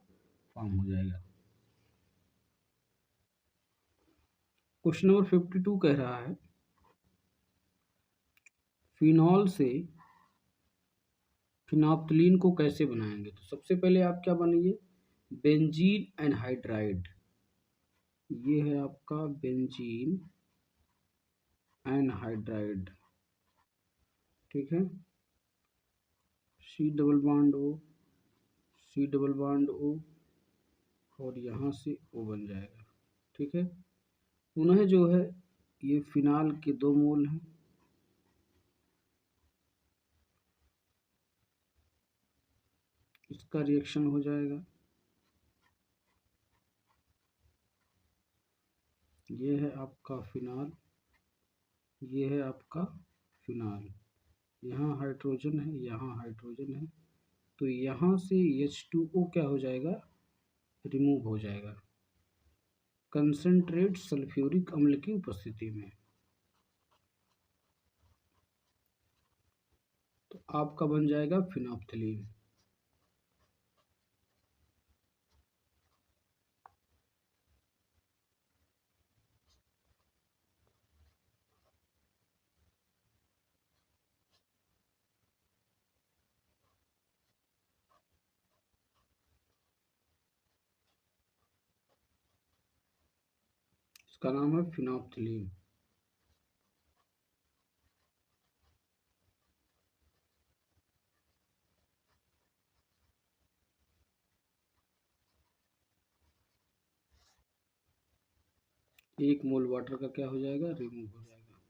फॉर्म हो जाएगा। क्वेश्चन नंबर 52 कह रहा है फिनॉल से फिनोप्थिलीन को कैसे बनाएंगे। तो सबसे पहले आप क्या बनाइए, बेंजीन एनहाइड्राइड, ये है आपका बेंजीन एनहाइड्राइड, ठीक है। C double bond O, C double bond O और यहाँ से O बन जाएगा, ठीक है। पुनः जो है ये फिनाल के 2 मोल हैं, इसका रिएक्शन हो जाएगा, ये है आपका फिनाल, ये है आपका फिनाल, यहाँ हाइड्रोजन है, यहाँ हाइड्रोजन है, तो यहाँ से H2O क्या हो जाएगा, रिमूव हो जाएगा कंसंट्रेट सल्फ्यूरिक अम्ल की उपस्थिति में। तो आपका बन जाएगा फिनोप्थिलीन। इसका नाम है फिनोप्थिलीन। 1 मोल वाटर का क्या हो जाएगा, रिमूव हो जाएगा।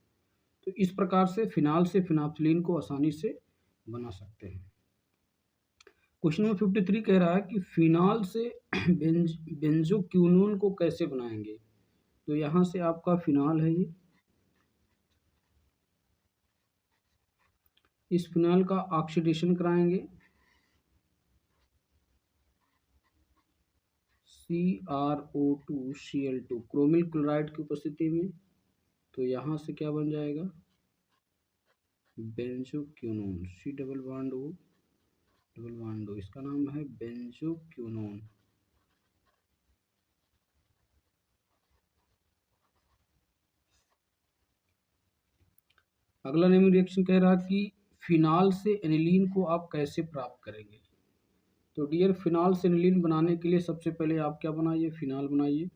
तो इस प्रकार से फिनाल से फिनाप्थलीन को आसानी से बना सकते हैं। क्वेश्चन नंबर 53 कह रहा है कि फिनाल से बेंजोक्विनोन को कैसे बनाएंगे। तो यहाँ से आपका फिनाल है ये, इस फिनाल का ऑक्सीडेशन कराएंगे CrO2Cl2 क्रोमिल क्लोराइड की उपस्थिति में। तो यहाँ से क्या बन जाएगा, benzoquinone, C double bond O double bond O, इसका नाम है बेंजोक्विनोन। अगला नेमिंग रिएक्शन कह रहा कि फिनाल से एनिलीन को आप कैसे प्राप्त करेंगे। तो डियर, फिनाल से एनिलीन बनाने के लिए सबसे पहले आप क्या बनाइए, फिनाल बनाइए।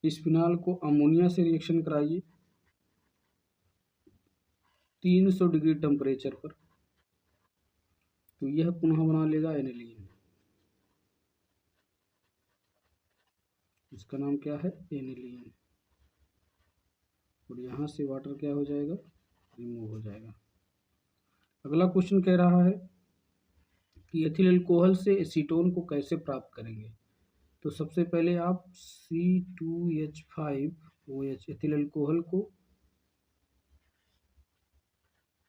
इस फिनाल को अमोनिया से रिएक्शन कराइए 300 डिग्री टेम्परेचर पर। तो यह पुनः बना लेगा एनिलीन, इसका नाम क्या है, एनिलीन। और यहाँ से वाटर क्या हो जाएगा, रिमूव हो जाएगा। अगला क्वेश्चन कह रहा है कि एथिल अल्कोहल से एसीटोन को कैसे प्राप्त करेंगे। तो सबसे पहले आप C2H5OH एथिल अल्कोहल को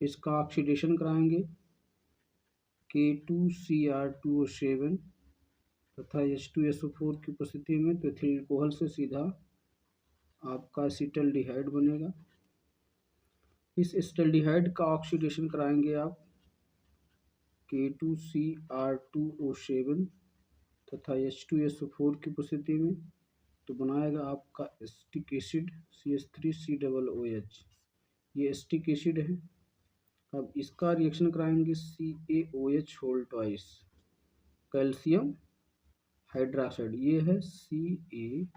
इसका ऑक्सीडेशन कराएंगे K2Cr2O7 तथा H2SO4 की उपस्थिति में। तो एथिल अल्कोहल से सीधा आपका एसिटल्डिहाइड बनेगा। इस एसिटल्डिहाइड का ऑक्सीडेशन कराएंगे आप K2Cr2O7 तथा H2SO4 की उपस्थिति में। तो बनाएगा आपका एसिटिक एसिड CH3COOH, ये एसिटिक एसिड है। अब इसका रिएक्शन कराएंगे CaOH whole twice calcium hydroxide, ये है CaOH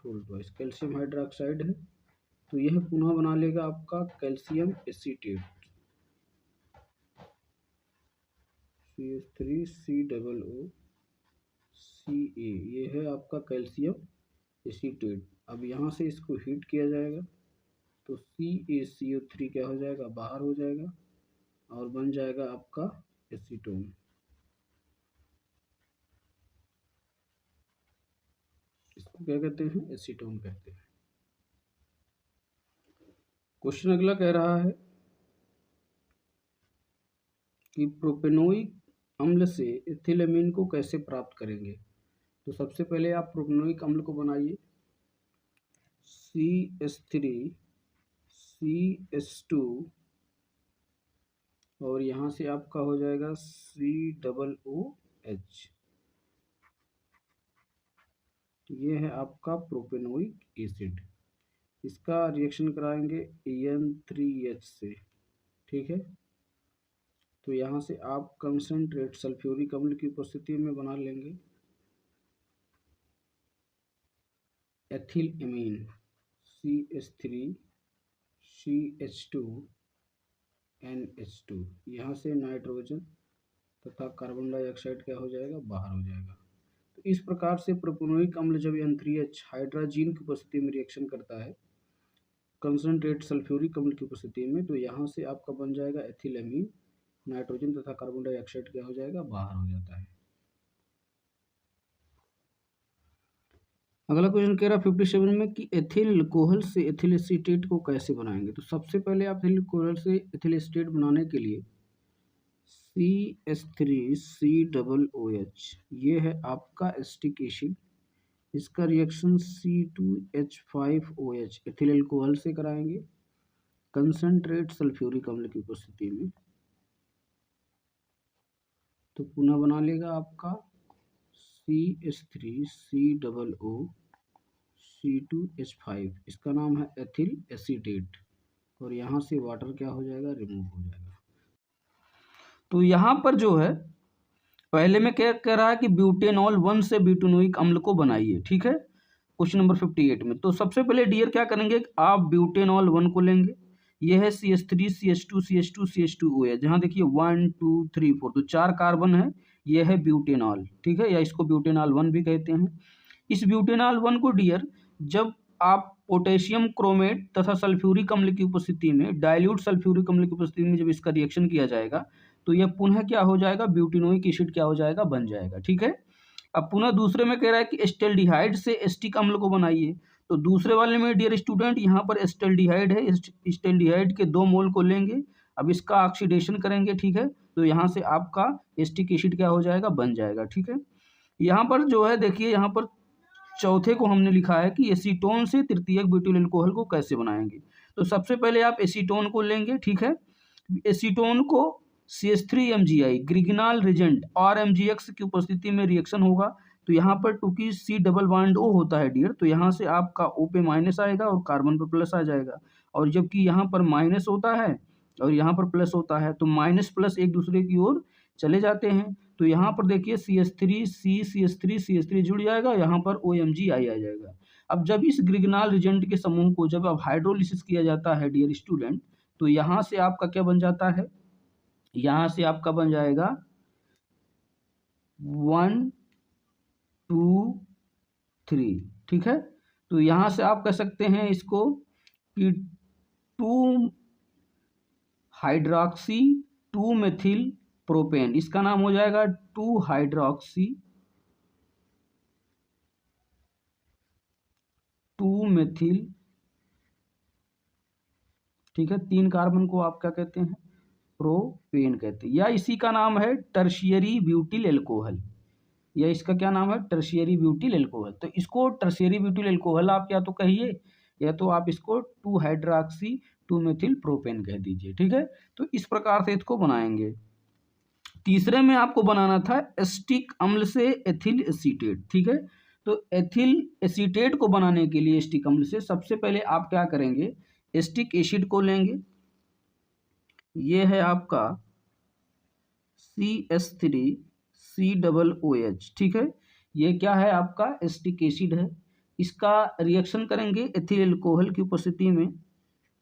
whole twice calcium hydroxide है। तो यह पुनः बना लेगा आपका कैल्शियम एसीटेट CH3COOCA, ये है आपका कैल्शियम एसीटेट। अब यहाँ से इसको हीट किया जाएगा तो CaCO3 क्या हो जाएगा, बाहर हो जाएगा और बन जाएगा आपका एसीटोन। इसको क्या कहते हैं, एसीटोन कहते हैं। क्वेश्चन अगला कह रहा है कि प्रोपेनोइक अम्ल से एथिलेमीन को कैसे प्राप्त करेंगे। तो सबसे पहले आप प्रोपेनोइक अम्ल को बनाइए CH3CH2 और यहाँ से आपका हो जाएगा COOH, ये है आपका प्रोपेनोइक एसिड। इसका रिएक्शन कराएंगे N3H से, ठीक है। तो यहाँ से आप कंसंट्रेट सल्फ्यूरिक अम्ल की उपस्थिति में बना लेंगे एथिलएमीन CH3CH2NH2, यहाँ से नाइट्रोजन तथा कार्बन डाइऑक्साइड क्या हो जाएगा, बाहर हो जाएगा। तो इस प्रकार से प्रोपेनोइक अम्ल जब N3H हाइड्रोजन की उपस्थिति में रिएक्शन करता है कंसंट्रेट सल्फ्यूरिक अम्ल की उपस्थिति में, तो यहाँ से आपका बन जाएगा एथिलएमीन, नाइट्रोजन तथा कार्बन डाइऑक्साइड क्या हो जाएगा, बाहर हो जाता है। अगला क्वेश्चन कह रहा है 57 में कि एथिल अल्कोहल से एथिल एसीटेट को कैसे बनाएंगे। तो सबसे पहले आप एथिल अल्कोहल से एथिल एसीटेट बनाने के लिए CH3COOH, ये है आपका एसिटिक एसिड, इसका रिएक्शन C2H5OH एथिल अल्कोहल से कराएंगे कंसंट्रेट सल्फ्यूरिक अम्ल की उपस्थिति में। तो पुनः बना लेगा आपका CH3COOC2H5, इसका नाम है एथिल एसीटेट और यहाँ से वाटर क्या हो जाएगा, रिमूव हो जाएगा। तो यहाँ पर जो है पहले में क्या कह रहा है कि ब्यूटेनॉल 1 से ब्यूटेनोइक अम्ल को बनाइए, ठीक है, क्वेश्चन नंबर 58 में। तो सबसे पहले डियर क्या करेंगे, आप ब्यूटेनॉल 1 को लेंगे, ये है CH3CH2CH2CH2OH, जहाँ देखिए 1 2 3 4 तो 4 कार्बन है, ये है ब्यूटेनॉल, ठीक है, या इसको ब्यूटेनॉल 1 भी कहते हैं। इस ब्यूटेनॉल 1 को डियर जब आप पोटेशियम क्रोमेट तथा सल्फ्यूरिक अम्ल की उपस्थिति में, डाइल्यूट सल्फ्यूरिक अम्ल की उपस्थिति में जब इसका रिएक्शन किया जाएगा तो यह पुनः क्या हो जाएगा, ब्यूटेनोइक एसिड क्या हो जाएगा, बन जाएगा, ठीक है। अब पुनः दूसरे में कह रहा है कि एस्टेल्डिहाइड से एस्टिक अम्ल को बनाइए। तो दूसरे वाले में डियर स्टूडेंट यहाँ पर एस्टेल्डिहाइड है, एस्टेल्डिहाइड के 2 मोल को लेंगे, अब इसका ऑक्सीडेशन करेंगे, ठीक है, तो यहाँ से आपका एस्टिक एसिड क्या हो जाएगा, बन जाएगा, ठीक है। यहाँ पर जो है देखिए, यहाँ पर चौथे को हमने लिखा है कि एसीटोन से तृतीयक ब्यूटिल अल्कोहल को कैसे बनाएंगे। तो सबसे पहले आप एसीटोन को लेंगे, ठीक है। एसीटोन को CH3MgI ग्रिगनाल रिजेंट और MgX की उपस्थिति में रिएक्शन होगा। तो यहाँ पर चूंकि C डबल बॉन्ड O होता है डियर, तो यहाँ से आपका O पे माइनस आएगा और कार्बन पर प्लस आ जाएगा, और जबकि यहाँ पर माइनस होता है और यहाँ पर प्लस होता है, तो माइनस प्लस एक दूसरे की ओर चले जाते हैं। तो यहाँ पर देखिए CH3 जुड़ जाएगा, यहाँ पर OMgI आ जाएगा। अब जब इस ग्रिगनाल रिजेंट के समूह को जब अब हाइड्रोलिसिस किया जाता है डियर स्टूडेंट, तो यहाँ से आपका क्या बन जाता है, यहाँ से आपका बन जाएगा 1 2 3, ठीक है। तो यहाँ से आप कह सकते हैं इसको कि 2 हाइड्रोक्सी 2 मेथिल प्रोपेन, इसका नाम हो जाएगा 2 हाइड्रोक्सी 2 मेथिल, ठीक है। 3 कार्बन को आप क्या कहते हैं, प्रोपेन कहते हैं, या इसी का नाम है टर्शियरी ब्यूटिल एल्कोहल, या इसका क्या नाम है, टर्शियरी ब्यूटिल एल्कोहल। तो इसको टर्शियरी ब्यूटिल एल्कोहल आप या तो कहिए, या तो आप इसको 2 हाइड्रोक्सी 2 मेथिल प्रोपेन कह दीजिए, ठीक है। तो इस प्रकार से इसको बनाएंगे। तीसरे में आपको बनाना था एस्टिक अम्ल से एथिल एसीटेट, ठीक है। तो एथिल एसीटेट को बनाने के लिए एस्टिक अम्ल से सबसे पहले आप क्या करेंगे, एस्टिक एसिड को लेंगे, ये है आपका CH3COOH, ठीक है। ये क्या है, आपका एस्टिक एसिड है। इसका रिएक्शन करेंगे एथिल एल्कोहल की उपस्थिति में,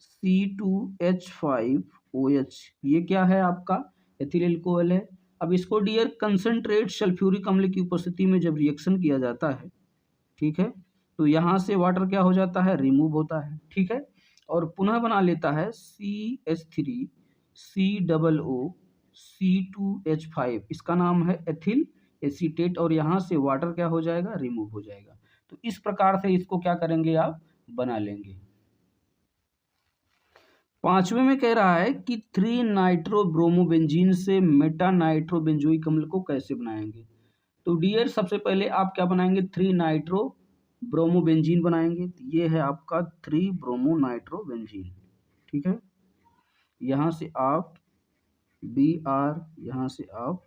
C2H5OH, ये क्या है, आपका एथिल एल्कोहल है। अब इसको डियर कंसंट्रेट सल्फ्यूरिक अम्ल की उपस्थिति में जब रिएक्शन किया जाता है, ठीक है, तो यहाँ से वाटर क्या हो जाता है, रिमूव होता है, ठीक है, और पुनः बना लेता है CH3COOC2H5, इसका नाम है एथिल एसीटेट, और यहाँ से वाटर क्या हो जाएगा, रिमूव हो जाएगा। तो इस प्रकार से इसको क्या करेंगे, आप बना लेंगे। पांचवें में कह रहा है कि 3 नाइट्रोब्रोमोबेंजीन से मेटा नाइट्रोबेंजोइक अम्ल को कैसे बनाएंगे। तो डियर सबसे पहले आप क्या बनाएंगे, 3 नाइट्रोब्रोमोबेंजीन बनाएंगे। ये है आपका 3 ब्रोमो नाइट्रोबेंजीन, ठीक है। यहाँ से आप Br, यहाँ से आप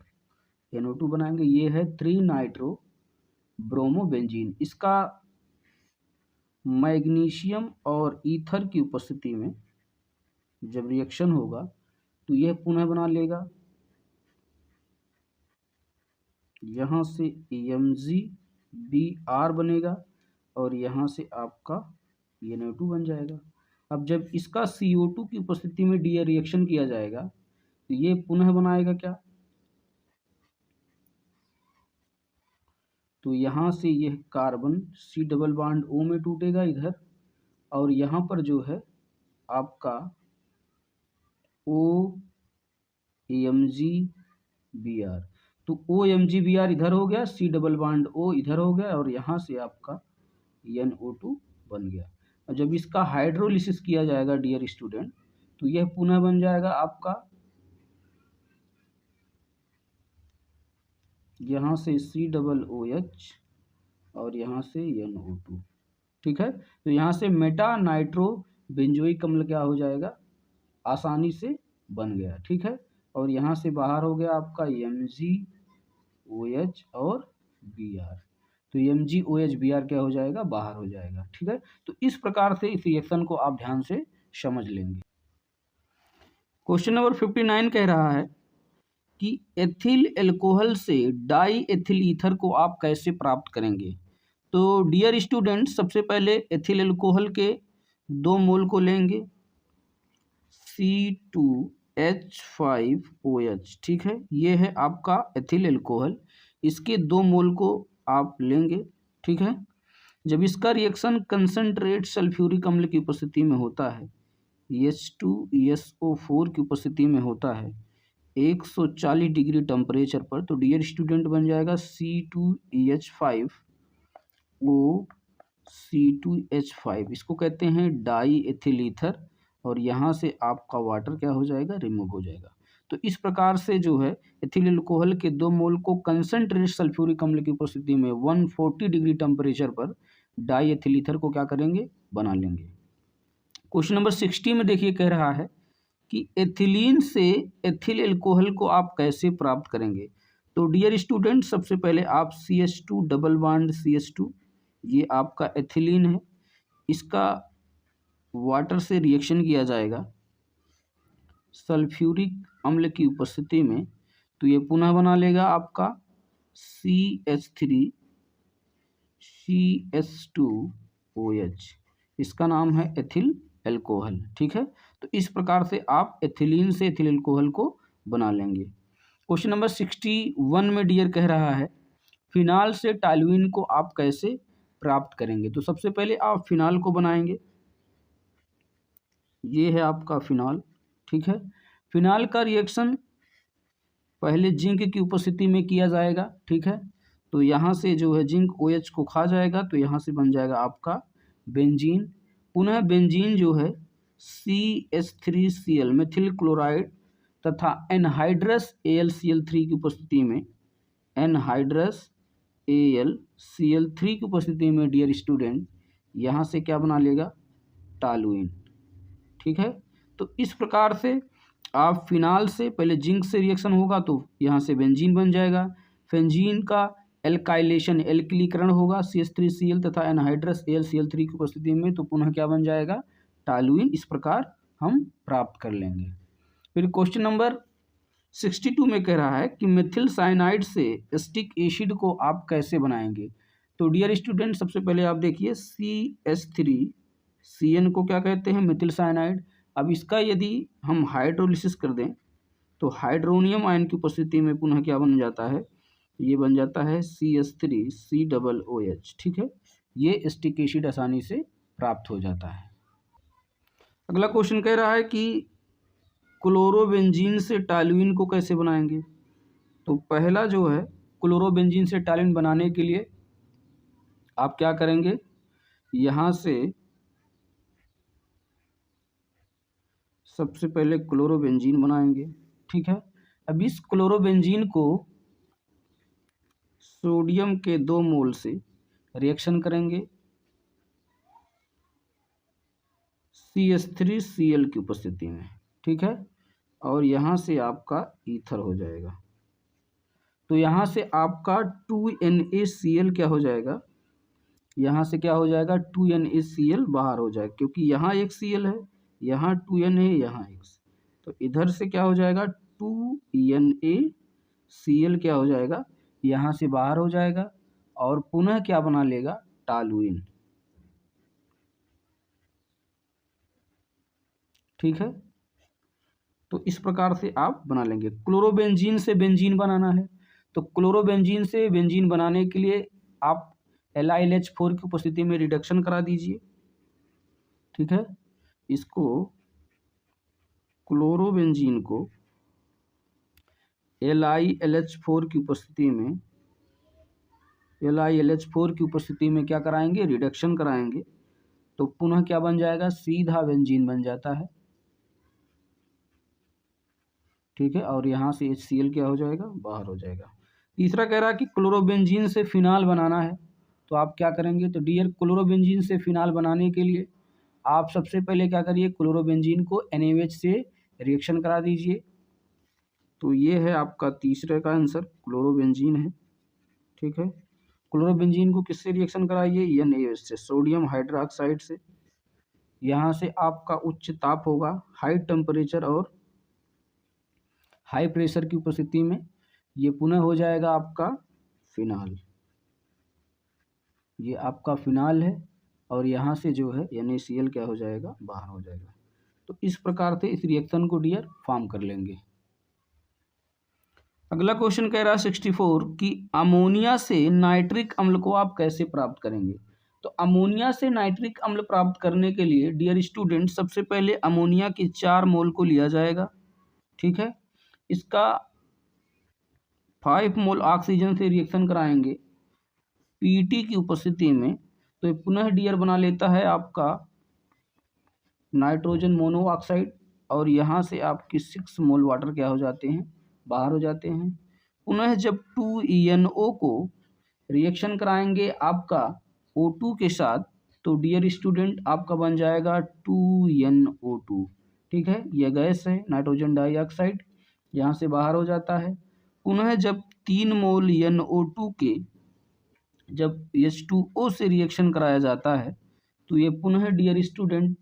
NO2 बनाएंगे। ये है 3 नाइट्रोब्रोमोबेंजीन। इसका मैग्नीशियम और ईथर की उपस्थिति में जब रिएक्शन होगा तो यह पुनः बना लेगा, यहाँ से MgBr बनेगा और यहाँ से आपका NO2 बन जाएगा। अब जब इसका CO2 की उपस्थिति में डी रिएक्शन किया जाएगा तो ये पुनः बनाएगा क्या, तो यहाँ से यह carbon C double bond O में टूटेगा इधर, और यहाँ पर जो है आपका OMgBr, तो OMgBr इधर हो गया, C डबल बॉन्ड O इधर हो गया, और यहाँ से आपका NO2 बन गया। और जब इसका हाइड्रोलिसिस किया जाएगा डियर स्टूडेंट, तो यह पुनः बन जाएगा आपका यहाँ से COOH और यहाँ से NO2, ठीक है। तो यहाँ से मेटा नाइट्रोबेंजोइक अम्ल क्या हो जाएगा, आसानी से बन गया, ठीक है। और यहाँ से बाहर हो गया आपका MgOH और Br, तो MgOH Br क्या हो जाएगा, बाहर हो जाएगा, ठीक है। तो इस प्रकार से इस रिएक्शन को आप ध्यान से समझ लेंगे। क्वेश्चन नंबर 59 कह रहा है कि एथिल एल्कोहल से डाई एथिल ईथर को आप कैसे प्राप्त करेंगे। तो डियर स्टूडेंट सबसे पहले एथिल एल्कोहल के 2 मोल को लेंगे, C2 H5OH, ठीक है। ये है आपका एथिल एल्कोहल, इसके 2 मोल को आप लेंगे, ठीक है। जब इसका रिएक्शन कंसंट्रेट सल्फ्यूरिक अम्ल की उपस्थिति में होता है, H2SO4 की उपस्थिति में होता है 140 डिग्री टेम्परेचर पर, तो डियर स्टूडेंट बन जाएगा C2H5O, इसको कहते हैं डाई एथिल ईथर, और यहाँ से आपका वाटर क्या हो जाएगा, रिमूव हो जाएगा। तो इस प्रकार से जो है एथिल अल्कोहल के 2 मोल को कंसंट्रेट सल्फ्यूरिक अम्ल की उपस्थिति में 140 डिग्री टेम्परेचर पर डाई एथिल ईथर को क्या करेंगे, बना लेंगे। क्वेश्चन नंबर 60 में देखिए कह रहा है कि एथिलीन से एथिल अल्कोहल को आप कैसे प्राप्त करेंगे। तो डियर स्टूडेंट, सबसे पहले आप CH2 डबल बॉन्ड CH2, ये आपका एथिलीन है, इसका वाटर से रिएक्शन किया जाएगा सल्फ्यूरिक अम्ल की उपस्थिति में, तो ये पुनः बना लेगा आपका CH3CH2OH, इसका नाम है एथिल एल्कोहल, ठीक है। तो इस प्रकार से आप एथिलीन से एथिल एल्कोहल को बना लेंगे। क्वेश्चन नंबर 61 में डियर कह रहा है फिनाल से टॉल्यूइन को आप कैसे प्राप्त करेंगे। तो सबसे पहले आप फिनाल को बनाएंगे, ये है आपका फिनाल, ठीक है। फिनाल का रिएक्शन पहले जिंक की उपस्थिति में किया जाएगा, ठीक है। तो यहाँ से जो है जिंक OH को खा जाएगा, तो यहाँ से बन जाएगा आपका बेंजीन। पुनः बेंजीन जो है CH3Cl मेथिल क्लोराइड तथा एनहाइड्रस AlCl3 की उपस्थिति में, एनहाइड्रस AlCl3 की उपस्थिति में डियर स्टूडेंट यहाँ से क्या बना लेगा, टॉल्यूइन, ठीक है। तो इस प्रकार से आप फिनाल से पहले जिंक से रिएक्शन होगा तो यहाँ से बेंजीन बन जाएगा, बेंजीन का एल्काइलेशन एल्किलीकरण होगा CH3Cl तथा एनहाइड्रस AlCl3 की उपस्थिति में, तो पुनः क्या बन जाएगा, टॉल्यूइन। इस प्रकार हम प्राप्त कर लेंगे। फिर क्वेश्चन नंबर 62 में कह रहा है कि मेथिल साइनाइड से एसिटिक एसिड को आप कैसे बनाएंगे। तो डियर स्टूडेंट, सबसे पहले आप देखिए CH3CN को क्या कहते हैं, मेथिल साइनाइड। अब इसका यदि हम हाइड्रोलिसिस कर दें तो हाइड्रोनियम आयन की उपस्थिति में पुनः क्या बन जाता है, ये बन जाता है CH3COOH, ठीक है। ये एसिटिक एसिड आसानी से प्राप्त हो जाता है। अगला क्वेश्चन कह रहा है कि क्लोरोबेंजीन से टॉल्यूइन को कैसे बनाएंगे। तो पहला जो है क्लोरोबेंजीन से टॉल्यूइन बनाने के लिए आप क्या करेंगे, यहाँ से सबसे पहले क्लोरोबेंजीन बनाएंगे, ठीक है। अब इस क्लोरोबेंजीन को सोडियम के 2 मोल से रिएक्शन करेंगे CH3Cl की उपस्थिति में, ठीक है, और यहाँ से आपका ईथर हो जाएगा। तो यहाँ से आपका 2NaCl क्या हो जाएगा, यहाँ से क्या हो जाएगा, 2NaCl बाहर हो जाएगा, क्योंकि यहाँ एक Cl है, यहाँ 2N है, यहाँ एक, तो इधर से क्या हो जाएगा, 2NaCl क्या हो जाएगा, यहाँ से बाहर हो जाएगा, और पुनः क्या बना लेगा, टॉल्यूइन, ठीक है। तो इस प्रकार से आप बना लेंगे। क्लोरोबेंजीन से बेंजीन बनाना है, तो क्लोरोबेंजीन से बेंजीन बनाने के लिए आप LiLH4 की उपस्थिति में रिडक्शन करा दीजिए, ठीक है। इसको क्लोरोबेंजीन को LiLH4 की उपस्थिति में, LiLH4 की उपस्थिति में क्या कराएंगे, रिडक्शन कराएंगे, तो पुनः क्या बन जाएगा, सीधा बेंजीन बन जाता है, ठीक है। और यहाँ से HCl क्या हो जाएगा, बाहर हो जाएगा। तीसरा कह रहा है कि क्लोरोबेंजीन से फिनाल बनाना है, तो आप क्या करेंगे। तो डियर, क्लोरोबेंजीन से फिनाल बनाने के लिए आप सबसे पहले क्या करिए, क्लोरोबेंजीन को NaOH से रिएक्शन करा दीजिए। तो ये है आपका तीसरे का आंसर, क्लोरोबेंजीन है, ठीक है। क्लोरोबेंजीन को किससे रिएक्शन कराइए, NaOH से, सोडियम हाइड्रोक्साइड से। यहाँ से आपका उच्च ताप होगा, हाई टेम्परेचर और हाई प्रेशर की उपस्थिति में, ये पुनः हो जाएगा आपका फिनाल, ये आपका फिनाल है, और यहाँ से जो है NaCl क्या हो जाएगा, बाहर हो जाएगा। तो इस प्रकार से इस रिएक्शन को डियर फॉर्म कर लेंगे। अगला क्वेश्चन कह रहा है 64 कि अमोनिया से नाइट्रिक अम्ल को आप कैसे प्राप्त करेंगे। तो अमोनिया से नाइट्रिक अम्ल प्राप्त करने के लिए डियर स्टूडेंट सबसे पहले अमोनिया के 4 मोल को लिया जाएगा, ठीक है। इसका 5 मोल ऑक्सीजन से रिएक्शन कराएंगे पीटी की उपस्थिति में, तो ये पुनः डियर बना लेता है आपका नाइट्रोजन मोनोऑक्साइड, और यहाँ से आपकी 6 मोल वाटर क्या हो जाते हैं, बाहर हो जाते हैं। पुनः जब 2NO को रिएक्शन कराएंगे आपका O2 के साथ, तो डियर स्टूडेंट आपका बन जाएगा 2NO2, ठीक है। यह गैस है नाइट्रोजन डाइऑक्साइड, यहाँ से बाहर हो जाता है। पुनः जब 3 मोल NO2 के जब H2O से रिएक्शन कराया जाता है, तो ये पुनः डियर स्टूडेंट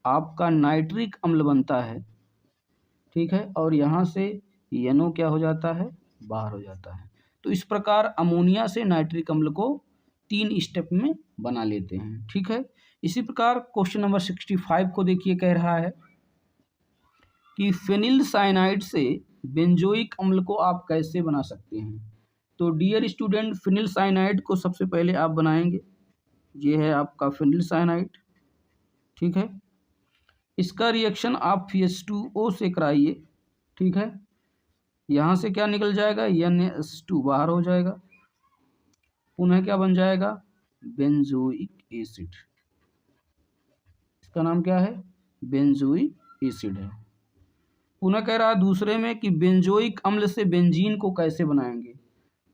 आपका नाइट्रिक अम्ल बनता है, ठीक है। और यहाँ से NO क्या हो जाता है, बाहर हो जाता है। तो इस प्रकार अमोनिया से नाइट्रिक अम्ल को 3 स्टेप में बना लेते हैं, ठीक है। इसी प्रकार क्वेश्चन नंबर 65 को देखिए, कह रहा है कि फेनिल साइनाइड से बेंजोइक अम्ल को आप कैसे बना सकते हैं। तो डियर स्टूडेंट फेनिल साइनाइड को सबसे पहले आप बनाएंगे, ये है आपका फेनिल साइनाइड, ठीक है। इसका रिएक्शन आप H2O से कराइए, ठीक है। यहाँ से क्या निकल जाएगा, NH2 बाहर हो जाएगा। पुनः क्या बन जाएगा, बेंजोइक एसिड, इसका नाम क्या है, बेंजोइक एसिड है। पुनः कह रहा है दूसरे में कि बेंजोइक अम्ल से बेंजीन को कैसे बनाएंगे।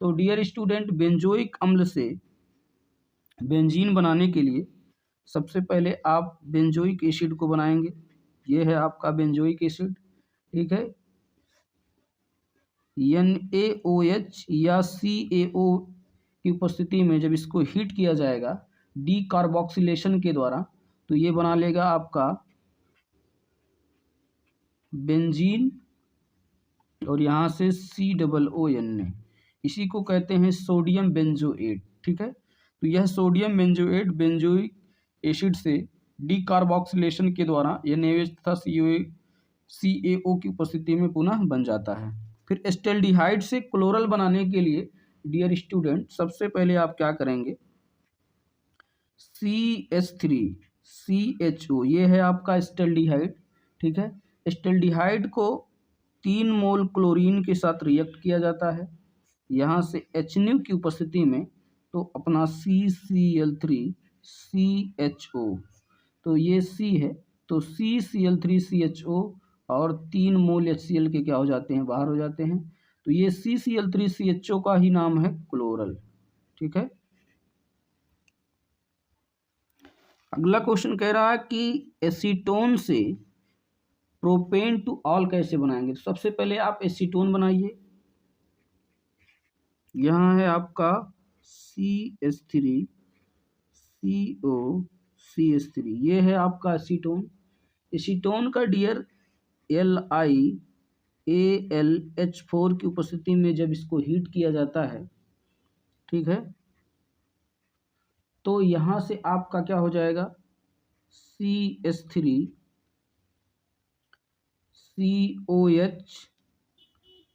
तो डियर स्टूडेंट बेंजोइक अम्ल से बेंजीन बनाने के लिए सबसे पहले आप बेंजोइक एसिड को बनाएंगे, ये है आपका बेंजोइक एसिड, ठीक है। NaOH या CaO की उपस्थिति में जब इसको हीट किया जाएगा डीकार्बोक्सिलेशन के द्वारा, तो ये बना लेगा आपका बेंजीन, और यहाँ से COON, इसी को कहते हैं सोडियम बेंजोएट, ठीक है। तो यह सोडियम बेंजोएट बेंजोइक एसिड से डीकार्बोक्सिलेशन के द्वारा NaOH तथा CaO की उपस्थिति में पुनः बन जाता है। फिर एस्टेल्डिहाइड से क्लोरल बनाने के लिए डियर स्टूडेंट सबसे पहले आप क्या करेंगे, CH3CHO, ये है आपका एस्टेल्डिहाइड, ठीक है। एस्टेल्डिहाइड को 3 मोल क्लोरीन के साथ रिएक्ट किया जाता है, यहाँ से HNO की उपस्थिति में, तो अपना CCl3CHO, तो ये C है, तो CCl3CHO और 3 मोल HCl के क्या हो जाते हैं, बाहर हो जाते हैं। तो ये CCl3CHO का ही नाम है क्लोरल, ठीक है। अगला क्वेश्चन कह रहा है कि एसीटोन से प्रोपेन टू ऑल कैसे बनाएंगे। तो सबसे पहले आप एसीटोन बनाइए, यहाँ है आपका CH3COCH3, ये है आपका एसीटोन। एसीटोन का डियर LiAlH4 की उपस्थिति में जब इसको हीट किया जाता है, ठीक है, तो यहाँ से आपका क्या हो जाएगा, CH3COH,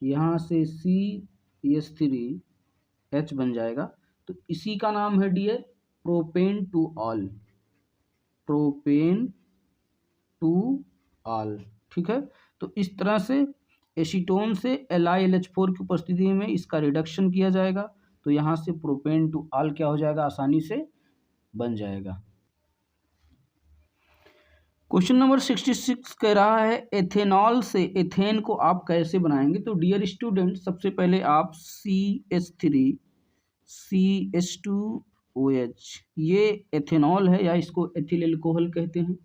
यहाँ से CH3H बन जाएगा। तो इसी का नाम है dear propane two ol, propane two ol, ठीक है। तो इस तरह से एसीटोन से LiLH4 की उपस्थिति में इसका रिडक्शन किया जाएगा, तो यहाँ से प्रोपेन टू ऑल क्या हो जाएगा, आसानी से बन जाएगा। क्वेश्चन नंबर 66 कह रहा है एथेनॉल से एथेन को आप कैसे बनाएंगे। तो डियर स्टूडेंट सबसे पहले आप CH3CH2OH, ये एथेनॉल है या इसको एथिल एल्कोहल कहते हैं।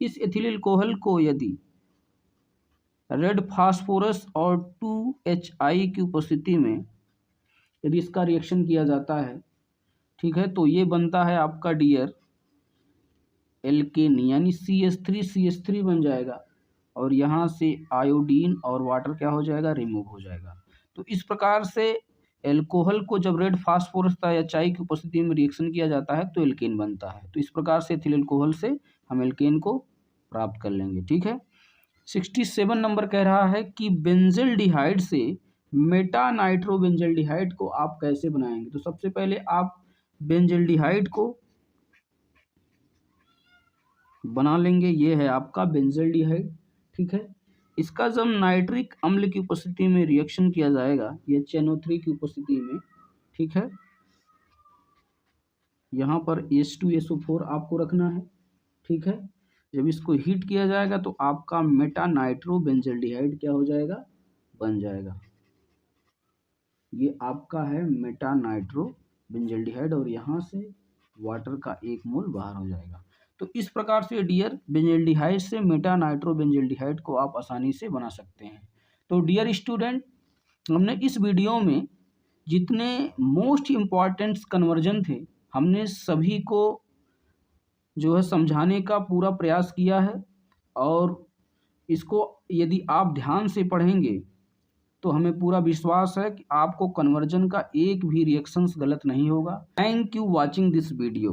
इस एथिल एल्कोहल को यदि रेड फास्फोरस और 2HI की उपस्थिति में यदि इसका रिएक्शन किया जाता है, ठीक है, तो ये बनता है आपका डियर एल्केन, यानी CH3CH3 बन जाएगा, और यहाँ से आयोडीन और वाटर क्या हो जाएगा, रिमूव हो जाएगा। तो इस प्रकार से एल्कोहल को जब रेड फास्फोरस तथा HI की उपस्थिति में रिएक्शन किया जाता है तो एल्केन बनता है। तो इस प्रकार से एथिल एल्कोहल से हम एल्केन को प्राप्त कर लेंगे। ठीक है। 67 नंबर कह रहा है कि बेंजल्डिहाइड से मेटा नाइट्रोबेंजल्डिहाइड को आप कैसे बनाएंगे। तो सबसे पहले आप बेंजल्डिहाइड को बना लेंगे। ये है आपका बेंजल्डिहाइड। ठीक है। इसका जब नाइट्रिक अम्ल की उपस्थिति में रिएक्शन किया जाएगा, ये CnO3 की उपस्थिति में, ठीक है, यहाँ पर H2SO4 आपको रखना है। ठीक है। जब इसको हीट किया जाएगा तो आपका मेटा नाइट्रोबेंजल्डिहाइड क्या हो जाएगा, बन जाएगा। ये आपका है मेटा नाइट्रोबेंजल्डिहाइड और यहाँ से वाटर का 1 मोल बाहर हो जाएगा। तो इस प्रकार से डियर बेंजल्डिहाइड से मेटा नाइट्रोबेंजल्डिहाइड को आप आसानी से बना सकते हैं। तो डियर स्टूडेंट, हमने इस वीडियो में जितने मोस्ट इम्पॉर्टेंट कन्वर्जन थे, हमने सभी को जो है समझाने का पूरा प्रयास किया है, और इसको यदि आप ध्यान से पढ़ेंगे तो हमें पूरा विश्वास है कि आपको कन्वर्जन का एक भी रिएक्शंस गलत नहीं होगा। Thank you watching this video.